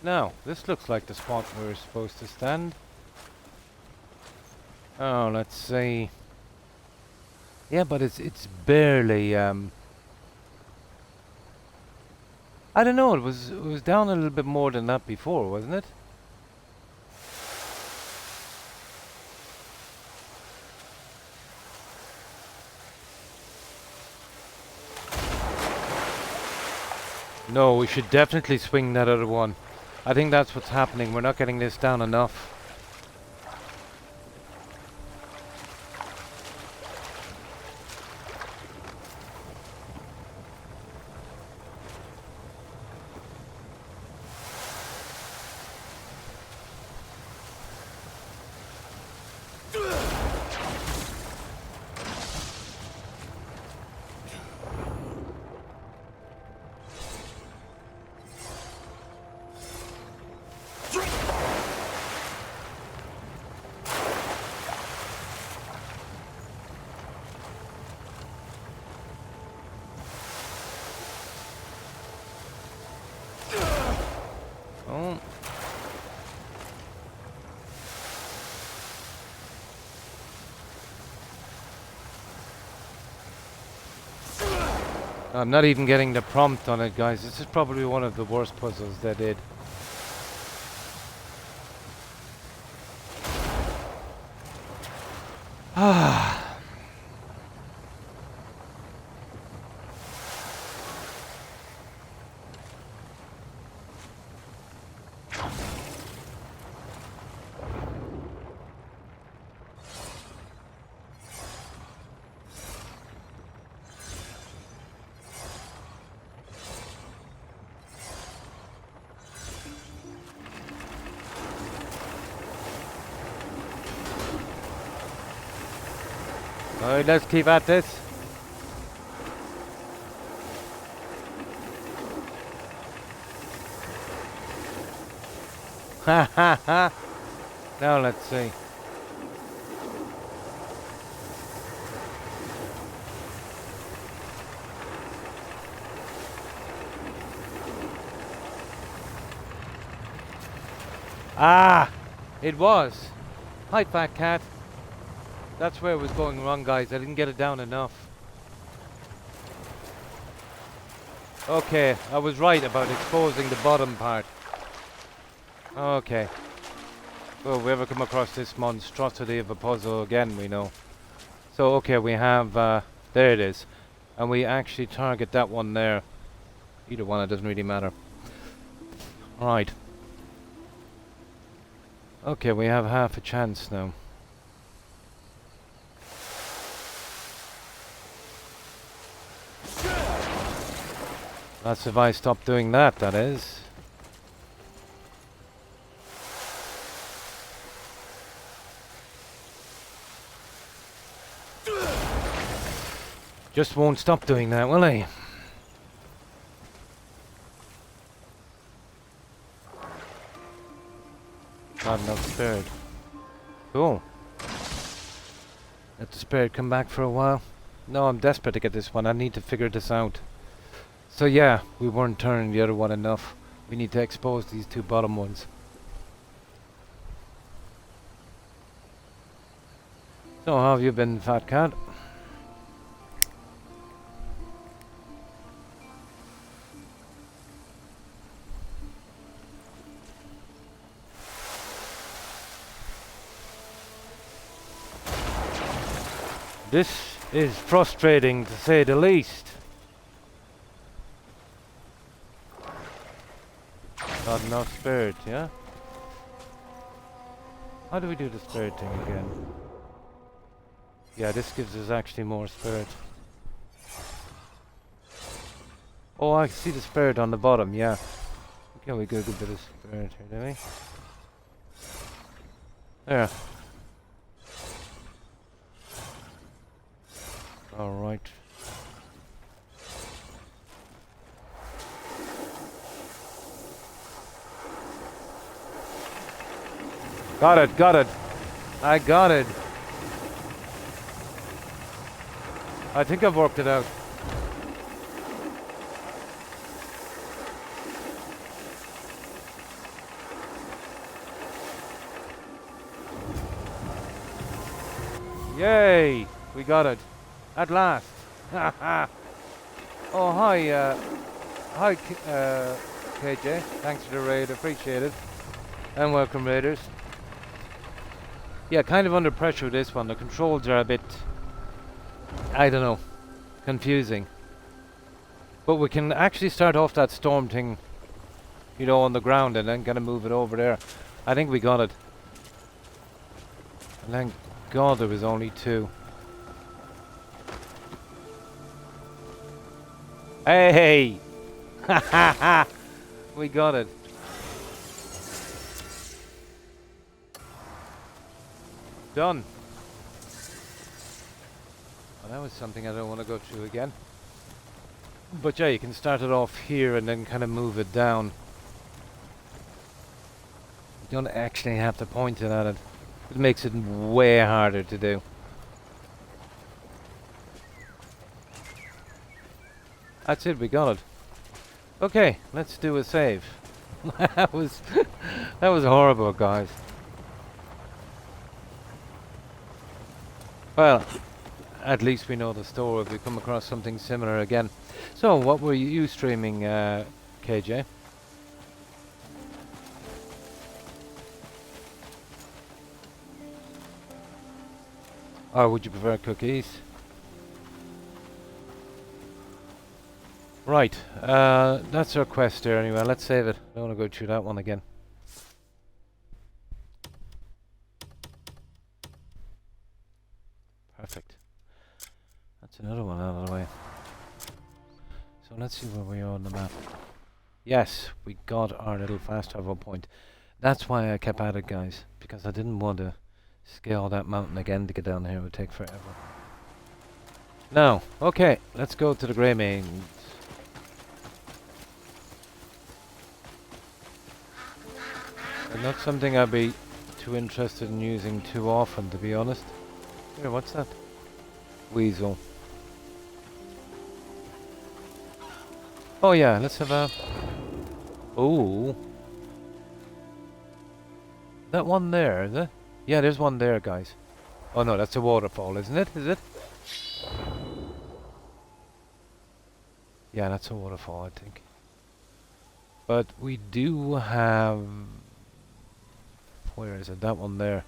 Now, this looks like the spot we were supposed to stand. Oh, let's see. Yeah, but it's barely I don't know, it was down a little bit more than that before, wasn't it? No, we should definitely swing that other one. I think that's what's happening. We're not getting this down enough. Oh. I'm not even getting the prompt on it, guys. This is probably one of the worst puzzles they did. Ah. Alright, let's keep at this. Ha ha ha! Now let's see. Ah! It was! Hi, fat cat. That's where it was going wrong, guys. I didn't get it down enough. Okay, I was right about exposing the bottom part. Okay. Well, if we ever come across this monstrosity of a puzzle again, we know. So, okay, we have, there it is. And we actually target that one there. Either one, it doesn't really matter. Right. Okay, we have half a chance now. That's if I stop doing that, that is. Just won't stop doing that, will he? Not enough spirit. Cool. Let the spirit come back for a while. No, I'm desperate to get this one. I need to figure this out. So yeah, we weren't turning the other one enough. We need to expose these two bottom ones. So how have you been, fat cat? This is frustrating, to say the least. Not enough spirit, yeah? How do we do the spirit thing again? Yeah, this gives us actually more spirit. Oh, I see the spirit on the bottom, yeah. Okay, we get a good bit of spirit here, do we? There. Alright. Got it, got it. I got it. I think I've worked it out. Yay! We got it. At last. Oh, hi, KJ. Thanks for the raid. Appreciate it. And welcome, raiders. Yeah, kind of under pressure with this one. The controls are a bit, I don't know, confusing. But we can actually start off that storm thing, you know, on the ground and then kind of move it over there. I think we got it. And thank God there was only 2. Hey! Ha ha ha! We got it. Done. Well, that was something I don't want to go through again. But yeah, you can start it off here and then kind of move it down. You don't actually have to point it at it. It makes it way harder to do. That's it, we got it. Okay, let's do a save. that was horrible, guys. Well, at least we know the store if we come across something similar again. So, what were you streaming, KJ? Or would you prefer cookies? Right, that's our quest there anyway. Let's save it. I don't want to go through that one again. Perfect. That's another one out of the way. So let's see where we are on the map. Yes, we got our little fast travel point. That's why I kept at it, guys, because I didn't want to scale that mountain again to get down here. It would take forever. Now, okay, let's go to the Grey Mains. Not something I'd be too interested in using too often, to be honest. Here, what's that? Weasel. Oh yeah, let's have a... Oh. That one there, is it? Yeah, there's one there, guys. Oh no, that's a waterfall, isn't it? Is it? Yeah, that's a waterfall, I think. But we do have... Where is it? That one there.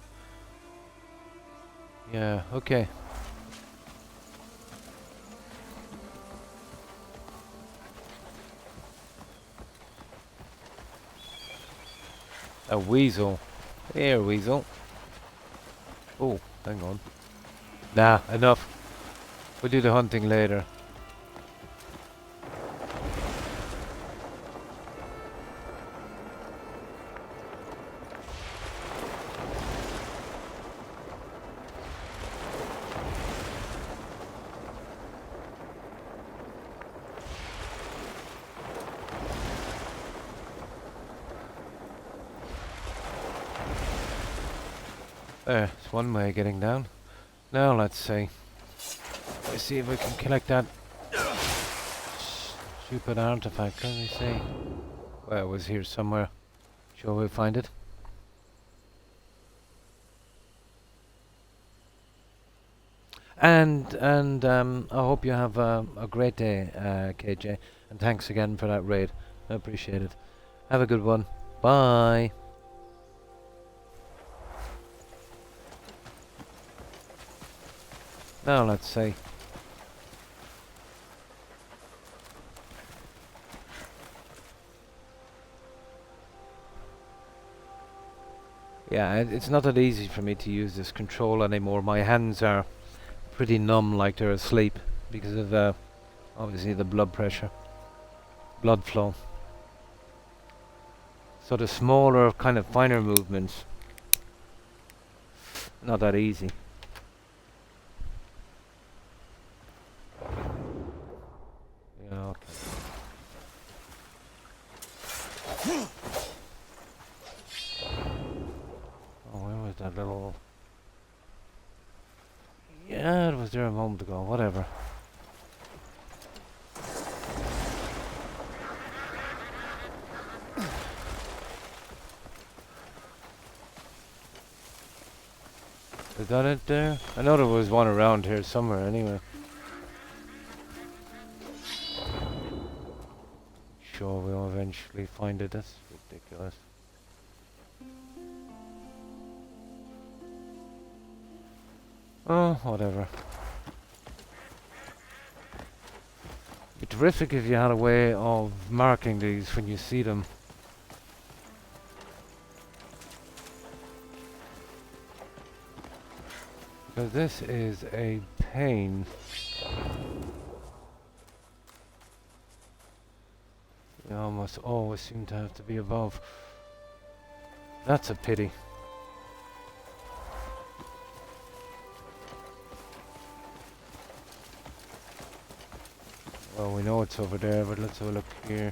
Yeah, okay. A weasel. Here, weasel. Oh, hang on. Nah, enough. We'll do the hunting later. There, it's one way of getting down. Now let's see. Let's see if we can collect that stupid artifact. Let me see. Well, it was here somewhere. Sure we'll find it. And I hope you have a great day, KJ. And thanks again for that raid. I appreciate it. Have a good one. Bye. Now let's see. Yeah, it's not that easy for me to use this control anymore. My hands are pretty numb, like they're asleep, because of obviously the blood pressure, blood flow. So the smaller, kind of finer movements, not that easy. Yeah, okay. Oh, where was that little... Yeah, it was there a moment ago, whatever. Is that it there? I know there was one around here somewhere anyway. Sure, we'll eventually find it. That's ridiculous. Oh, whatever. It'd be terrific if you had a way of marking these when you see them. Because this is a pain. You almost always seem to have to be above. That's a pity. Well, we know it's over there, but let's have a look here.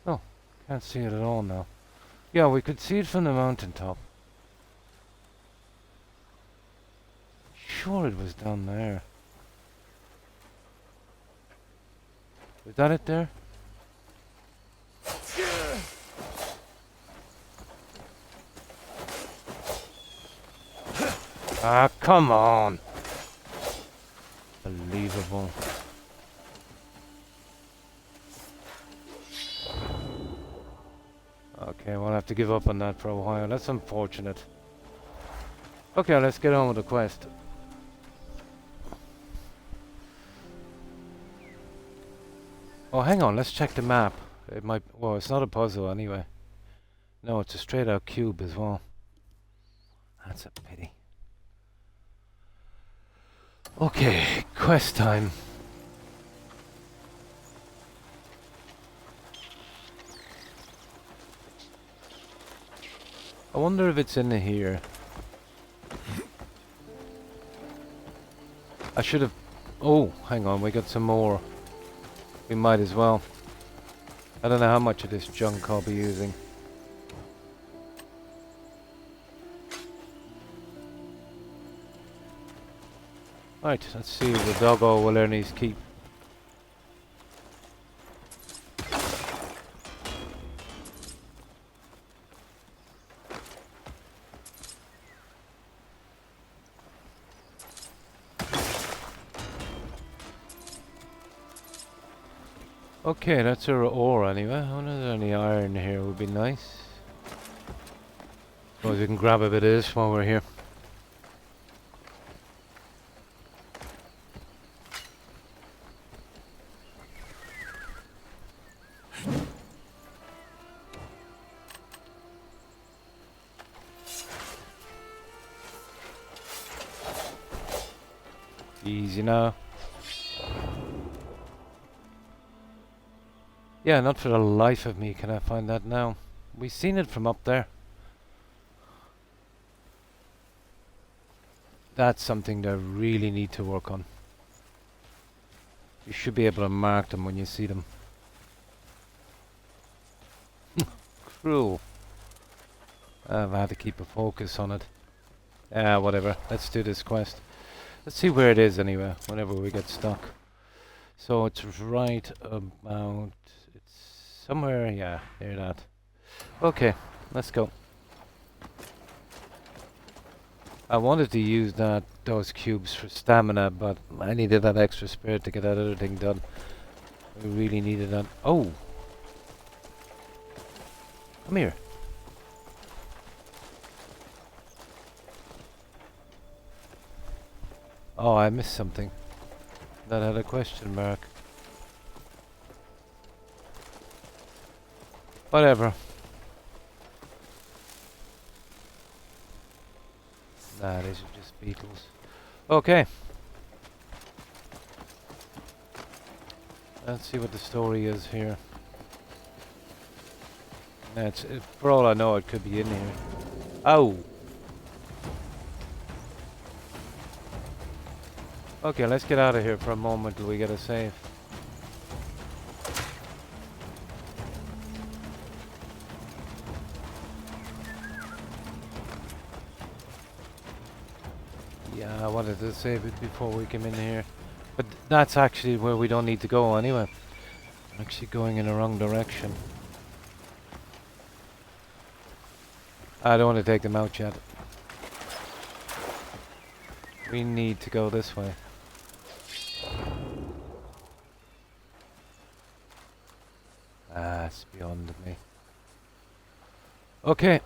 Oh, can't see it at all now. Yeah, we could see it from the mountaintop. Sure, it was down there. Is that it there? Ah, come on! Unbelievable. Okay, we'll have to give up on that for a while. That's unfortunate. Okay, let's get on with the quest. Oh, hang on, let's check the map. It might... well, it's not a puzzle anyway. No, it's a straight out cube as well. That's a pity. Okay, quest time. I wonder if it's in here. I should have... oh, hang on, we got some more. We might as well. I don't know how much of this junk I'll be using. Right, let's see if the doggo will earn his keep. Okay, that's our ore anyway. I wonder if there's any iron here, would be nice. Suppose we can grab a bit of this while we're here. Easy now. Yeah, not for the life of me can I find that now. We've seen it from up there. That's something they really need to work on. You should be able to mark them when you see them. Cruel. I've had to keep a focus on it. Whatever. Let's do this quest. Let's see where it is anyway, whenever we get stuck. So it's right about... it's somewhere, yeah, near that. Okay, let's go. I wanted to use those cubes for stamina, but I needed that extra spirit to get that other thing done. We really needed that. Oh! Come here. Oh, I missed something. That had a question mark. Whatever. Nah, these are just beetles. Okay. Let's see what the story is here. That's it. For all I know, it could be in here. Oh! Okay, let's get out of here for a moment till we get a save. wanted to save it before we came in here. But that's actually where we don't need to go anyway. Actually going in the wrong direction. I don't want to take them out yet. We need to go this way. Ah, it's beyond me. Okay.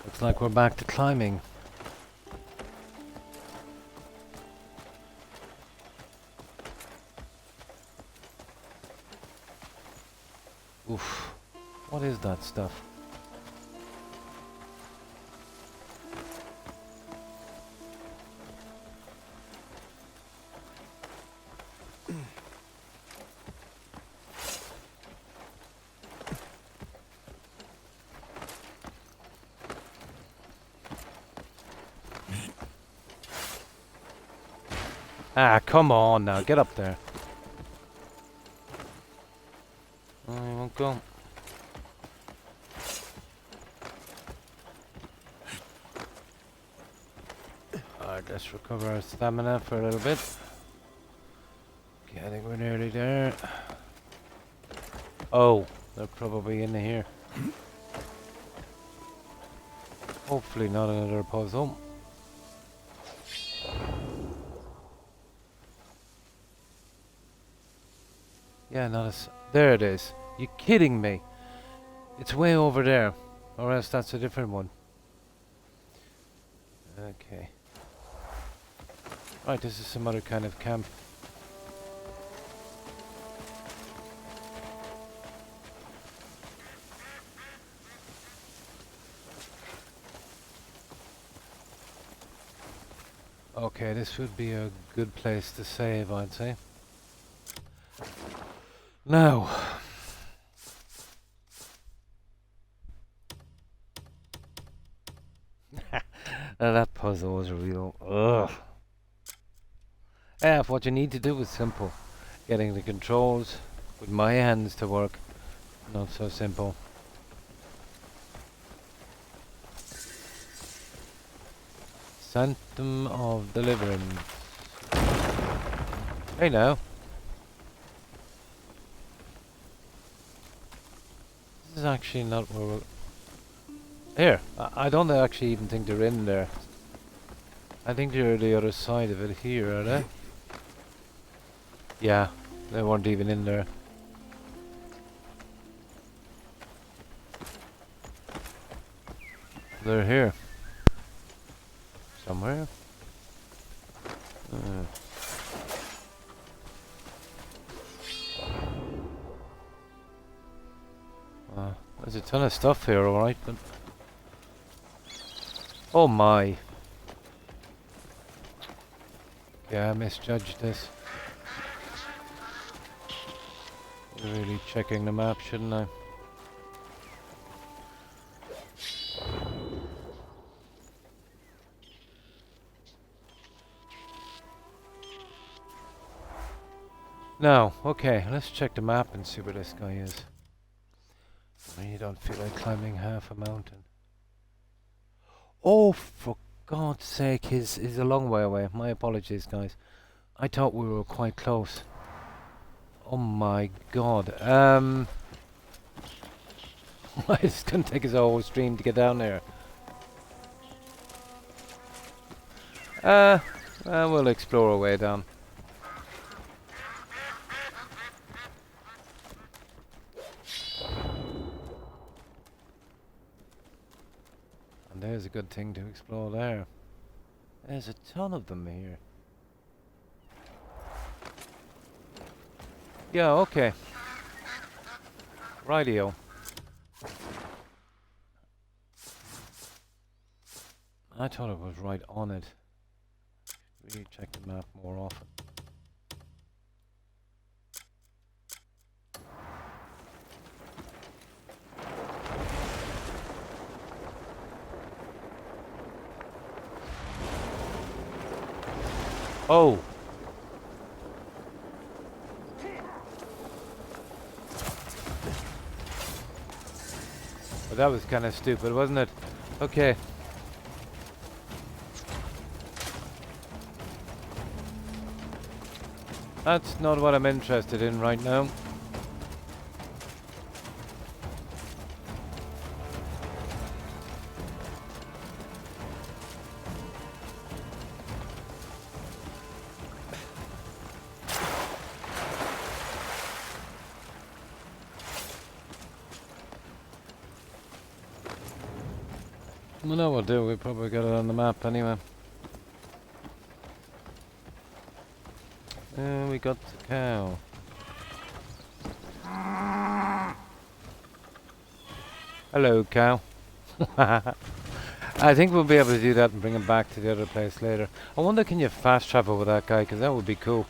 Looks like we're back to climbing. Oof. What is that stuff? Ah, come on now, get up there. Oh, you won't go. Alright, let's recover our stamina for a little bit. Okay, I think we're nearly there. Oh, they're probably in here. Hopefully not another puzzle. Yeah, not as... There it is. You kidding me? It's way over there. Or else that's a different one. Okay. Right, this is some other kind of camp. Okay, this would be a good place to save, I'd say. Now. That puzzle was real. Ugh. Yeah, what you need to do is simple. Getting the controls with my hands to work. Not so simple. Sanctum of Deliverance. Hey now. This is actually not where we're... Here. I don't actually even think they're in there. I think they're the other side of it here, are they? Yeah, they weren't even in there. They're here. Somewhere. There's a ton of stuff here, alright, but... Oh my. Yeah, I misjudged this. Really checking the map, shouldn't I? Now, okay, let's check the map and see where this guy is. You don't feel like climbing half a mountain. Oh, for God's sake, he's a long way away. My apologies, guys. I thought we were quite close. Oh my God. It's gonna take us a whole stream to get down there. We'll explore our way down. And there's a good thing to explore there. There's a ton of them here. Yeah, okay. Rightio. I thought it was right on it. Really check the map more often. Oh! But that was kind of stupid, wasn't it? Okay. That's not what I'm interested in right now. Well, no, we'll do. We probably got it on the map anyway. We got the cow. Hello, cow. I think we'll be able to do that and bring him back to the other place later. I wonder, can you fast travel with that guy? Because that would be cool.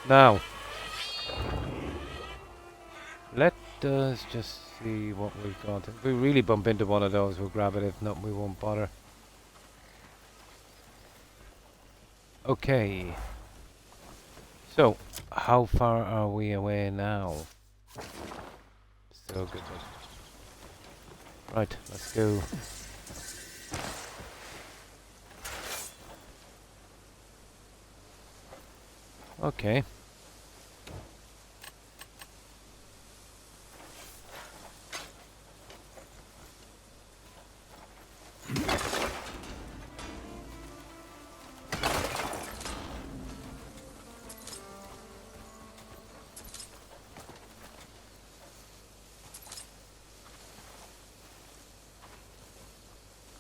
Now, let us just see what we've got. If we really bump into one of those, we'll grab it. If not, we won't bother. Okay. So, how far are we away now? So good. Right, let's go. Okay.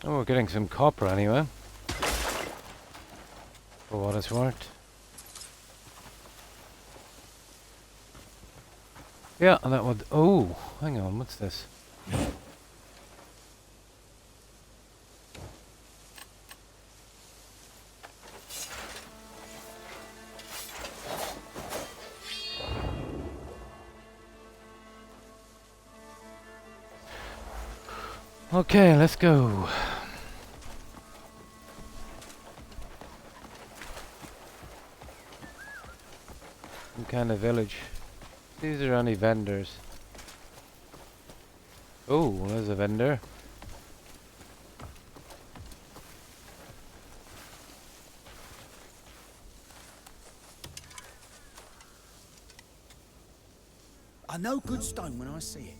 Oh, we're getting some copper anyway. For what it's worth. Yeah, and that would... Oh, hang on, what's this? Okay, let's go. Some kind of village. These are only vendors. Oh, there's a vendor. I know good stone when I see it.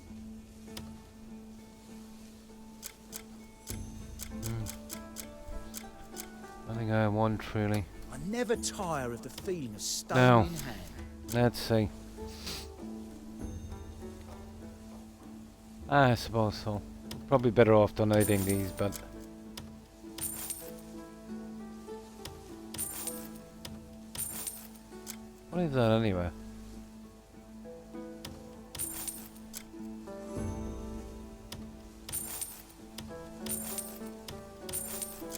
I think I want really. I never tire of the feeling of stone No. in hand. Let's see. I suppose so. Probably better off donating these, but... What is that anyway?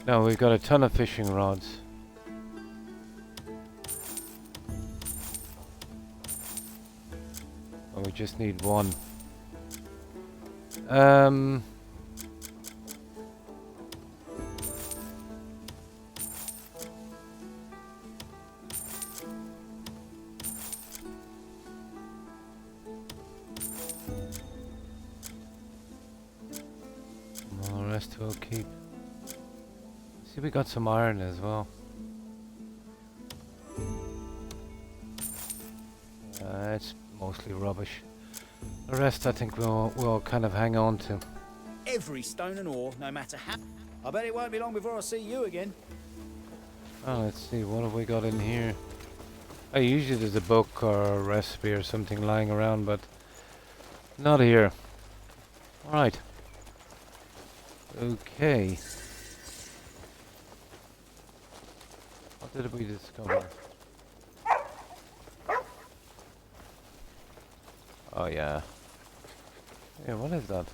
No, we've got a ton of fishing rods. Oh, we just need one. Well, the rest we'll keep. See, we got some iron as well. It's mostly rubbish. The rest I think we'll kind of hang on to. Every stone and ore, no matter how. I bet it won't be long before I see you again. Oh, let's see, what have we got in here? Oh, usually there's a book or a recipe or something lying around, but not here. Alright. Okay. What did we discover? Oh yeah. Yeah, what is that?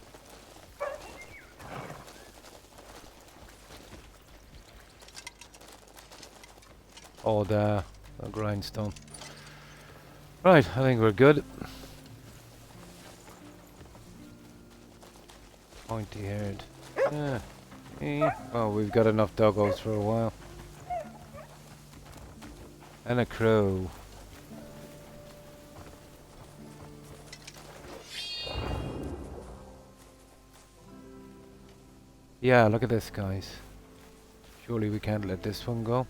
Oh, the grindstone. Right, I think we're good. Pointy haired. Yeah. Oh, we've got enough doggos for a while. And a crow. Yeah, look at this, guys. Surely we can't let this one go.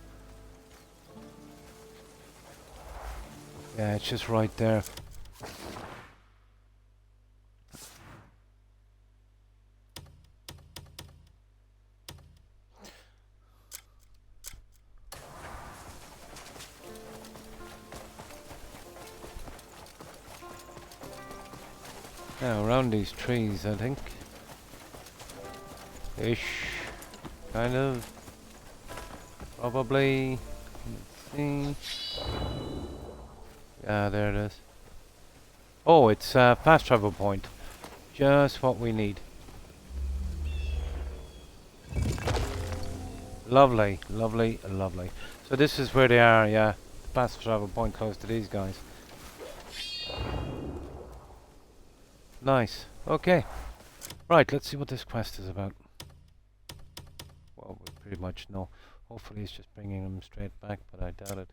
Yeah, it's just right there. Now, around these trees, I think. Ish. Kind of. Probably. Let's see. Yeah, there it is. Oh, it's a fast travel point. Just what we need. Lovely, lovely, lovely. So this is where they are, yeah. Fast travel point close to these guys. Nice. Okay. Right, let's see what this quest is about. Well, we pretty much know. Hopefully it's just bringing them straight back, but I doubt it.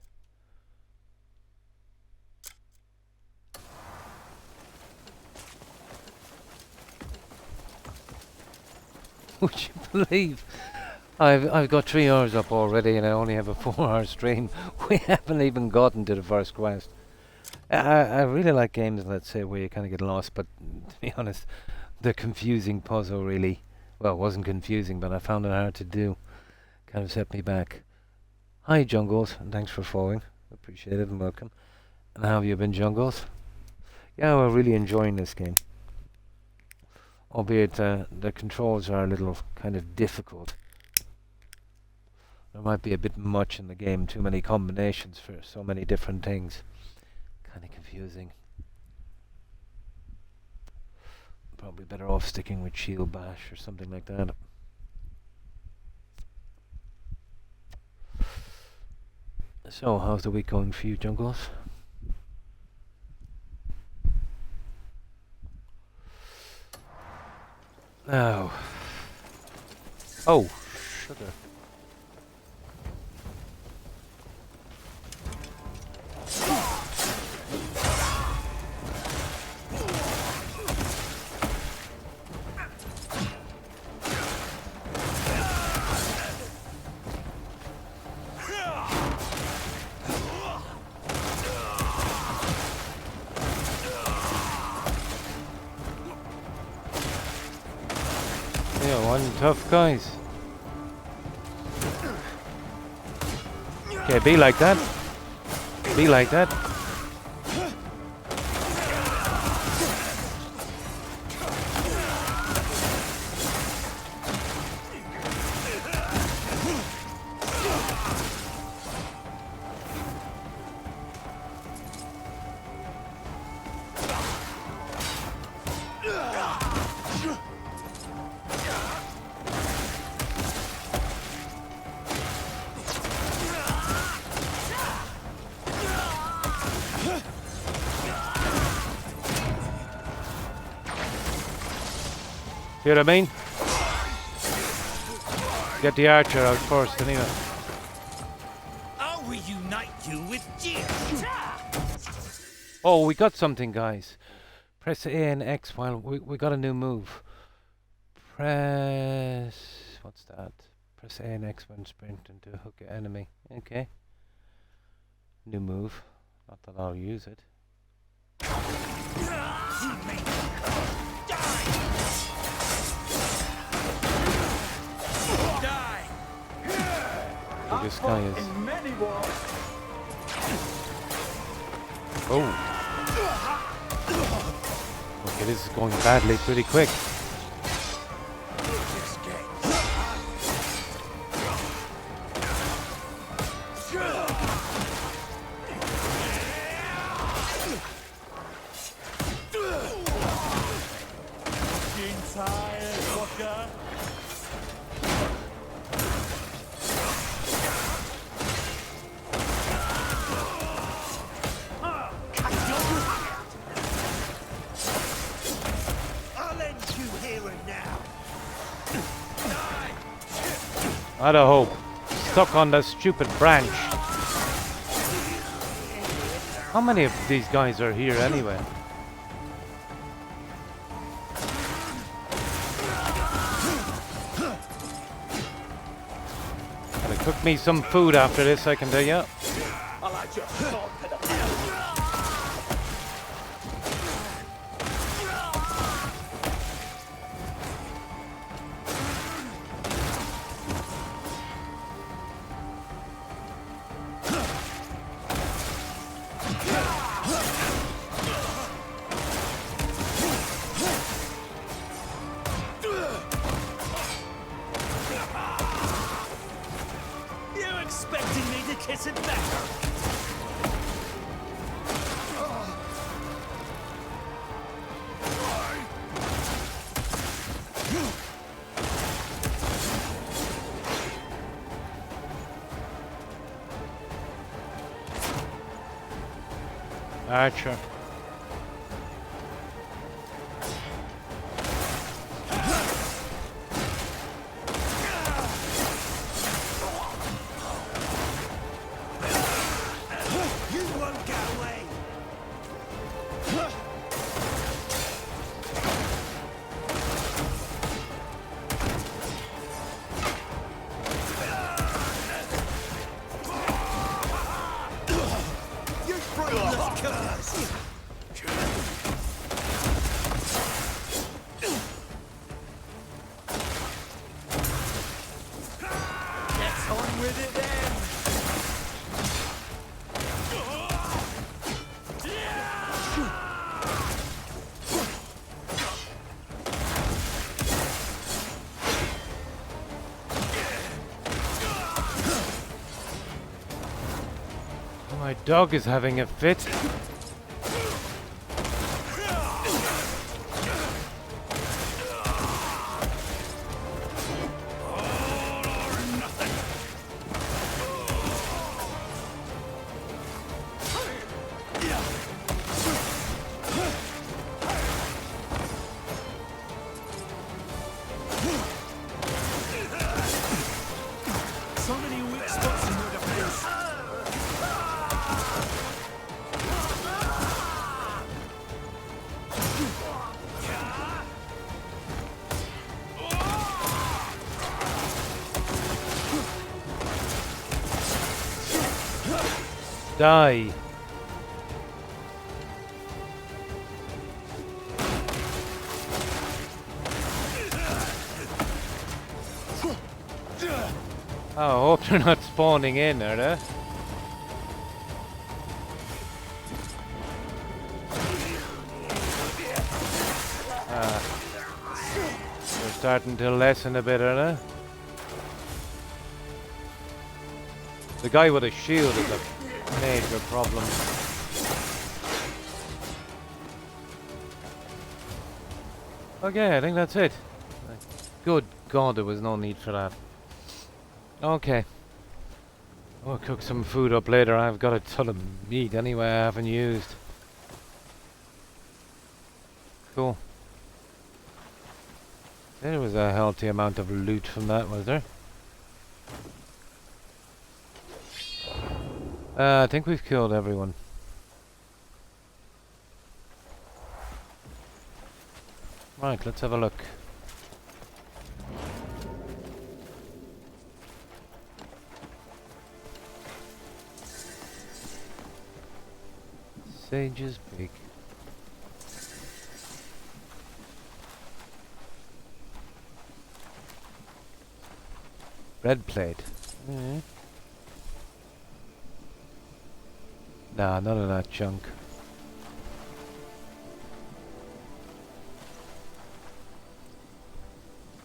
Would you believe I've got 3 hours up already and I only have a 4-hour stream. We haven't even gotten to the first quest. I really like games, let's say, where you kind of get lost, but to be honest, the confusing puzzle really, well, it wasn't confusing, but I found it hard to do. Kind of set me back. Hi, Jungles, and thanks for following. Appreciate it and welcome. And how have you been, Jungles? Yeah, we're really enjoying this game. Albeit the controls are a little kind of difficult. There might be a bit much in the game, too many combinations for so many different things. Kind of confusing. Probably better off sticking with Shield Bash or something like that. So, how's the week going for you, Jungles? Now. Oh, sugar. Yeah, one tough guys. Okay, be like that. Be like that. See what I mean? Get the archer out first, anyway. I'll reunite you with Jim. Oh, we got something, guys. Press A and X while we got a new move. Press... what's that? Press A and X when sprinting to hook an enemy. Okay. New move. Not that I'll use it. Who this guy is. Oh. Okay, this is going badly pretty quick. Out of hope. Stuck on the stupid branch. How many of these guys are here anyway? Cook me some food after this, I can tell you. I'll add your sword to the You expecting me to kiss it back? Archer. You won't get away. You're brainless curs. Get on with it then. My dog is having a fit. So many weak spots in your defense. Die. Oh, I hope they're not spawning in, are they? They're starting to lessen a bit, are they? The guy with a shield is a major problem. Okay, I think that's it. Good God, there was no need for that. Okay. I'll cook some food up later. I've got a ton of meat anyway I haven't used. Cool. There was a healthy amount of loot from that, was there? I think we've killed everyone. Right, let's have a look. Sage's Peak. Red plate. Nah, none of that junk.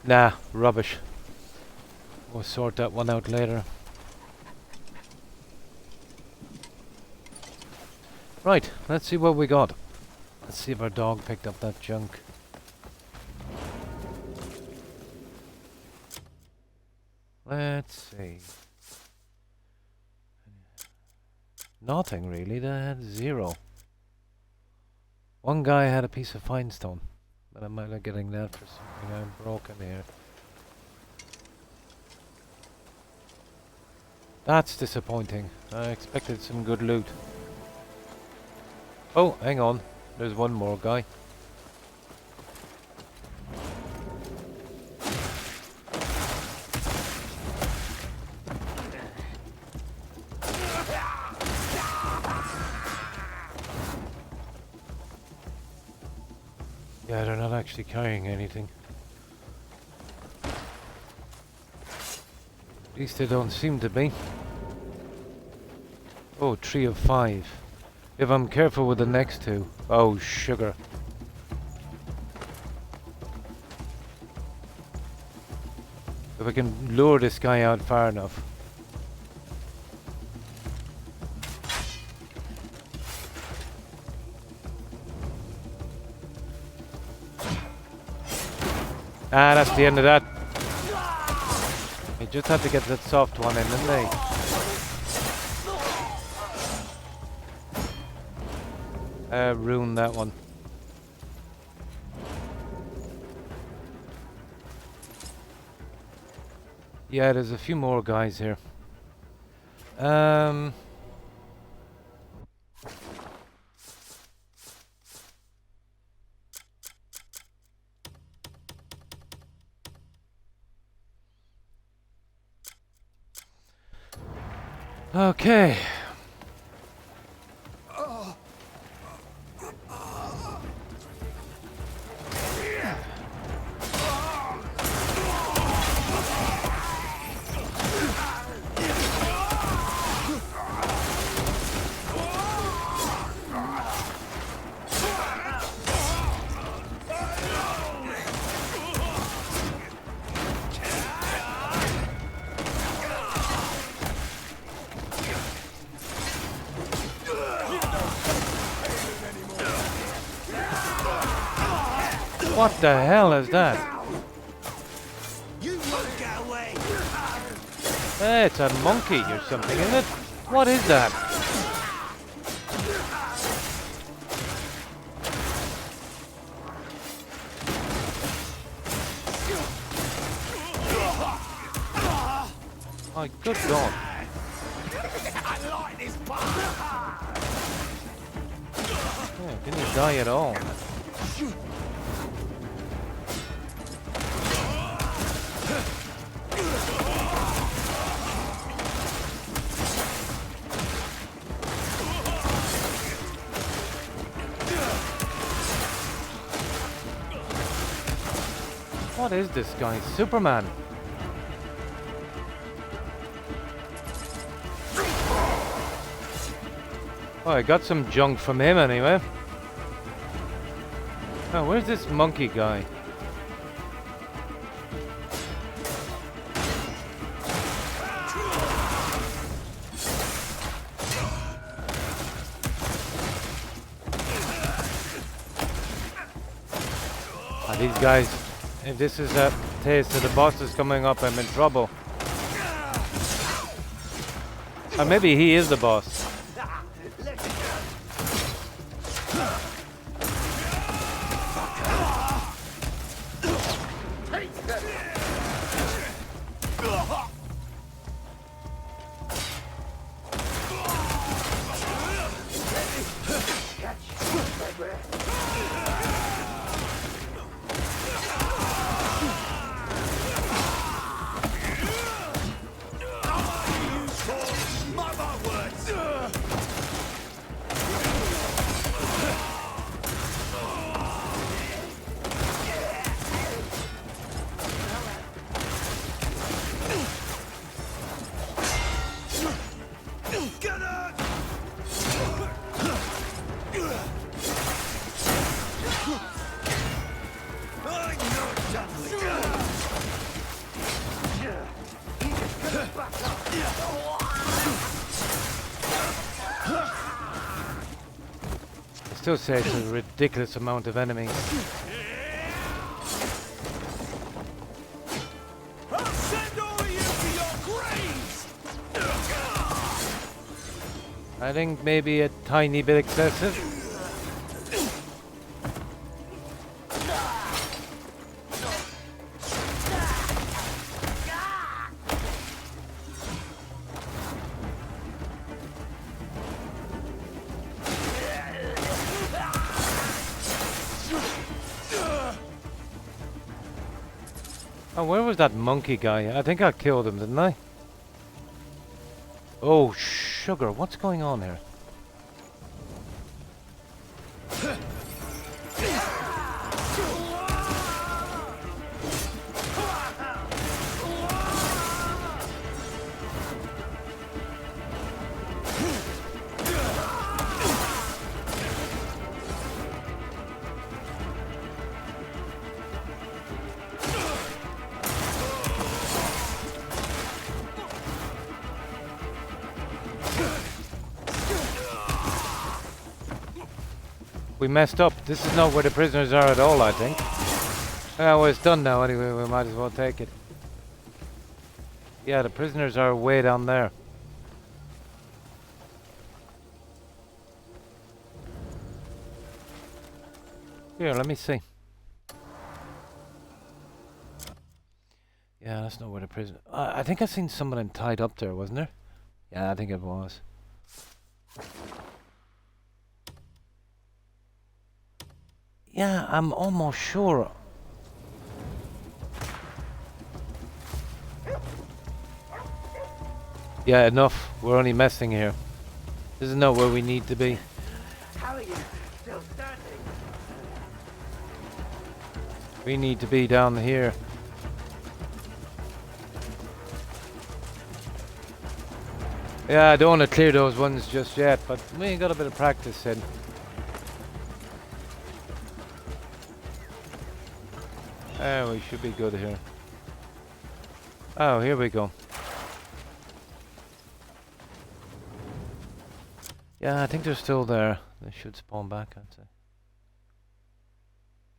Nah, rubbish. We'll sort that one out later. Right, let's see what we got. Let's see if our dog picked up that junk. Let's see. Nothing really, they had 0. One guy had a piece of fine stone, but I might be getting that for something I'm broken here. That's disappointing. I expected some good loot. Oh, hang on. There's one more guy. Yeah, they're not actually carrying anything. At least they don't seem to be. Oh, 3 of 5. If I'm careful with the next two. Oh, sugar. If I can lure this guy out far enough. Ah, that's the end of that. I just had to get that soft one in, didn't they? Ruined that one. Yeah, there's a few more guys here. Okay. What the hell is that? You won't get away. Hey, it's a monkey or something, isn't it? What is that? My good God. I like this part. Yeah, didn't die at all. What is this guy? Superman? Oh, I got some junk from him anyway. Oh, where's this monkey guy? Ah, these guys, if this is a taste of the bosses coming up, I'm in trouble. Or maybe he is the boss. Still say it's a ridiculous amount of enemies. I'll send all of you to your graves. I think maybe a tiny bit excessive. Oh, where was that monkey guy? I think I killed him, didn't I? Oh, sugar, what's going on here? We messed up. This is not where the prisoners are at all, I think. Well, it's done now anyway. We might as well take it. Yeah, the prisoners are way down there. Here, let me see. Yeah, that's not where the prison... I think I seen someone tied up there, wasn't there? Yeah, I think it was. Yeah, I'm almost sure. Yeah, enough. We're only messing here. This is not where we need to be. How are you still standing? We need to be down here. Yeah, I don't want to clear those ones just yet, but we ain't got a bit of practice in. Oh, we should be good here. Oh, here we go. Yeah, I think they're still there. They should spawn back, I'd say.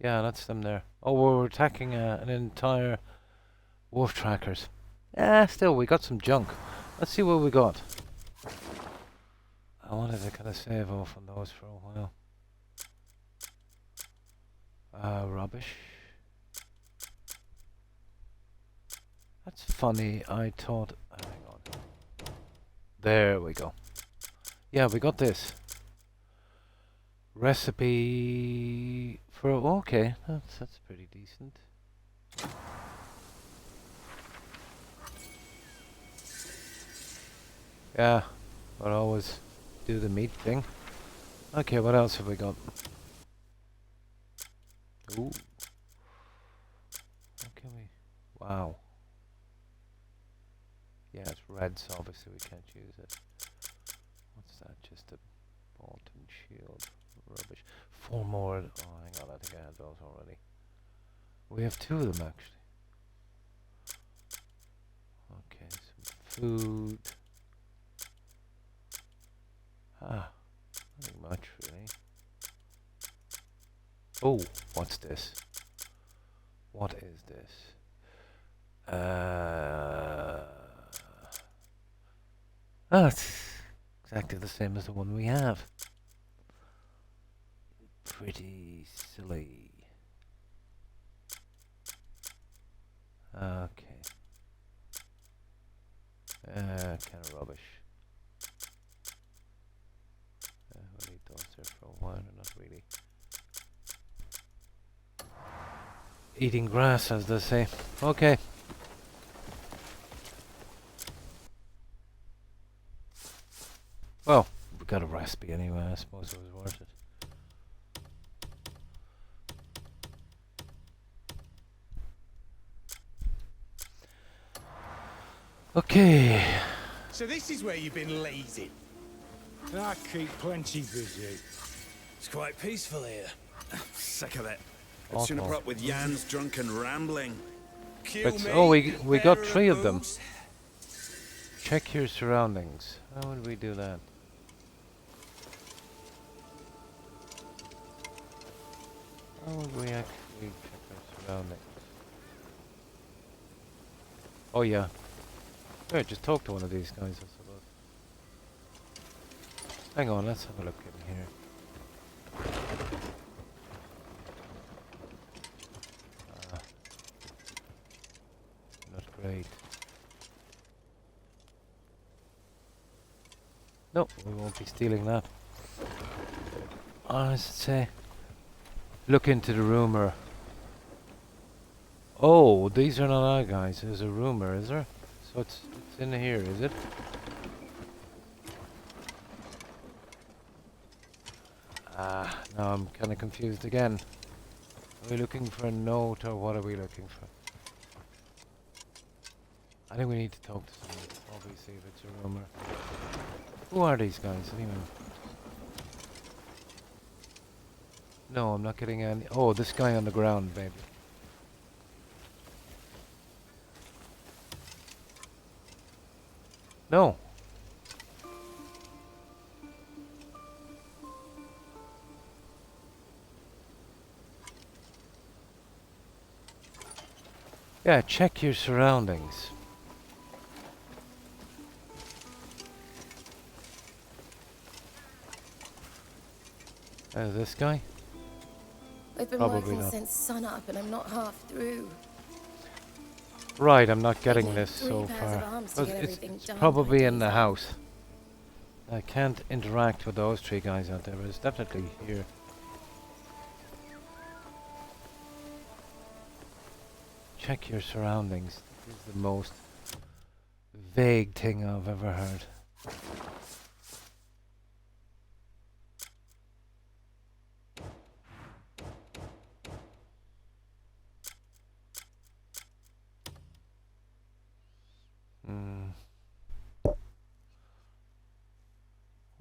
Yeah, that's them there. Oh, we're attacking an entire wolf trackers. Yeah, still, we got some junk. Let's see what we got. I wanted to kind of save off on those for a while. Rubbish. That's funny. I thought... hang on. There we go. Yeah, we got this. Recipe for... okay, that's pretty decent. Yeah, but always do the meat thing. Okay, what else have we got? Ooh. What can we... wow. Yeah, it's red, so obviously we can't use it. What's that? Just a Bolton shield. Rubbish. 4 more. Oh, hang on, I think I had those already. We have 2 of them, actually. Okay, some food. Nothing much, really. Oh, what's this? What is this? Oh, it's exactly the same as the one we have. Pretty silly. Okay. Kind of rubbish. We'll need those there for a while, or not really. Eating grass, as they say. Okay. Well, we got a recipe anyway, I suppose it was worth it. Okay. So this is where you've been lazing. I keep plenty busy. It's quite peaceful here. Sick of it. I'd Awful. sooner put up with Jan's drunken rambling. Oh, we got 3 of them. Check your surroundings. How would we do that? How would we actually check our surroundings? Oh yeah. Yeah, just talk to one of these guys, I suppose. Hang on, let's have a look in here. Not great. No, we won't be stealing that. I say, look into the rumor. Oh, these are not our guys. There's a rumor, is there? So it's in here, is it? Now I'm kind of confused again. Are we looking for a note, or what are we looking for? I think we need to talk to someone, obviously, if it's a rumor. Who are these guys, anyway? No, I'm not getting any... oh, this guy on the ground, baby. No. Yeah, check your surroundings. This guy? I've been Probably working not. since sunup and I'm not half through. Right, I'm not It getting needs this 3 so pairs far. of arms to But get it's everything done by probably in day's the end. house. I can't interact with those 3 guys out there, but it's definitely here. Check your surroundings. This is the most vague thing I've ever heard.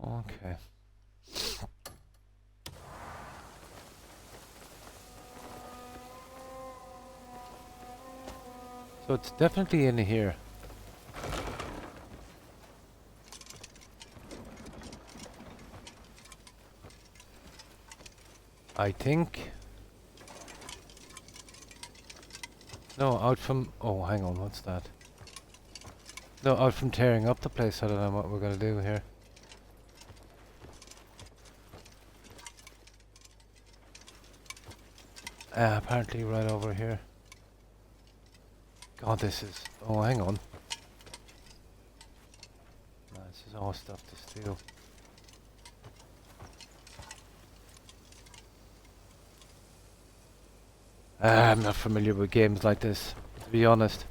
Okay. So it's definitely in here. I think. No, out from... Oh, hang on, what's that? No, out from tearing up the place, I don't know what we're gonna do here. Apparently right over here. God, this is... Oh, hang on. No, this is all stuff to steal. I'm not familiar with games like this, to be honest.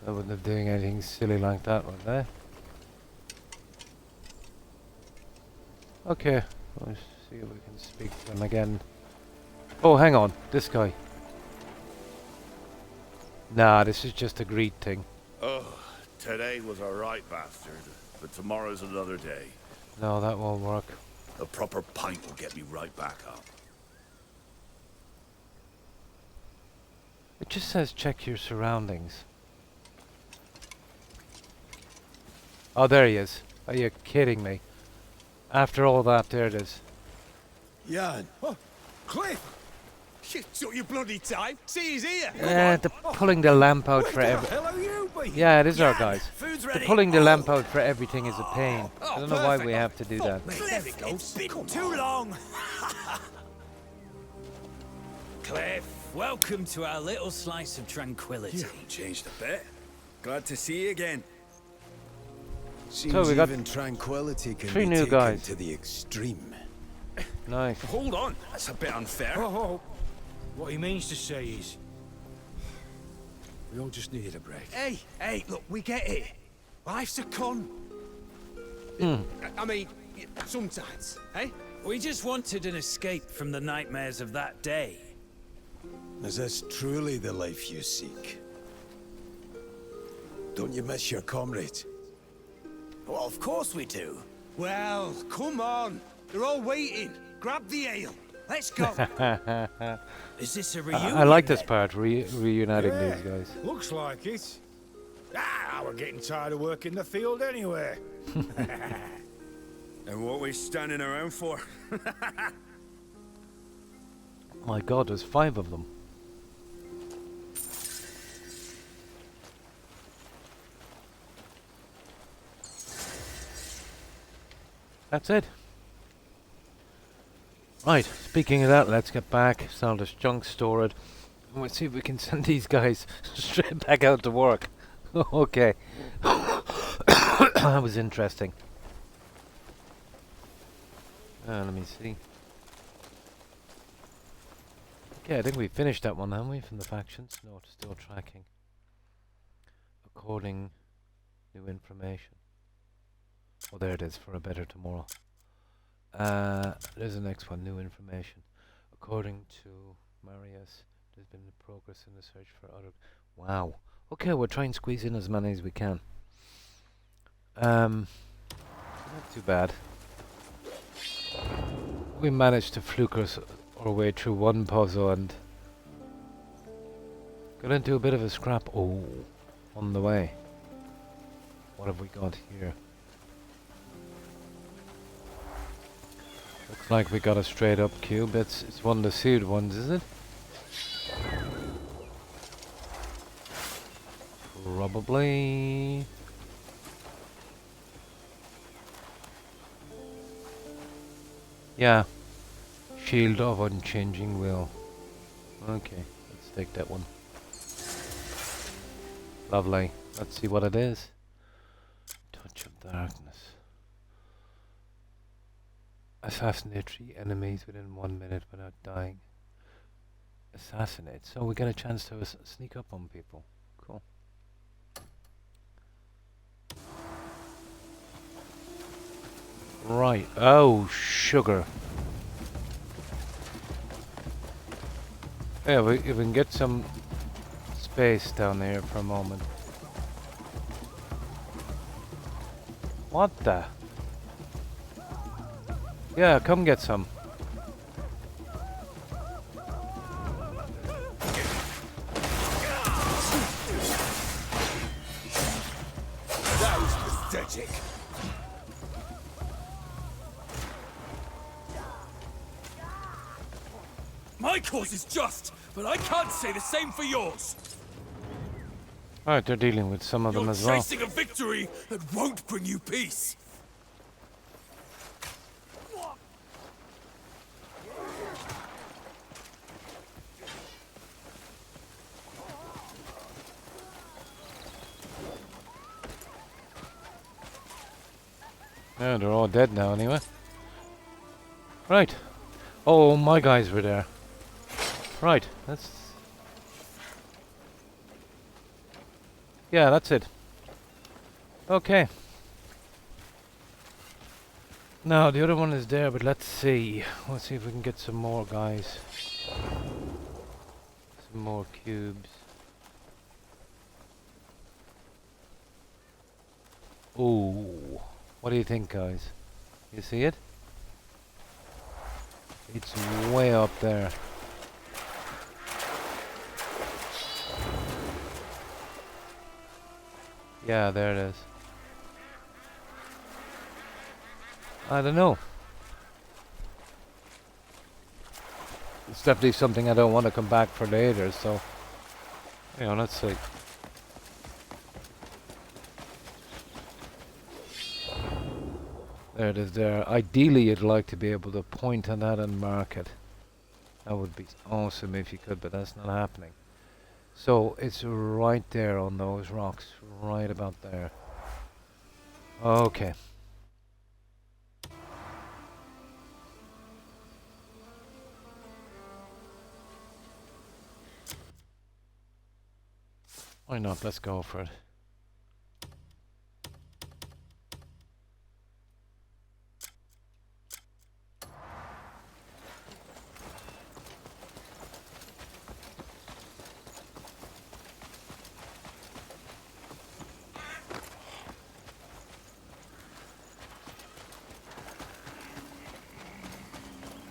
I wouldn't have doing anything silly like that, would they? Okay, let's see if we can speak to them again. Oh, hang on, this guy. Nah, this is just a greed thing. Oh, today was a right bastard, but tomorrow's another day. No, that won't work. A proper pint will get me right back up. It just says check your surroundings. Oh, there he is. Are you kidding me? After all that, there it is. Jan, Oh, Cliff! You took your bloody time. See, he's here. They're pulling the lamp out for Where the every... hell are you been? Yeah, it is our guys. Food's The ready. pulling the lamp out for everything is a pain. Oh, I don't know why perfect. we have to do that. Cliff, it's been too long. Cliff, welcome to our little slice of tranquility. You haven't changed a bit. Glad to see you again. seems we got even tranquility can 3 be new taken guys. to the extreme. Nice. Hold on, that's a bit unfair. Oh, what he means to say is, we all just needed a break. Hey, look, we get it. Life's a con. I mean, sometimes, hey? We just wanted an escape from the nightmares of that day. Is this truly the life you seek? Don't you miss your comrades? Well, of course we do. Well, come on. They're all waiting. Grab the ale. Let's go. Is this a reunion? I like this then? part, reuniting these guys. Looks like it. We're getting tired of working the field anyway. And what we standing around for? My God, there's 5 of them. That's it. Right, speaking of that, let's get back, sell this junk, store it, and we'll see if we can send these guys straight back out to work. Okay. That was interesting. Let me see. Okay, I think we finished that one, haven't we, from the factions? No, it's still tracking. According new information. Oh, there it is, for a better tomorrow. There's the next one, new information. According to Marius, there's been progress in the search for other... Wow. Okay, we'll try and squeeze in as many as we can. Not too bad. We managed to fluke our way through one puzzle and got into a bit of a scrap. Oh, on the way. What have we got here? Looks like we got a straight up cube. It's one of the sealed ones, is it? Probably. Yeah. Shield of Unchanging Will. Okay, let's take that one. Lovely. Let's see what it is. Touch of Darkness. Assassinate 3 enemies within 1 minute without dying. Assassinate. So we get a chance to sneak up on people. Cool. Right. Oh, sugar. Yeah, if we can get some space down there for a moment. What the? Yeah, come get some. That was pathetic. My cause is just, but I can't say the same for yours. Alright, they're dealing with some of them You're as well. chasing a victory that won't bring you peace. Yeah, they're all dead now anyway. Right. Oh, my guys were there. Right, that's... Yeah, that's it. Okay. Now, the other one is there, but let's see. Let's see if we can get some more guys. Some more cubes. Ooh. What do you think, guys? You see it? It's way up there. Yeah, there it is. I don't know. It's definitely something I don't want to come back for later, so... You know, let's see. There it is there. Ideally, you'd like to be able to point on that and mark it. That would be awesome if you could, but that's not happening. So, it's right there on those rocks. Right about there. Okay. Why not? Let's go for it.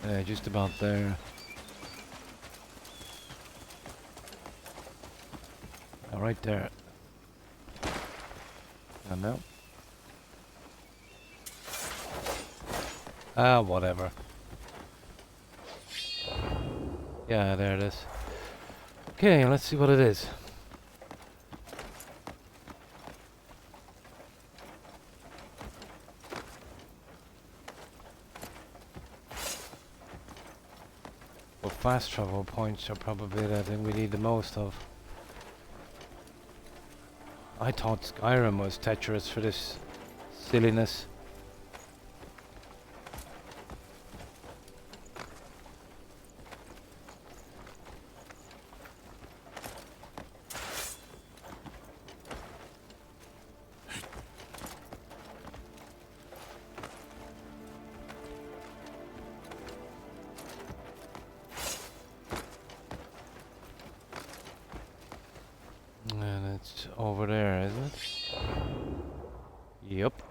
Yeah, just about there. Right there. And now. Ah, whatever. Yeah, there it is. Okay, let's see what it is. Well, fast travel points are probably the thing we need the most of. I thought Skyrim was Tetris for this silliness. And it's over there, isn't it? Yep.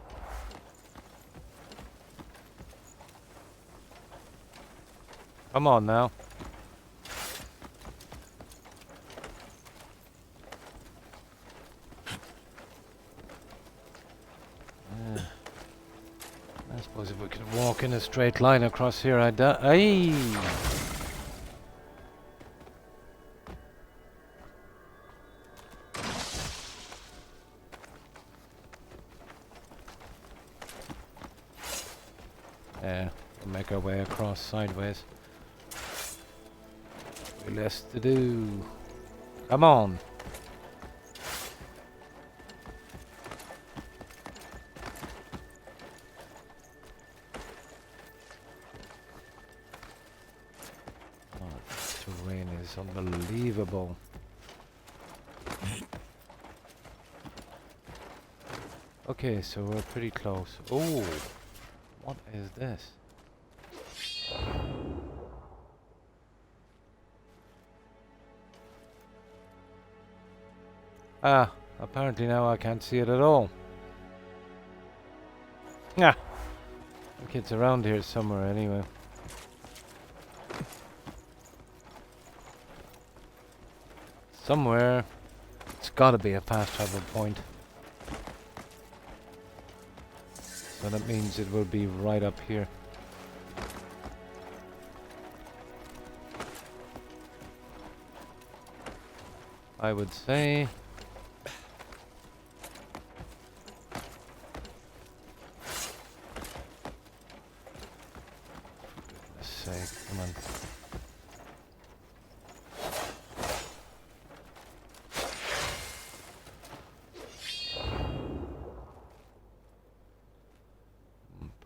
Come on now. I suppose if we could walk in a straight line across here, I'd die. Aye! Yeah, we'll make our way across sideways. Way less to do. Come on! Terrain is unbelievable. Okay, so we're pretty close. Oh, what is this? Ah, apparently now I can't see it at all. Yeah, I think it's around here somewhere anyway. Somewhere. It's gotta be a fast travel point. So that means it will be right up here. I would say. For goodness sake, come on.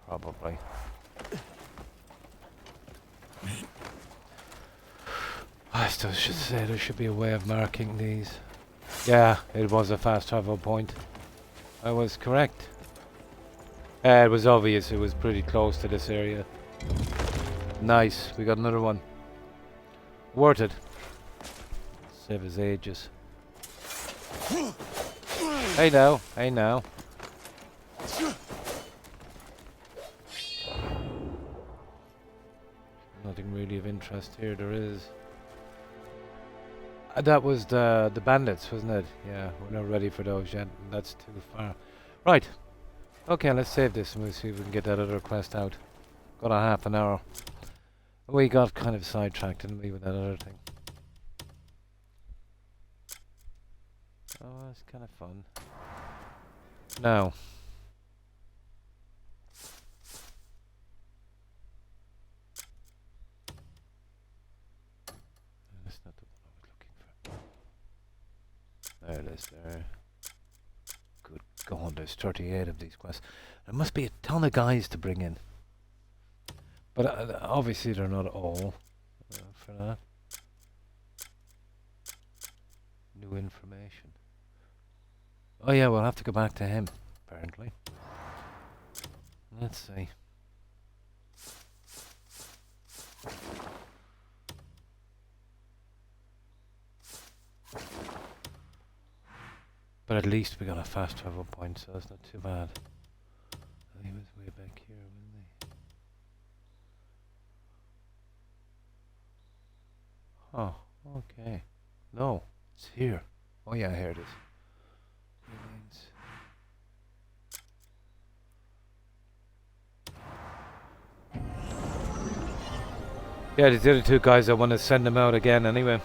Probably. I still should say there should be a way of marking these. Yeah, it was a fast travel point. I was correct. It was obvious it was pretty close to this area. Nice, we got another one. Worth it. Save his ages. Hey now, hey now. Nothing really of interest here, there is. That was the bandits, wasn't it? Yeah, we're not ready for those yet. That's too far. Right. Okay, let's save this and we'll see if we can get that other quest out. Got a half an hour. We got kind of sidetracked, didn't we, with that other thing? Oh, it's kind of fun. Now. That's not the one I was looking for. There it is, there. Good God, there's 38 of these quests. There must be a ton of guys to bring in. But obviously they're not all for that. New information. Oh yeah, we'll have to go back to him, apparently. Let's see. But at least we got a fast travel point, so it's not too bad. He was way back here, wasn't he? Oh, okay. No, it's here. Oh yeah, here it is. Yeah, there's the other two guys, I want to send them out again anyway.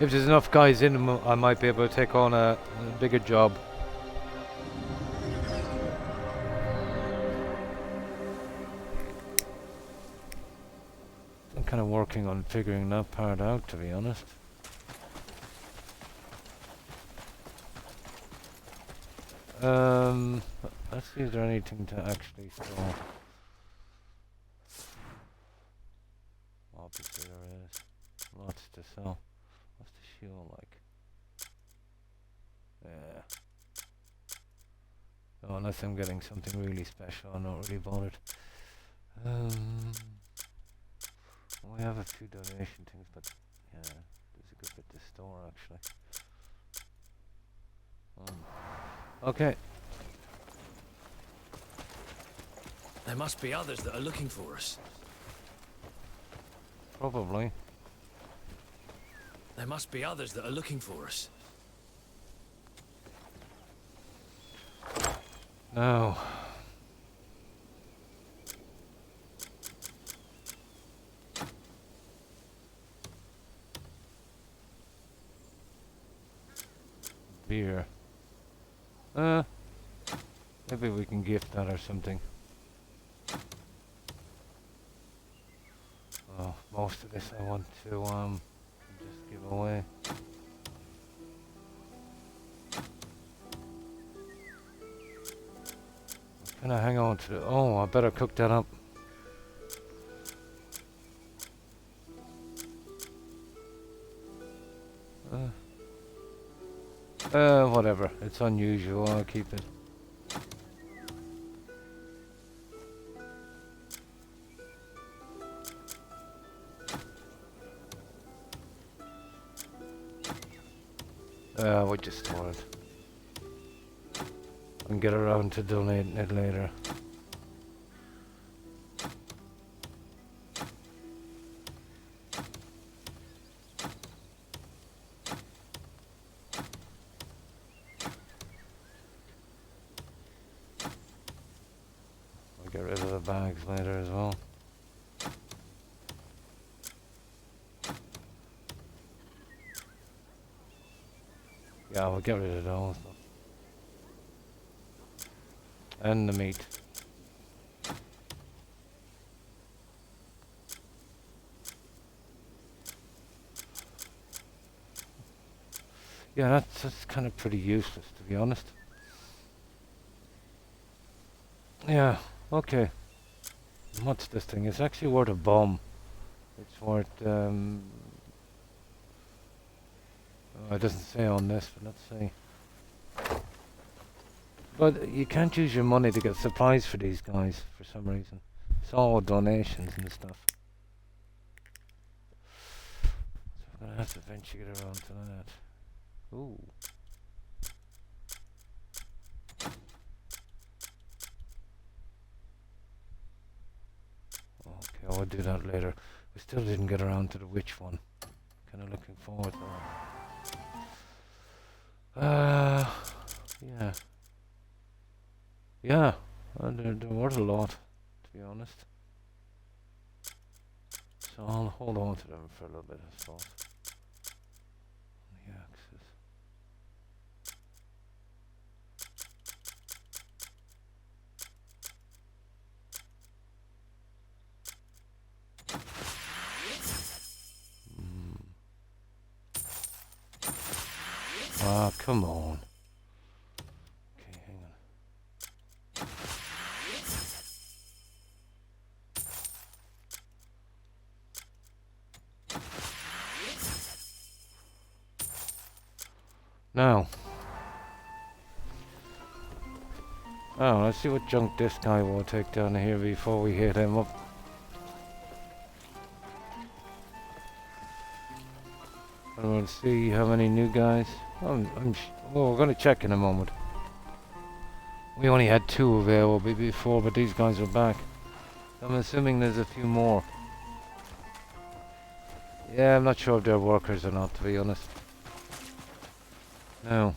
If there's enough guys in them, I might be able to take on a bigger job. I'm kind of working on figuring that part out, to be honest. Let's see if there's anything to actually store. Obviously there is. Lots to sell. What's the shield like? Yeah. Oh, unless I'm getting something really special, I'm not really bothered. We have a few donation things, but yeah, there's a good bit to store actually. Okay. There must be others that are looking for us. Probably. There must be others that are looking for us. Now, beer. Maybe we can gift that or something. Oh, most of this I want to just give away. Can I hang on to it? Oh, I better cook that up. Whatever. It's unusual. I'll keep it. We'll just store it. And get around to donating it later. We'll get rid of the bags later as well. Yeah, we'll get rid of those. And the meat. Yeah, that's kind of pretty useless, to be honest. Yeah, okay. What's this thing? It's actually worth a bomb. It's worth, oh, it doesn't say on this, but let's see. But you can't use your money to get supplies for these guys, for some reason. It's all donations and stuff. So I'm gonna have to eventually get around to that. Ooh. Okay, I'll do that later. We still didn't get around to the witch one. Kind of looking forward to that. Yeah. Yeah, there was a lot, to be honest. So I'll hold on to them for a little bit, I suppose. The axes. Ah, come on. Okay, hang on. Now. Oh, let's see what junk this guy will take down here before we hit him up. And we'll see how many new guys. Well, we're going to check in a moment. We only had 2 available before, but these guys are back. I'm assuming there's a few more. Yeah, I'm not sure if they're workers or not, to be honest. No.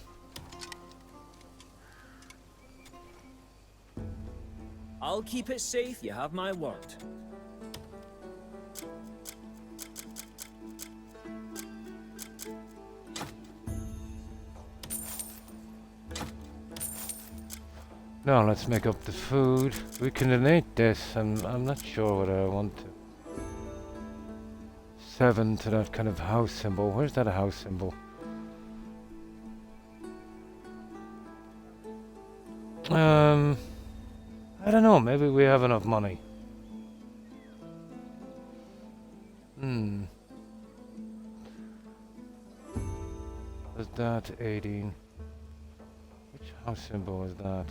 I'll keep it safe, you have my word. Now let's make up the food. We can donate this, and I'm not sure whether I want to. 7 to that kind of house symbol. Where's that house symbol? I don't know, maybe we have enough money. Was that 18? Which house symbol is that?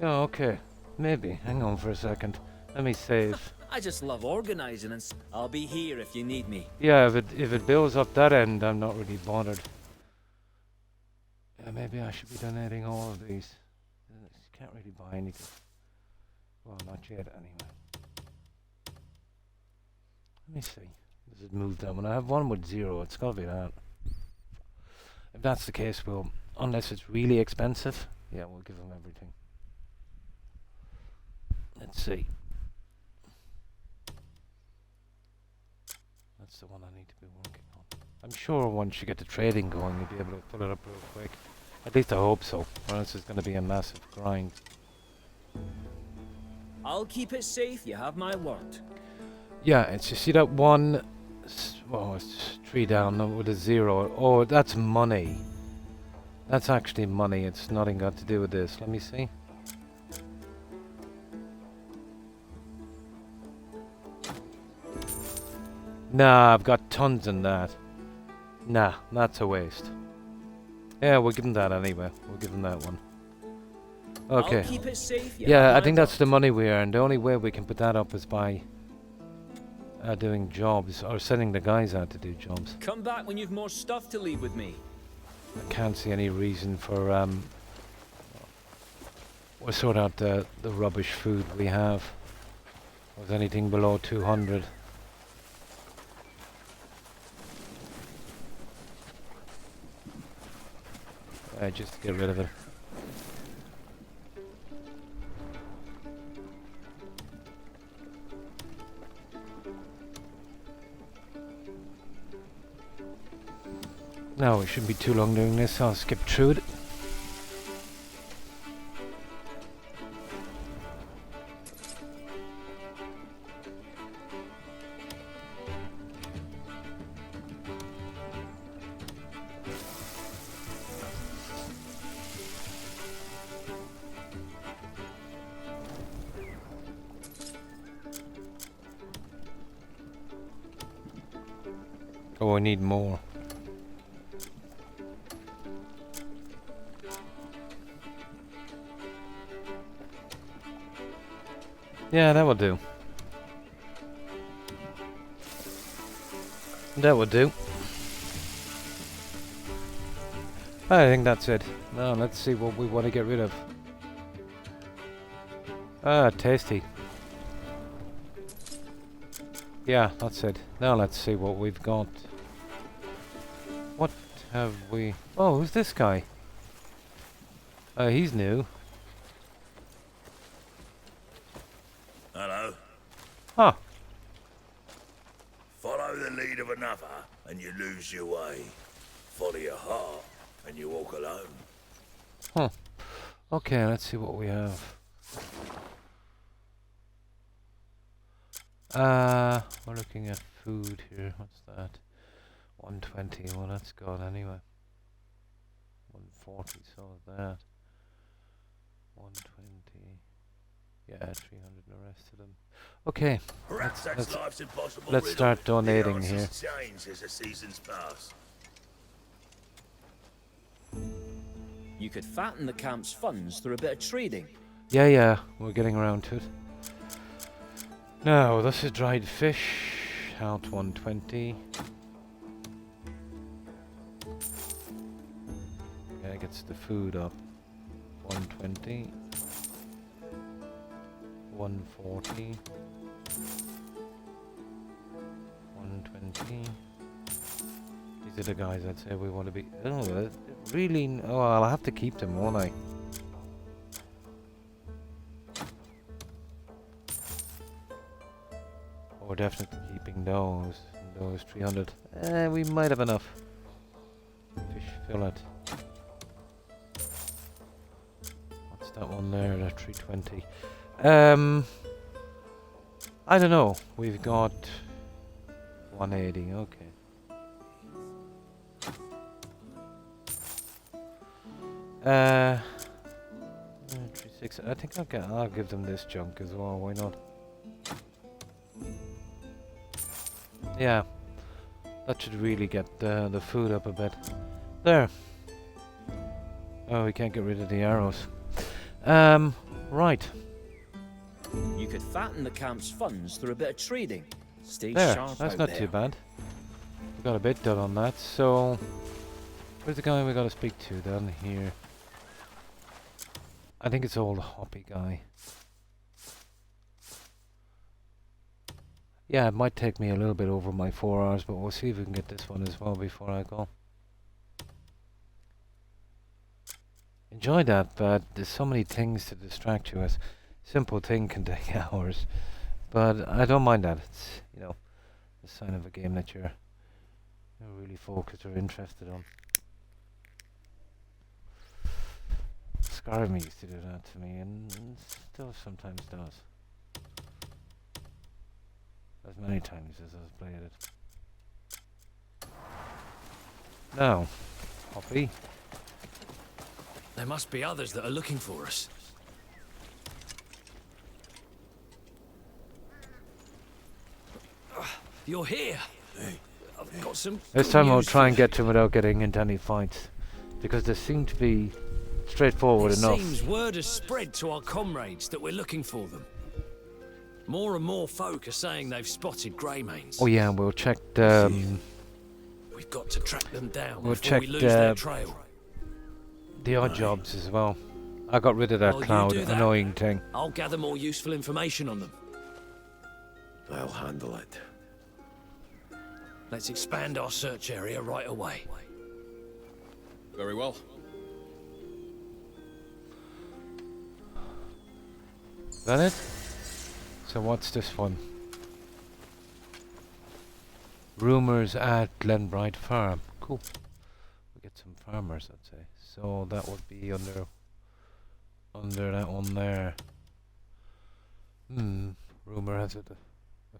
Oh, okay. Maybe. Hang on for a second. Let me save. I just love organizing and I'll be here if you need me. Yeah, if it builds up that end, I'm not really bothered. Yeah, maybe I should be donating all of these. Can't really buy anything. Well, not yet, anyway. Let me see. Does it move that one? I have one with 0. It's gotta be that. If that's the case, we'll, unless it's really expensive, yeah, we'll give them everything. Let's see. That's the one I need to be working on. I'm sure once you get the trading going, you'll be able to pull it up real quick. At least I hope so, or else it's going to be a massive grind. I'll keep it safe, you have my word. Yeah, it's you see that one. Oh, it's 3 down with a 0. Oh, that's money. That's actually money. It's nothing got to do with this. Let me see. Nah, I've got tons in that. Nah, that's a waste. Yeah, we'll give him that anyway. We'll give him that one. Okay. I'll keep it safe, Yeah, I think that's the money we earn. The only way we can put that up is by doing jobs or sending the guys out to do jobs. Come back when you've more stuff to leave with me. I can't see any reason for we'll sort out the rubbish food we have. Was anything below 200? Just to get rid of it. No, it shouldn't be too long doing this. I'll skip through it. Oh, I need more. Yeah, that will do. That will do. I think that's it. Now let's see what we want to get rid of. Ah, tasty. Yeah, that's it. Now let's see what we've got. What have we... Oh, who's this guy? He's new. Hello. Huh. Follow the lead of another, and you lose your way. Follow your heart, and you walk alone. Huh. Okay, let's see what we have. We're looking at food here. What's that? 120. Well, that's gone anyway. 140. So is that. 120. Yeah, 300 the rest of them. Okay. Let's start donating here. Change as the seasons pass. You could fatten the camp's funds through a bit of trading. Yeah, we're getting around to it. Now, this is dried fish. Out 120. Yeah, gets the food up. 120. 140. 120. These are the guys I'd say we want to be. Oh, really? Oh, I'll have to keep them, won't I? We're definitely keeping those. And those 300. We might have enough. Fish fillet. What's that one there? That 320. I don't know. We've got 180. Okay. Uh, 36. I think I'll give them this junk as well. Why not? Yeah, that should really get the food up a bit. There. Oh, we can't get rid of the arrows. Right. You could fatten the camp's funds through a bit of trading. Stay There, sharp that's out not there. too bad. We got a bit done on that, so... Where's the guy we gotta speak to down here? I think it's old Hoppy guy. Yeah, it might take me a little bit over my 4 hours, but we'll see if we can get this one as well before I go. Enjoy that, but there's so many things to distract you. A simple thing can take hours, but I don't mind that. It's, you know, a sign of a game that you're really focused or interested on. Skyrim used to do that to me, and still sometimes does. As many times as I've played it. Now, Hoppy. There must be others that are looking for us. You're here. Hey. I've got some. This good time I'll news try for and you. get to him without getting into any fights, because they seem to be straightforward It enough. seems word has spread to our comrades that we're looking for them. More and more folk are saying they've spotted Greymanes. Oh yeah, we'll check We've got to track them down We'll before check we lose their trail. the odd jobs as well. I got rid of that While you cloud do that, annoying thing. I'll gather more useful information on them. I'll handle it. Let's expand our search area right away. Very well. Is that it? So what's this one? Rumours at Glenbright Farm. Cool. We get some farmers, I'd say. So that would be under that one there. Rumour has it a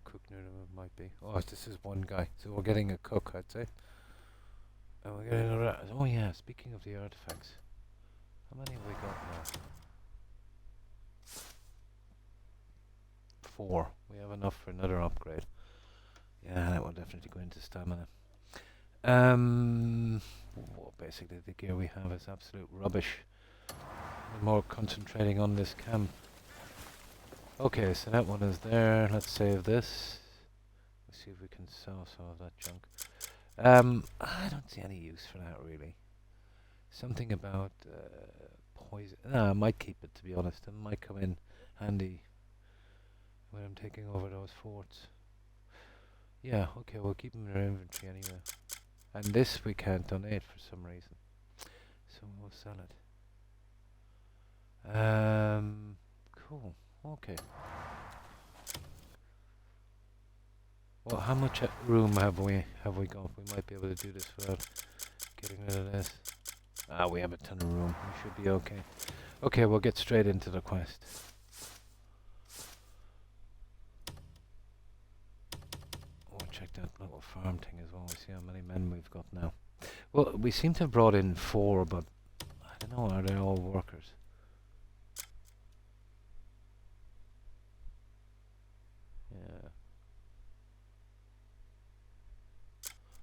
cook near them, it might be. Oh, this is one guy. So we're getting a cook, I'd say. And we're getting a oh yeah, speaking of the artifacts. How many have we got now? 4. We have enough for another upgrade. Yeah, that will definitely go into stamina. Well, basically the gear we have is absolute rubbish. We're more concentrating on this camp. Okay, so that one is there. Let's save this. Let's see if we can sell some of that junk. I don't see any use for that really. Something about poison. No, I might keep it, to be honest. It might come in handy when I'm taking over those forts. Yeah, okay, we'll keep them in our inventory anyway. And this we can't donate for some reason, so we'll sell it. Cool. Okay. Well, how much room have we got? We might be able to do this without getting rid of this. Ah, we have a ton of room. We should be okay. Okay, we'll get straight into the quest. We'll check that little farm thing as well. We see how many men we've got now. Well, we seem to have brought in 4, but I don't know. Are they all workers? Yeah.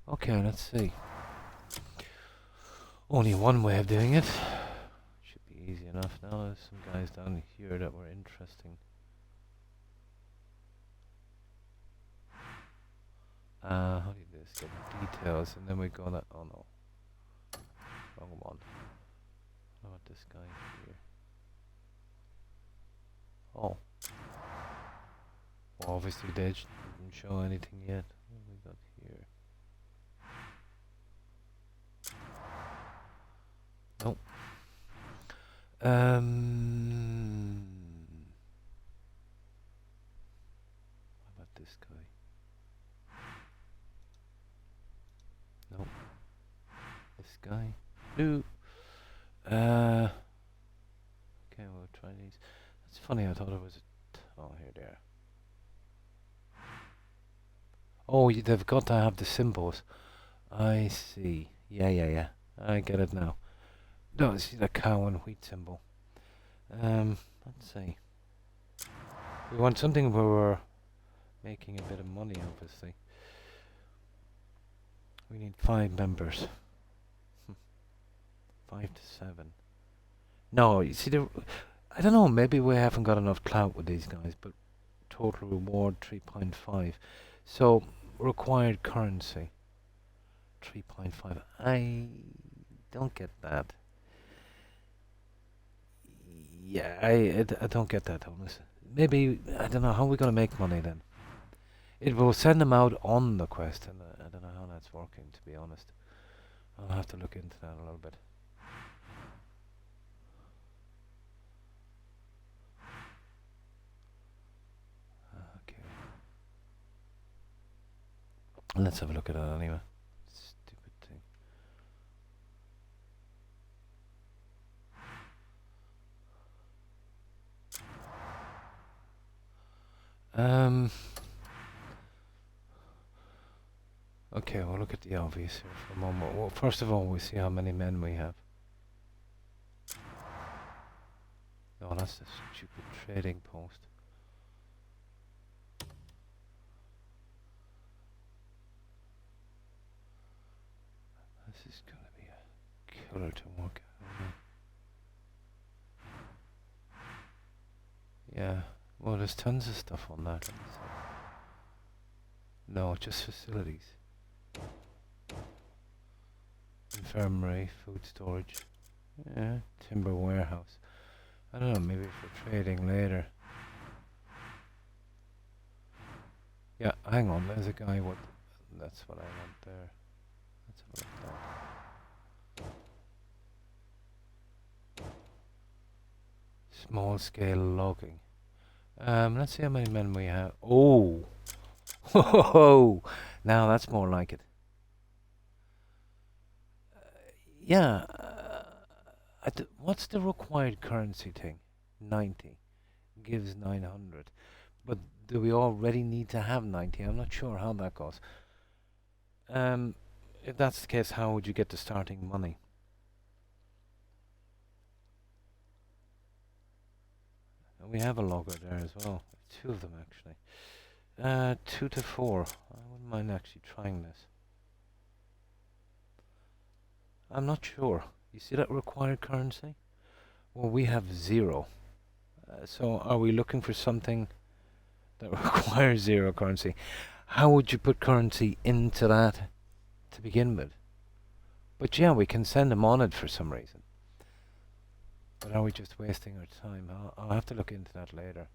Okay, let's see. Only one way of doing it. Should be easy enough. Now there's some guys down here that were interesting. How do you do this? Get the details, and then we go that. Oh no, wrong one. How about this guy here? Oh, well, obviously they didn't show anything yet. What have we got here? Nope. How about this guy? Nope. This guy? No. Okay, we'll try these. That's funny, I thought it was oh, here they are. Oh, they've got to have the symbols. I see. Yeah. I get it now. No, see the cow and wheat symbol. Let's see. We want something where we're making a bit of money, obviously. We need 5 members. 5 to 7. No, you see, I don't know, maybe we haven't got enough clout with these guys, but total reward 3.5. So, required currency 3.5. I don't get that. Yeah, I don't get that, honestly. Maybe, I don't know, how are we going to make money then? It will send them out on the quest, and I don't know how that's working, to be honest. I'll have to look into that a little bit. Okay. Let's have a look at it anyway. Stupid thing. Okay, we'll look at the obvious here for a moment. Well, first of all, we see how many men we have. No, that's the stupid trading post. This is gonna be a killer to work out. Yeah, well, there's tons of stuff on that. Let me see. No, just facilities. Infirmary, food storage. Yeah, timber warehouse. I don't know, maybe for trading later. Yeah, hang on, there's a guy with... That's what I want there. Let's have a look at that. Small scale logging. Let's see how many men we have. Oh! Ho! Now that's more like it. Yeah. What's the required currency thing? 90. Gives 900. But do we already need to have 90? I'm not sure how that goes. If that's the case, how would you get the starting money? And we have a logger there as well. 2 of them actually. 2 to 4. I wouldn't mind actually trying this. I'm not sure. You see that required currency? Well, we have 0. So are we looking for something that requires 0 currency? How would you put currency into that to begin with? But yeah, we can send them on it for some reason. But are we just wasting our time? I'll have to look into that later.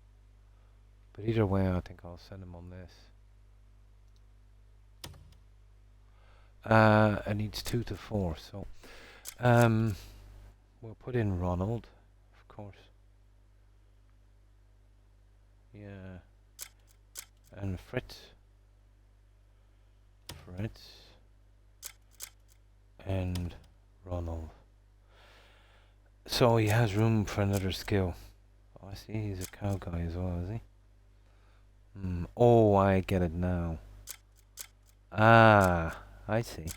But either way, I think I'll send them on this. It needs 2 to 4, so we'll put in Ronald, of course. Yeah. And Fritz. And Ronald. So he has room for another skill. Oh, I see he's a cow guy as well, is he? Oh, I get it now. Ah, I see.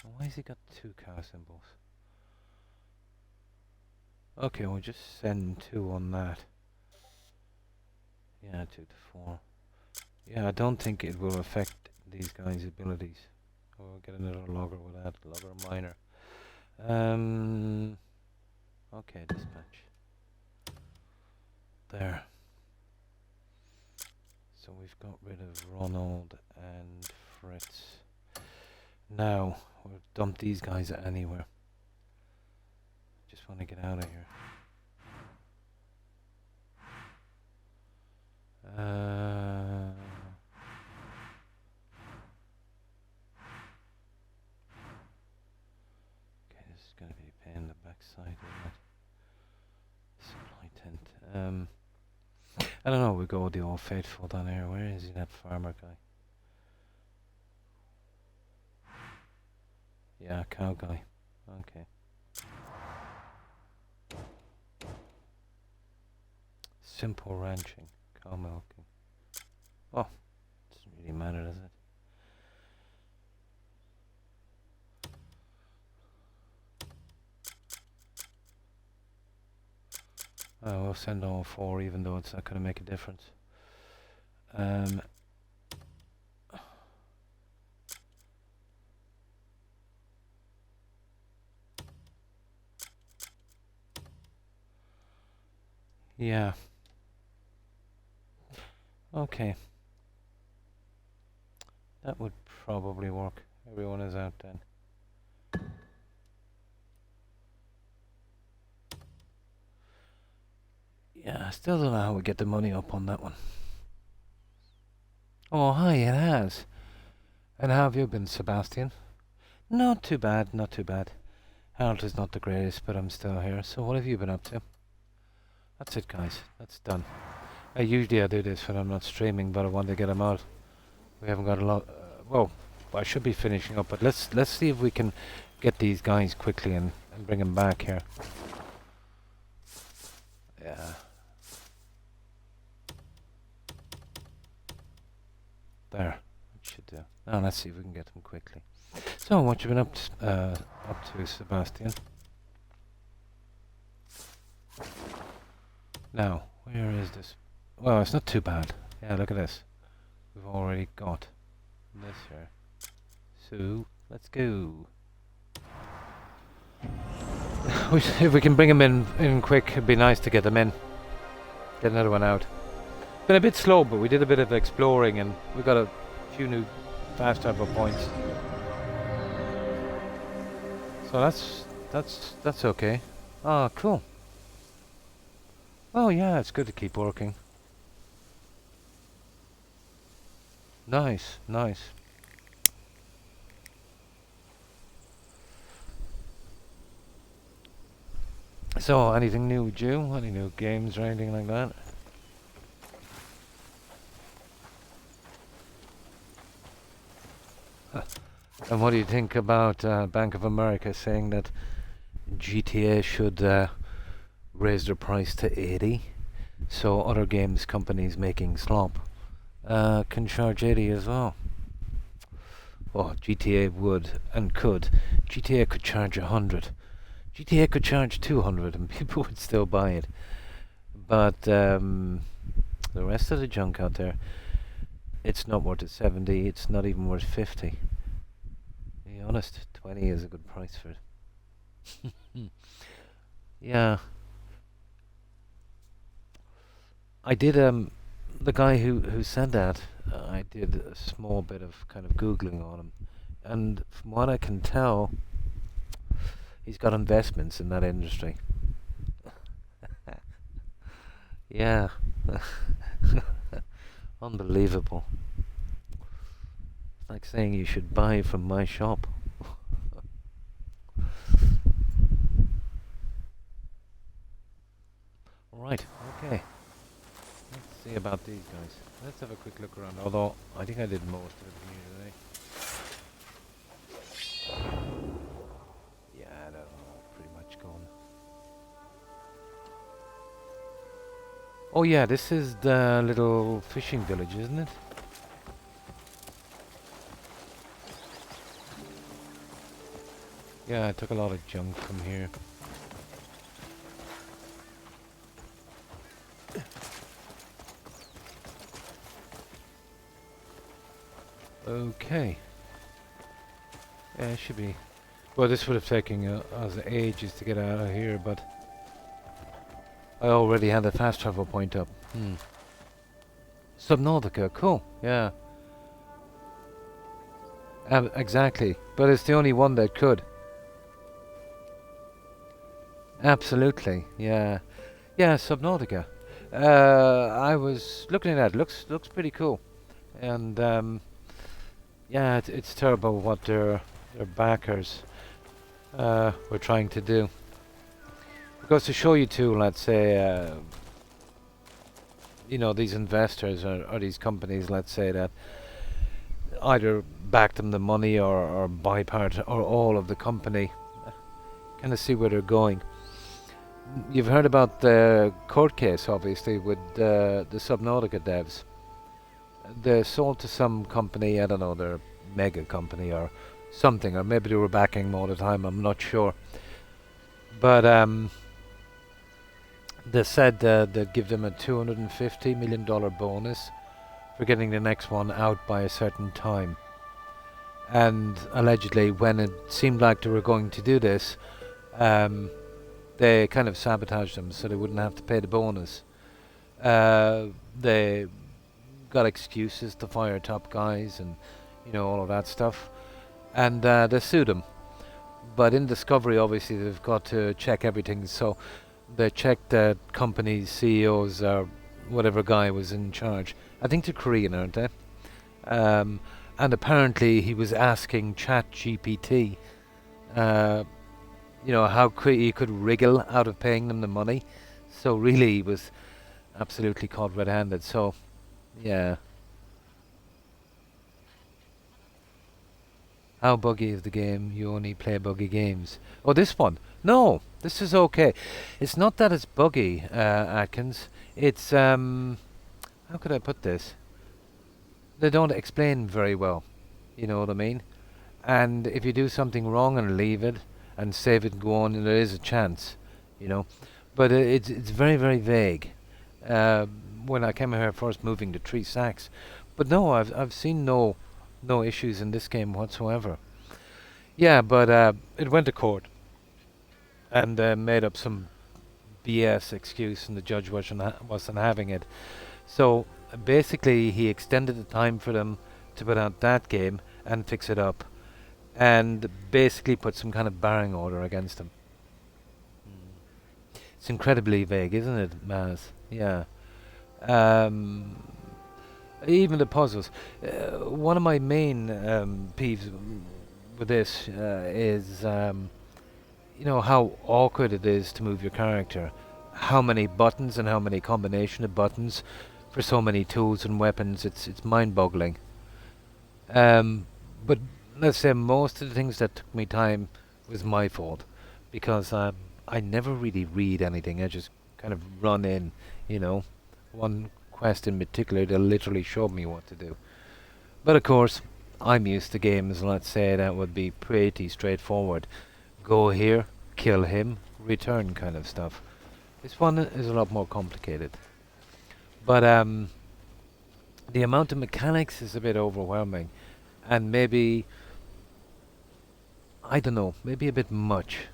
Why has he got 2 cow symbols? Okay, we'll just send 2 on that. Yeah, 2 to 4. Yeah, I don't think it will affect these guys' abilities. We'll get another logger with that, logger minor. Okay, dispatch. There. So we've got rid of Ronald and Fritz. Now, we'll dump these guys anywhere. Just want to get out of here. Okay, this is going to be a pain in the backside, isn't it? Supply tent. I don't know, we'll go with the old faithful down here. Where is he, that farmer guy? Yeah, cow guy. Okay. Simple ranching. Cow milking. Oh, doesn't really matter, does it? We'll send all 4 even though it's not going to make a difference. Yeah. Okay. That would probably work. Everyone is out then. Yeah, I still don't know how we get the money up on that one. Oh, hi, it has. And how have you been, Sebastian? Not too bad, not too bad. Health is not the greatest, but I'm still here. So what have you been up to? That's it, guys. That's done. Usually I do this when I'm not streaming, but I want to get them out. We haven't got a lot. Well, I should be finishing up, but let's see if we can get these guys quickly and bring them back here. Yeah. There. That should do. Now let's see if we can get them quickly. So, what you been up to, Sebastian? Now, where is this? Well, it's not too bad. Yeah, look at this. We've already got this here. So, let's go. If we can bring them in quick, it'd be nice to get them in. Get another one out. Been a bit slow, but we did a bit of exploring and we got a few new fast travel points. So that's okay. Ah, cool. Oh yeah, it's good to keep working. Nice, nice. So, anything new, Jew? Any new games or anything like that? And what do you think about Bank of America saying that GTA should raise their price to 80, so other games companies making slop can charge 80 as well? Well, GTA would and could. GTA could charge 100. GTA could charge 200 and people would still buy it. But the rest of the junk out there, it's not worth it 70, it's not even worth 50. To be honest, 20 is a good price for it. Yeah. I did, the guy who said that, I did a small bit of kind of Googling on him. And from what I can tell, he's got investments in that industry. Yeah. Unbelievable. It's like saying you should buy from my shop. Right, okay. Let's see about these guys. Let's have a quick look around, although I think I did most of it here today. Yeah, I don't know, pretty much gone. Oh yeah, this is the little fishing village, isn't it? Yeah, I took a lot of junk from here. Okay. Yeah, it should be. Well, this would have taken us ages to get out of here, but I already had the fast travel point up. Subnautica, cool. Yeah. Exactly. But it's the only one that could. Absolutely. Yeah. Yeah, Subnautica. I was looking at that. Looks pretty cool. And yeah, it's terrible what their backers were trying to do. Because to show you too, let's say, you know, these investors or these companies, let's say, that either back them the money or buy part or all of the company, kind of see where they're going. You've heard about the court case, obviously, with the Subnautica devs. They're sold to some company, I don't know, they're a mega company or something, or maybe they were backing them all the time, I'm not sure. But they said they'd give them a $250 million bonus for getting the next one out by a certain time. And allegedly, when it seemed like they were going to do this, they kind of sabotaged them so they wouldn't have to pay the bonus. They got excuses to fire top guys and, you know, all of that stuff. And they sued them. But in Discovery, obviously, they've got to check everything. So they checked the company's CEOs or whatever guy was in charge. I think they're Korean, aren't they? And apparently he was asking ChatGPT, you know, how he could wriggle out of paying them the money. So really he was absolutely caught red-handed. So, yeah. How buggy is the game? You only play buggy games. Oh, this one. No, this is okay. It's not that it's buggy, Atkins. It's, how could I put this? They don't explain very well. You know what I mean? And if you do something wrong and leave it and save it and go on, there is a chance, you know. But it's very, very vague. When I came here first moving to Three Sacks. But no, I've seen no issues in this game whatsoever. Yeah, but it went to court and made up some BS excuse, and the judge wasn't having it. So basically, he extended the time for them to put out that game and fix it up, and basically put some kind of barring order against them. It's incredibly vague, isn't it, Maz? Yeah. Even the puzzles. One of my main peeves with this is, you know, how awkward it is to move your character. How many buttons and how many combination of buttons for so many tools and weapons. It's mind-boggling. But let's say most of the things that took me time was my fault, because I never really read anything. I just kind of run in, you know. One quest in particular, they literally showed me what to do. But of course, I'm used to games, let's say, that would be pretty straightforward. Go here, kill him, return kind of stuff. This one is a lot more complicated. But the amount of mechanics is a bit overwhelming. And maybe, I don't know, maybe a bit much.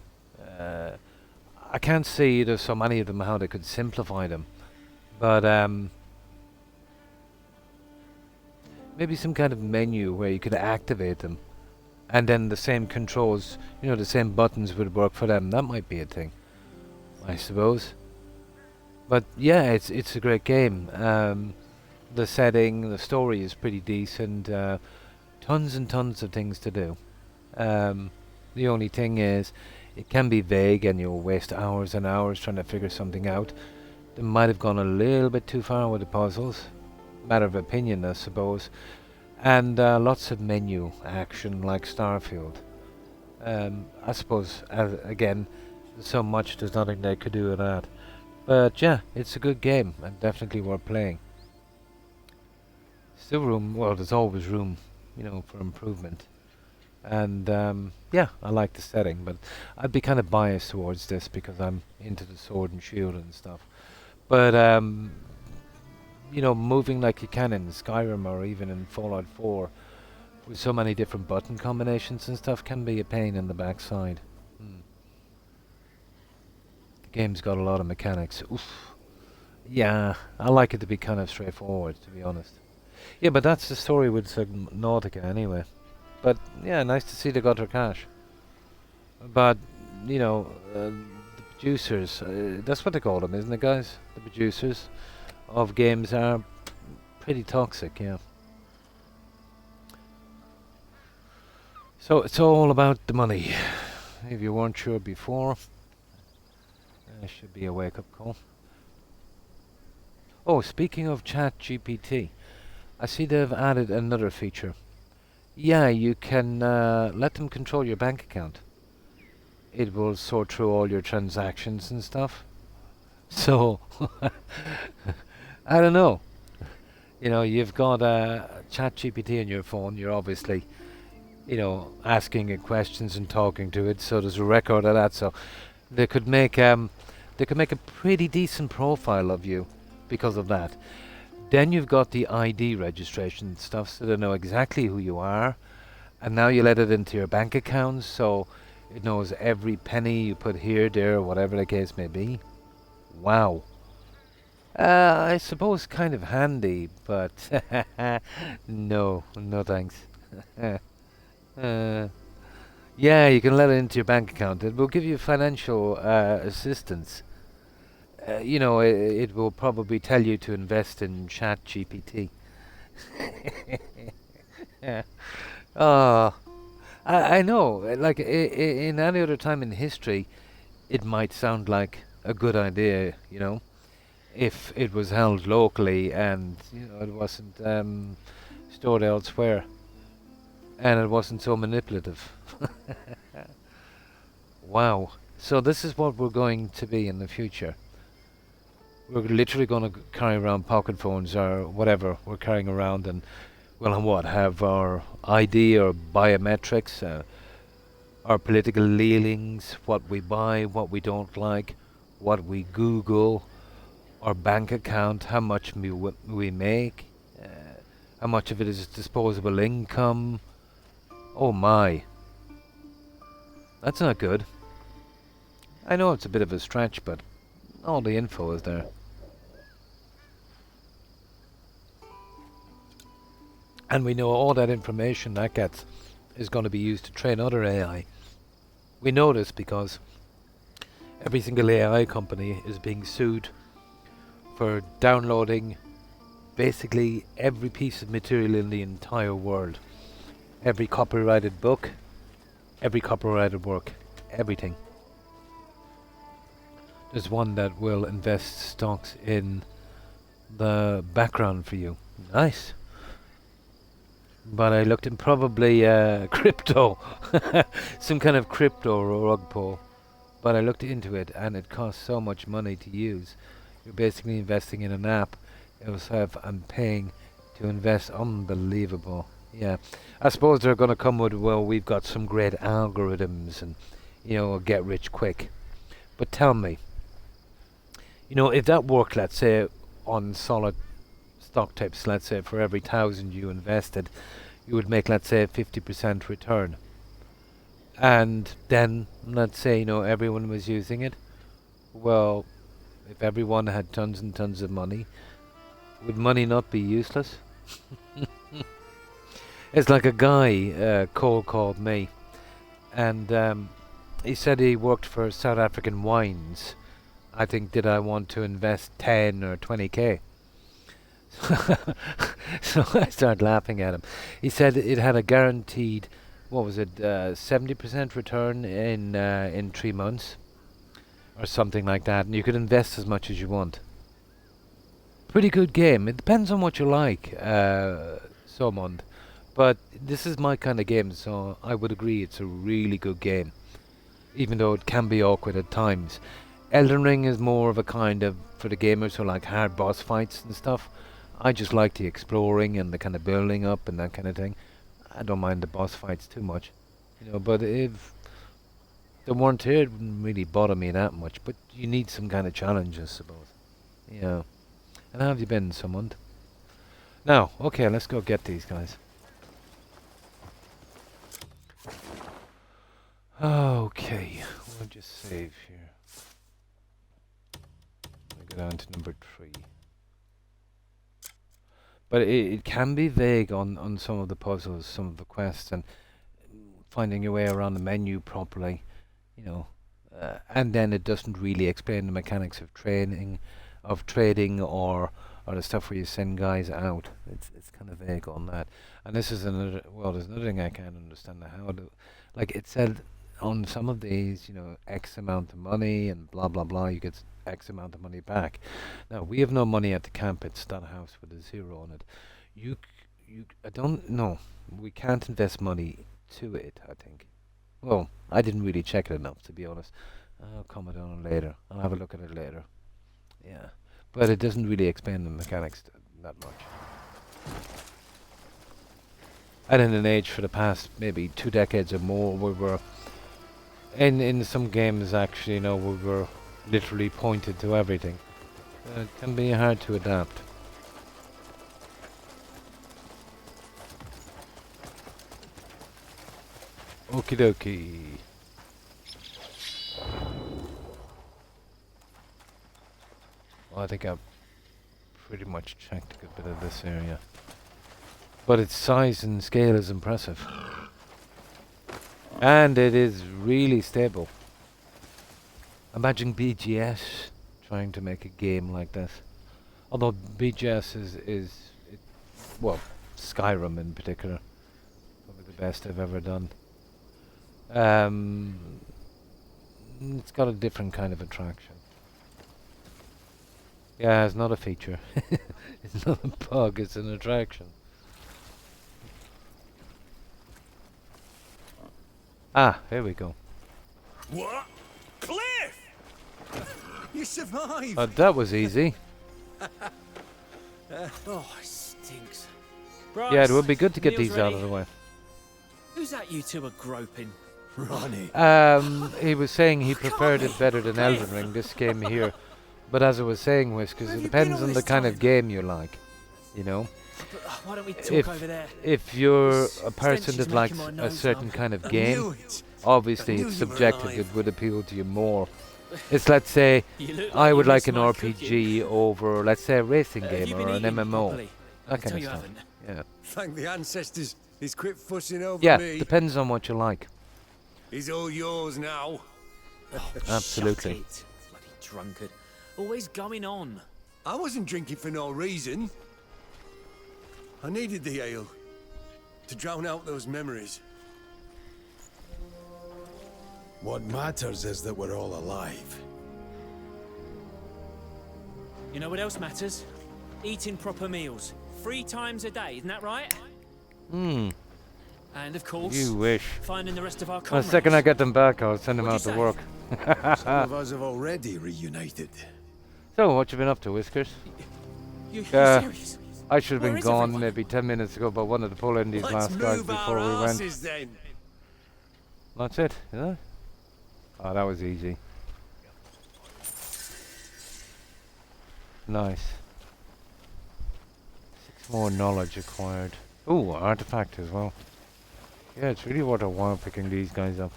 I can't see there's so many of them how they could simplify them. But maybe some kind of menu where you could activate them, and then the same controls, you know, the same buttons would work for them. That might be a thing, I suppose. But yeah, it's a great game. The setting, the story is pretty decent. Tons and tons of things to do. The only thing is, it can be vague, and you'll waste hours and hours trying to figure something out. They might have gone a little bit too far with the puzzles. Matter of opinion, I suppose. And lots of menu action like Starfield. I suppose, again, there's so much, there's nothing they could do with that. But yeah, it's a good game and definitely worth playing. Still room, well, there's always room, you know, for improvement. And yeah, I like the setting, but I'd be kind of biased towards this because I'm into the sword and shield and stuff. But you know, moving like you can in Skyrim or even in Fallout 4 with so many different button combinations and stuff can be a pain in the backside. The game's got a lot of mechanics. Oof. Yeah, I like it to be kind of straightforward, to be honest. Yeah, but that's the story with Subnautica anyway. But yeah, nice to see they got their cash. But, you know, the producers, that's what they call them, isn't it, guys? The producers of games are pretty toxic, yeah. So it's all about the money. If you weren't sure before, that should be a wake-up call. Oh, speaking of ChatGPT, I see they've added another feature. Yeah, you can let them control your bank account. It will sort through all your transactions and stuff. So, I don't know. You know, you've got ChatGPT on your phone. You're obviously, you know, asking it questions and talking to it. So there's a record of that. So they could make a pretty decent profile of you because of that. Then you've got the ID registration stuff, so they know exactly who you are. And now you let it into your bank accounts, so it knows every penny you put here, there, whatever the case may be. Wow. I suppose kind of handy, but no thanks. Yeah, you can let it into your bank account. It will give you financial assistance. You know, it will probably tell you to invest in ChatGPT. Oh, I know. Like in any other time in history, it might sound like a good idea, you know, if it was held locally and you know it wasn't stored elsewhere. and it wasn't so manipulative. Wow. So this is what we're going to be in the future. We're literally going to carry around pocket phones or whatever we're carrying around, and well, and what, have our ID or biometrics, our political leanings, what we buy, what we don't like, what we Google, our bank account, how much we make, how much of it is disposable income. Oh my. That's not good. I know it's a bit of a stretch, but all the info is there. And we know all that information that gets is going to be used to train other AI. We know this because every single AI company is being sued for downloading basically every piece of material in the entire world. Every copyrighted book, every copyrighted work, everything. There's one that will invest stocks in the background for you. Nice. But I looked in probably crypto, some kind of crypto rug pull. But I looked into it, and it costs so much money to use. You're basically investing in an app yourself and paying to invest. Unbelievable. Yeah, I suppose they're going to come with, well, we've got some great algorithms and, you know, get rich quick. But tell me, you know, if that worked, let's say, on solid stock tips, let's say for every 1,000 you invested, you would make, let's say, a 50% return. And then, let's say, you know, everyone was using it. Well, if everyone had tons and tons of money, would money not be useless? It's like a guy cold called me, and he said he worked for South African Wines. I think, did I want to invest 10 or 20k? So I started laughing at him. He said it had a guaranteed, what was it, 70% return in 3 months, or something like that, and you could invest as much as you want. Pretty good game. It depends on what you like, Somond. But this is my kind of game, so I would agree it's a really good game, even though it can be awkward at times. Elden Ring is more of a kind of, for the gamers who like hard boss fights and stuff. I just like the exploring and the kind of building up and that kind of thing. I don't mind the boss fights too much, you know, but if they weren't here, it wouldn't really bother me that much. But you need some kind of challenge, I suppose. Yeah. And how have you been, Somond? Now, okay, let's go get these guys. Okay, we'll just save here. We'll go down to number 3. But it can be vague on some of the puzzles, some of the quests, and finding your way around the menu properly, you know. And then it doesn't really explain the mechanics of trading, or the stuff where you send guys out. It's kind of vague on that. And this is another, well, there's another thing I can't understand how to, like it said on some of these, you know, X amount of money and blah blah blah, you get X amount of money back. Now we have no money at the camp. It's that house with a 0 on it. I don't know. We can't invest money to it, I think. Well, I didn't really check it enough, to be honest. I'll comment on it later. I'll have a look at it later. Yeah. But it doesn't really explain the mechanics that much. And in an age for the past maybe 2 decades or more, we were in some games actually, you know, we were literally pointed to everything. It can be hard to adapt. Okie dokie. Well, I think I've pretty much checked a good bit of this area. But its size and scale is impressive. And it is really stable. Imagine BGS trying to make a game like this. Although BGS well, Skyrim in particular, probably the best I've ever done. It's got a different kind of attraction. Yeah, it's not a feature. It's not a bug, it's an attraction. Ah, here we go. What? Cliff! You survived! That was easy. Oh, it stinks. Yeah, it would be good to get meal's these out ready. of the way. Who's that you two are groping? Ronnie. He was saying he preferred it better than Elden Ring, this game here. But as I was saying, Whiskers, Where it have you been depends all on the this kind of time? game you like. You know? Why don't we talk If, over there? if you're This a person stench is that likes making my a nose certain numb. kind of I game, knew it. obviously I knew it's you were subjective, alive. it would appeal to you more. It's, let's say, You look I like would you like miss an my RPG cooking. over, let's say, a racing Have game you or been an eating MMO. properly? I That can kind tell of you stuff. haven't. Yeah. Thank the ancestors. He's quit fussing over Yeah, me. depends on what you like. He's all yours now. Absolutely. Shut it. Bloody drunkard. Always going on. I wasn't drinking for no reason. I needed the ale to drown out those memories. What matters is that we're all alive. You know what else matters? Eating proper meals. 3 times a day, isn't that right? Hmm. And of course, You wish. finding the rest of our The comrades. second I get them back, I'll send them out What'd to you work. Some of us have already reunited. So, what you been up to, Whiskers? You Uh, serious? I should have Where been is gone everyone? maybe 10 minutes ago, but wanted to pull in these Let's last guys move before our we went. asses then. That's it, yeah? Oh, that was easy. Nice. 6 more knowledge acquired. Ooh, artifact as well. Yeah, it's really worth a while picking these guys up.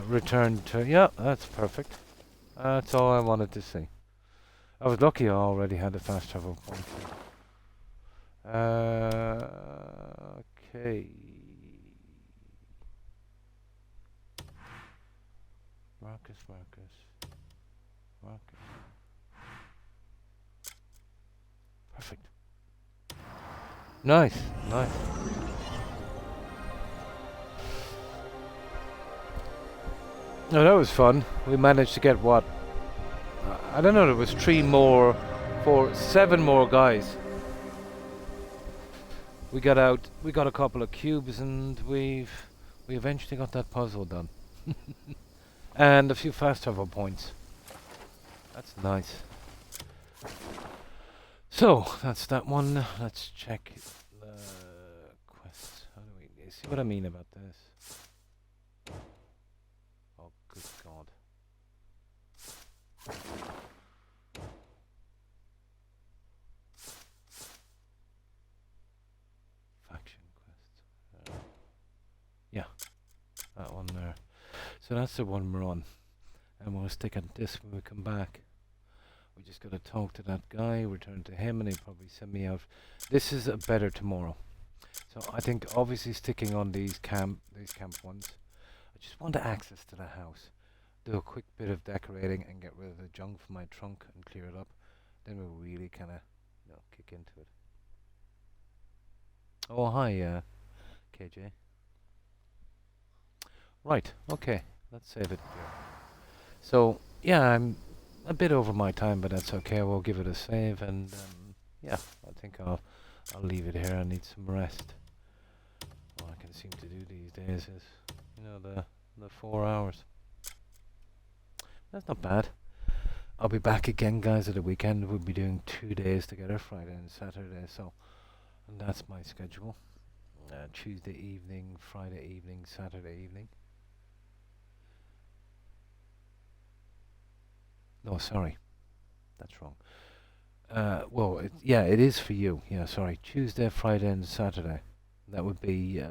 Return to... Yeah, that's perfect. That's all I wanted to see. I was lucky I already had a fast travel point. Okay. Marcus. Perfect. Nice. No, that was fun. We managed to get what? I don't know, there was 7 more guys. We got out, we got a couple of cubes and we eventually got that puzzle done. And a few fast travel points. That's nice. So, that's that one. Let's check the quests. How do we see what I mean about this? Oh, good God. Faction quests. Yeah, that one there. So that's the one we're on. And we'll stick at this when we come back. We just got to talk to that guy, return to him, and he'll probably send me out. This is a better tomorrow. So I think obviously sticking on these camp ones. I just want access to the house. Do a quick bit of decorating and get rid of the junk from my trunk and clear it up. Then we'll really kind of, kick into it. Oh, hi, KJ. Right, okay. Let's save it here. So, yeah, I'm a bit over my time, but that's okay. We'll give it a save, and yeah, I think I'll leave it here. I need some rest. All I can seem to do these days is, the 4 hours. That's not bad. I'll be back again, guys, at the weekend. We'll be doing 2 days together, Friday and Saturday. So, and that's my schedule. Tuesday evening, Friday evening, Saturday evening. No, sorry. That's wrong. Well, it is for you. Yeah, sorry. Tuesday, Friday, and Saturday. That would be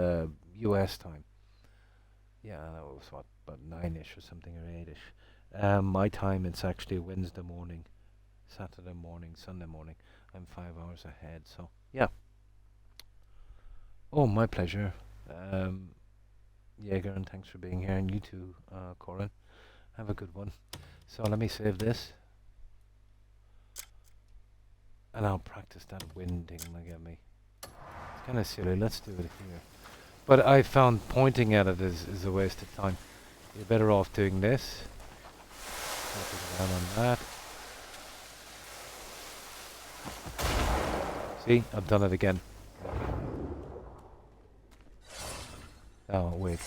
US time. Yeah, that was what, about 9-ish or something, or 8-ish. My time, it's actually Wednesday morning, Saturday morning, Sunday morning. I'm 5 hours ahead, so yeah. Oh, my pleasure. Jaeger, and thanks for being here, and you too, Corin. Have a good one. So let me save this. And I'll practice that winding like at me. It's kind of silly, let's do it here. But I found pointing at it is a waste of time. You're better off doing this. Down on that. See, I've done it again. Oh, wait.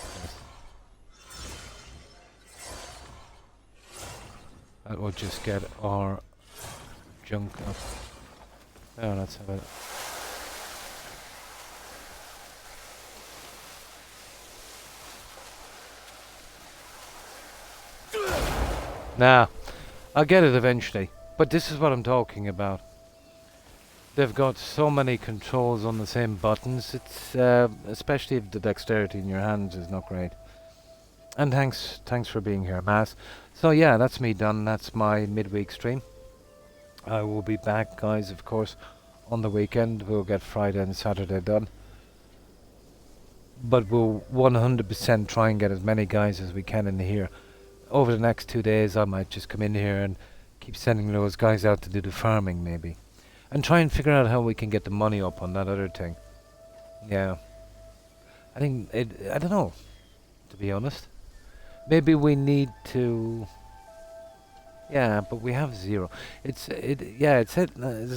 That will just get our junk up. Oh, let's have it. Nah, I'll get it eventually. But this is what I'm talking about. They've got so many controls on the same buttons. It's especially if the dexterity in your hands is not great. And thanks for being here, Maz. So yeah, that's me done. That's my midweek stream. I will be back, guys, of course, on the weekend. We'll get Friday and Saturday done. But we'll 100% try and get as many guys as we can in here. Over the next 2 days, I might just come in here and keep sending those guys out to do the farming, maybe. And try and figure out how we can get the money up on that other thing. Yeah. I think, I don't know, to be honest. Maybe we need to... Yeah, but we have 0. It's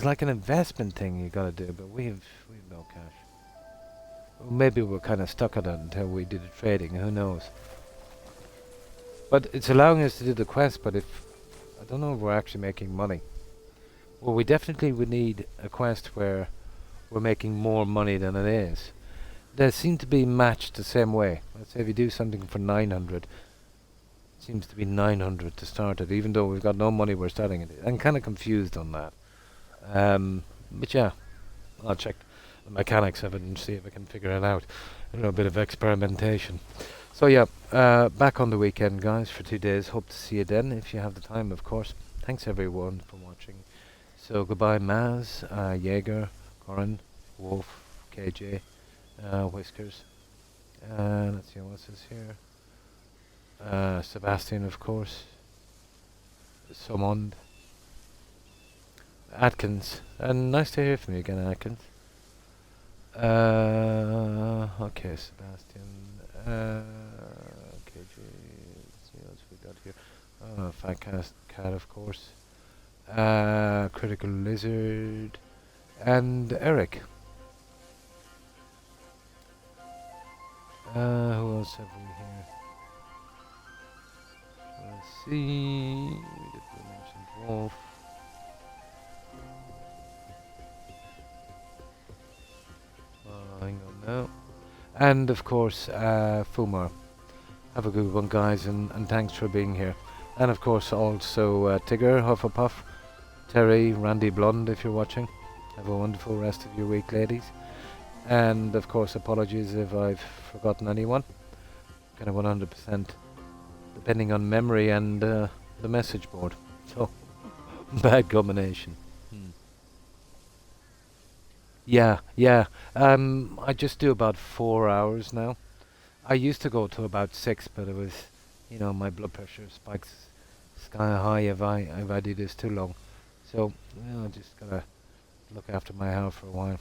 like an investment thing you gotta do, but we've no cash. Well, maybe we're kind of stuck at it until we do the trading, who knows. But it's allowing us to do the quest, but I don't know if we're actually making money. Well, we definitely would need a quest where we're making more money than it is. They seem to be matched the same way. Let's say if you do something for 900, it seems to be 900 to start it, even though we've got no money we're starting it. I'm kind of confused on that. But yeah, I'll check the mechanics of it and see if I can figure it out. A little bit of experimentation. So yeah, back on the weekend, guys, for 2 days. Hope to see you then, if you have the time, of course. Thanks everyone for watching. So goodbye, Maz, Jaeger, Corin, Wolf, KJ, Whiskers. Let's see what else is here. Sebastian, of course. Somond. Atkins. And nice to hear from you again, Atkins. Okay, Sebastian. KJ. Let's see what else we got here. Fat Cat, of course. Critical Lizard. And Eric. Who else have we here? Let's see. We did mention Wolf. Hang on now. And of course, Fumar. Have a good one, guys, and thanks for being here. And of course, also Tigger, Hufflepuff, Terry, Randy Blonde, if you're watching. Have a wonderful rest of your week, ladies. And of course, apologies if I've forgotten anyone. Kind of 100%. Depending on memory and the message board. So, bad combination. Yeah. I just do about 4 hours now. I used to go to about 6, but it was, you know, my blood pressure spikes sky high if I do this too long. So, I just gotta look after my health for a while.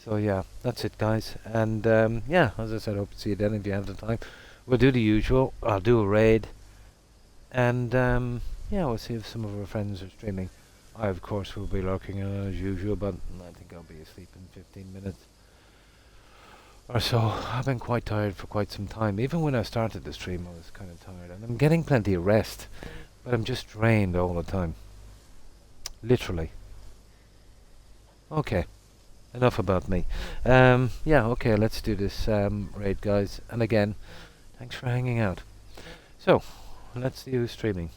So yeah, that's it, guys. And yeah, as I said, hope to see you then if you have the time. We'll do the usual. I'll do a raid. And yeah, we'll see if some of our friends are streaming. I, of course, will be lurking as usual, but I think I'll be asleep in 15 minutes or so. I've been quite tired for quite some time. Even when I started the stream, I was kind of tired. And I'm getting plenty of rest, but I'm just drained all the time. Literally. Okay. Enough about me. Yeah, okay, let's do this raid, guys. And again, thanks for hanging out. So, let's do streaming.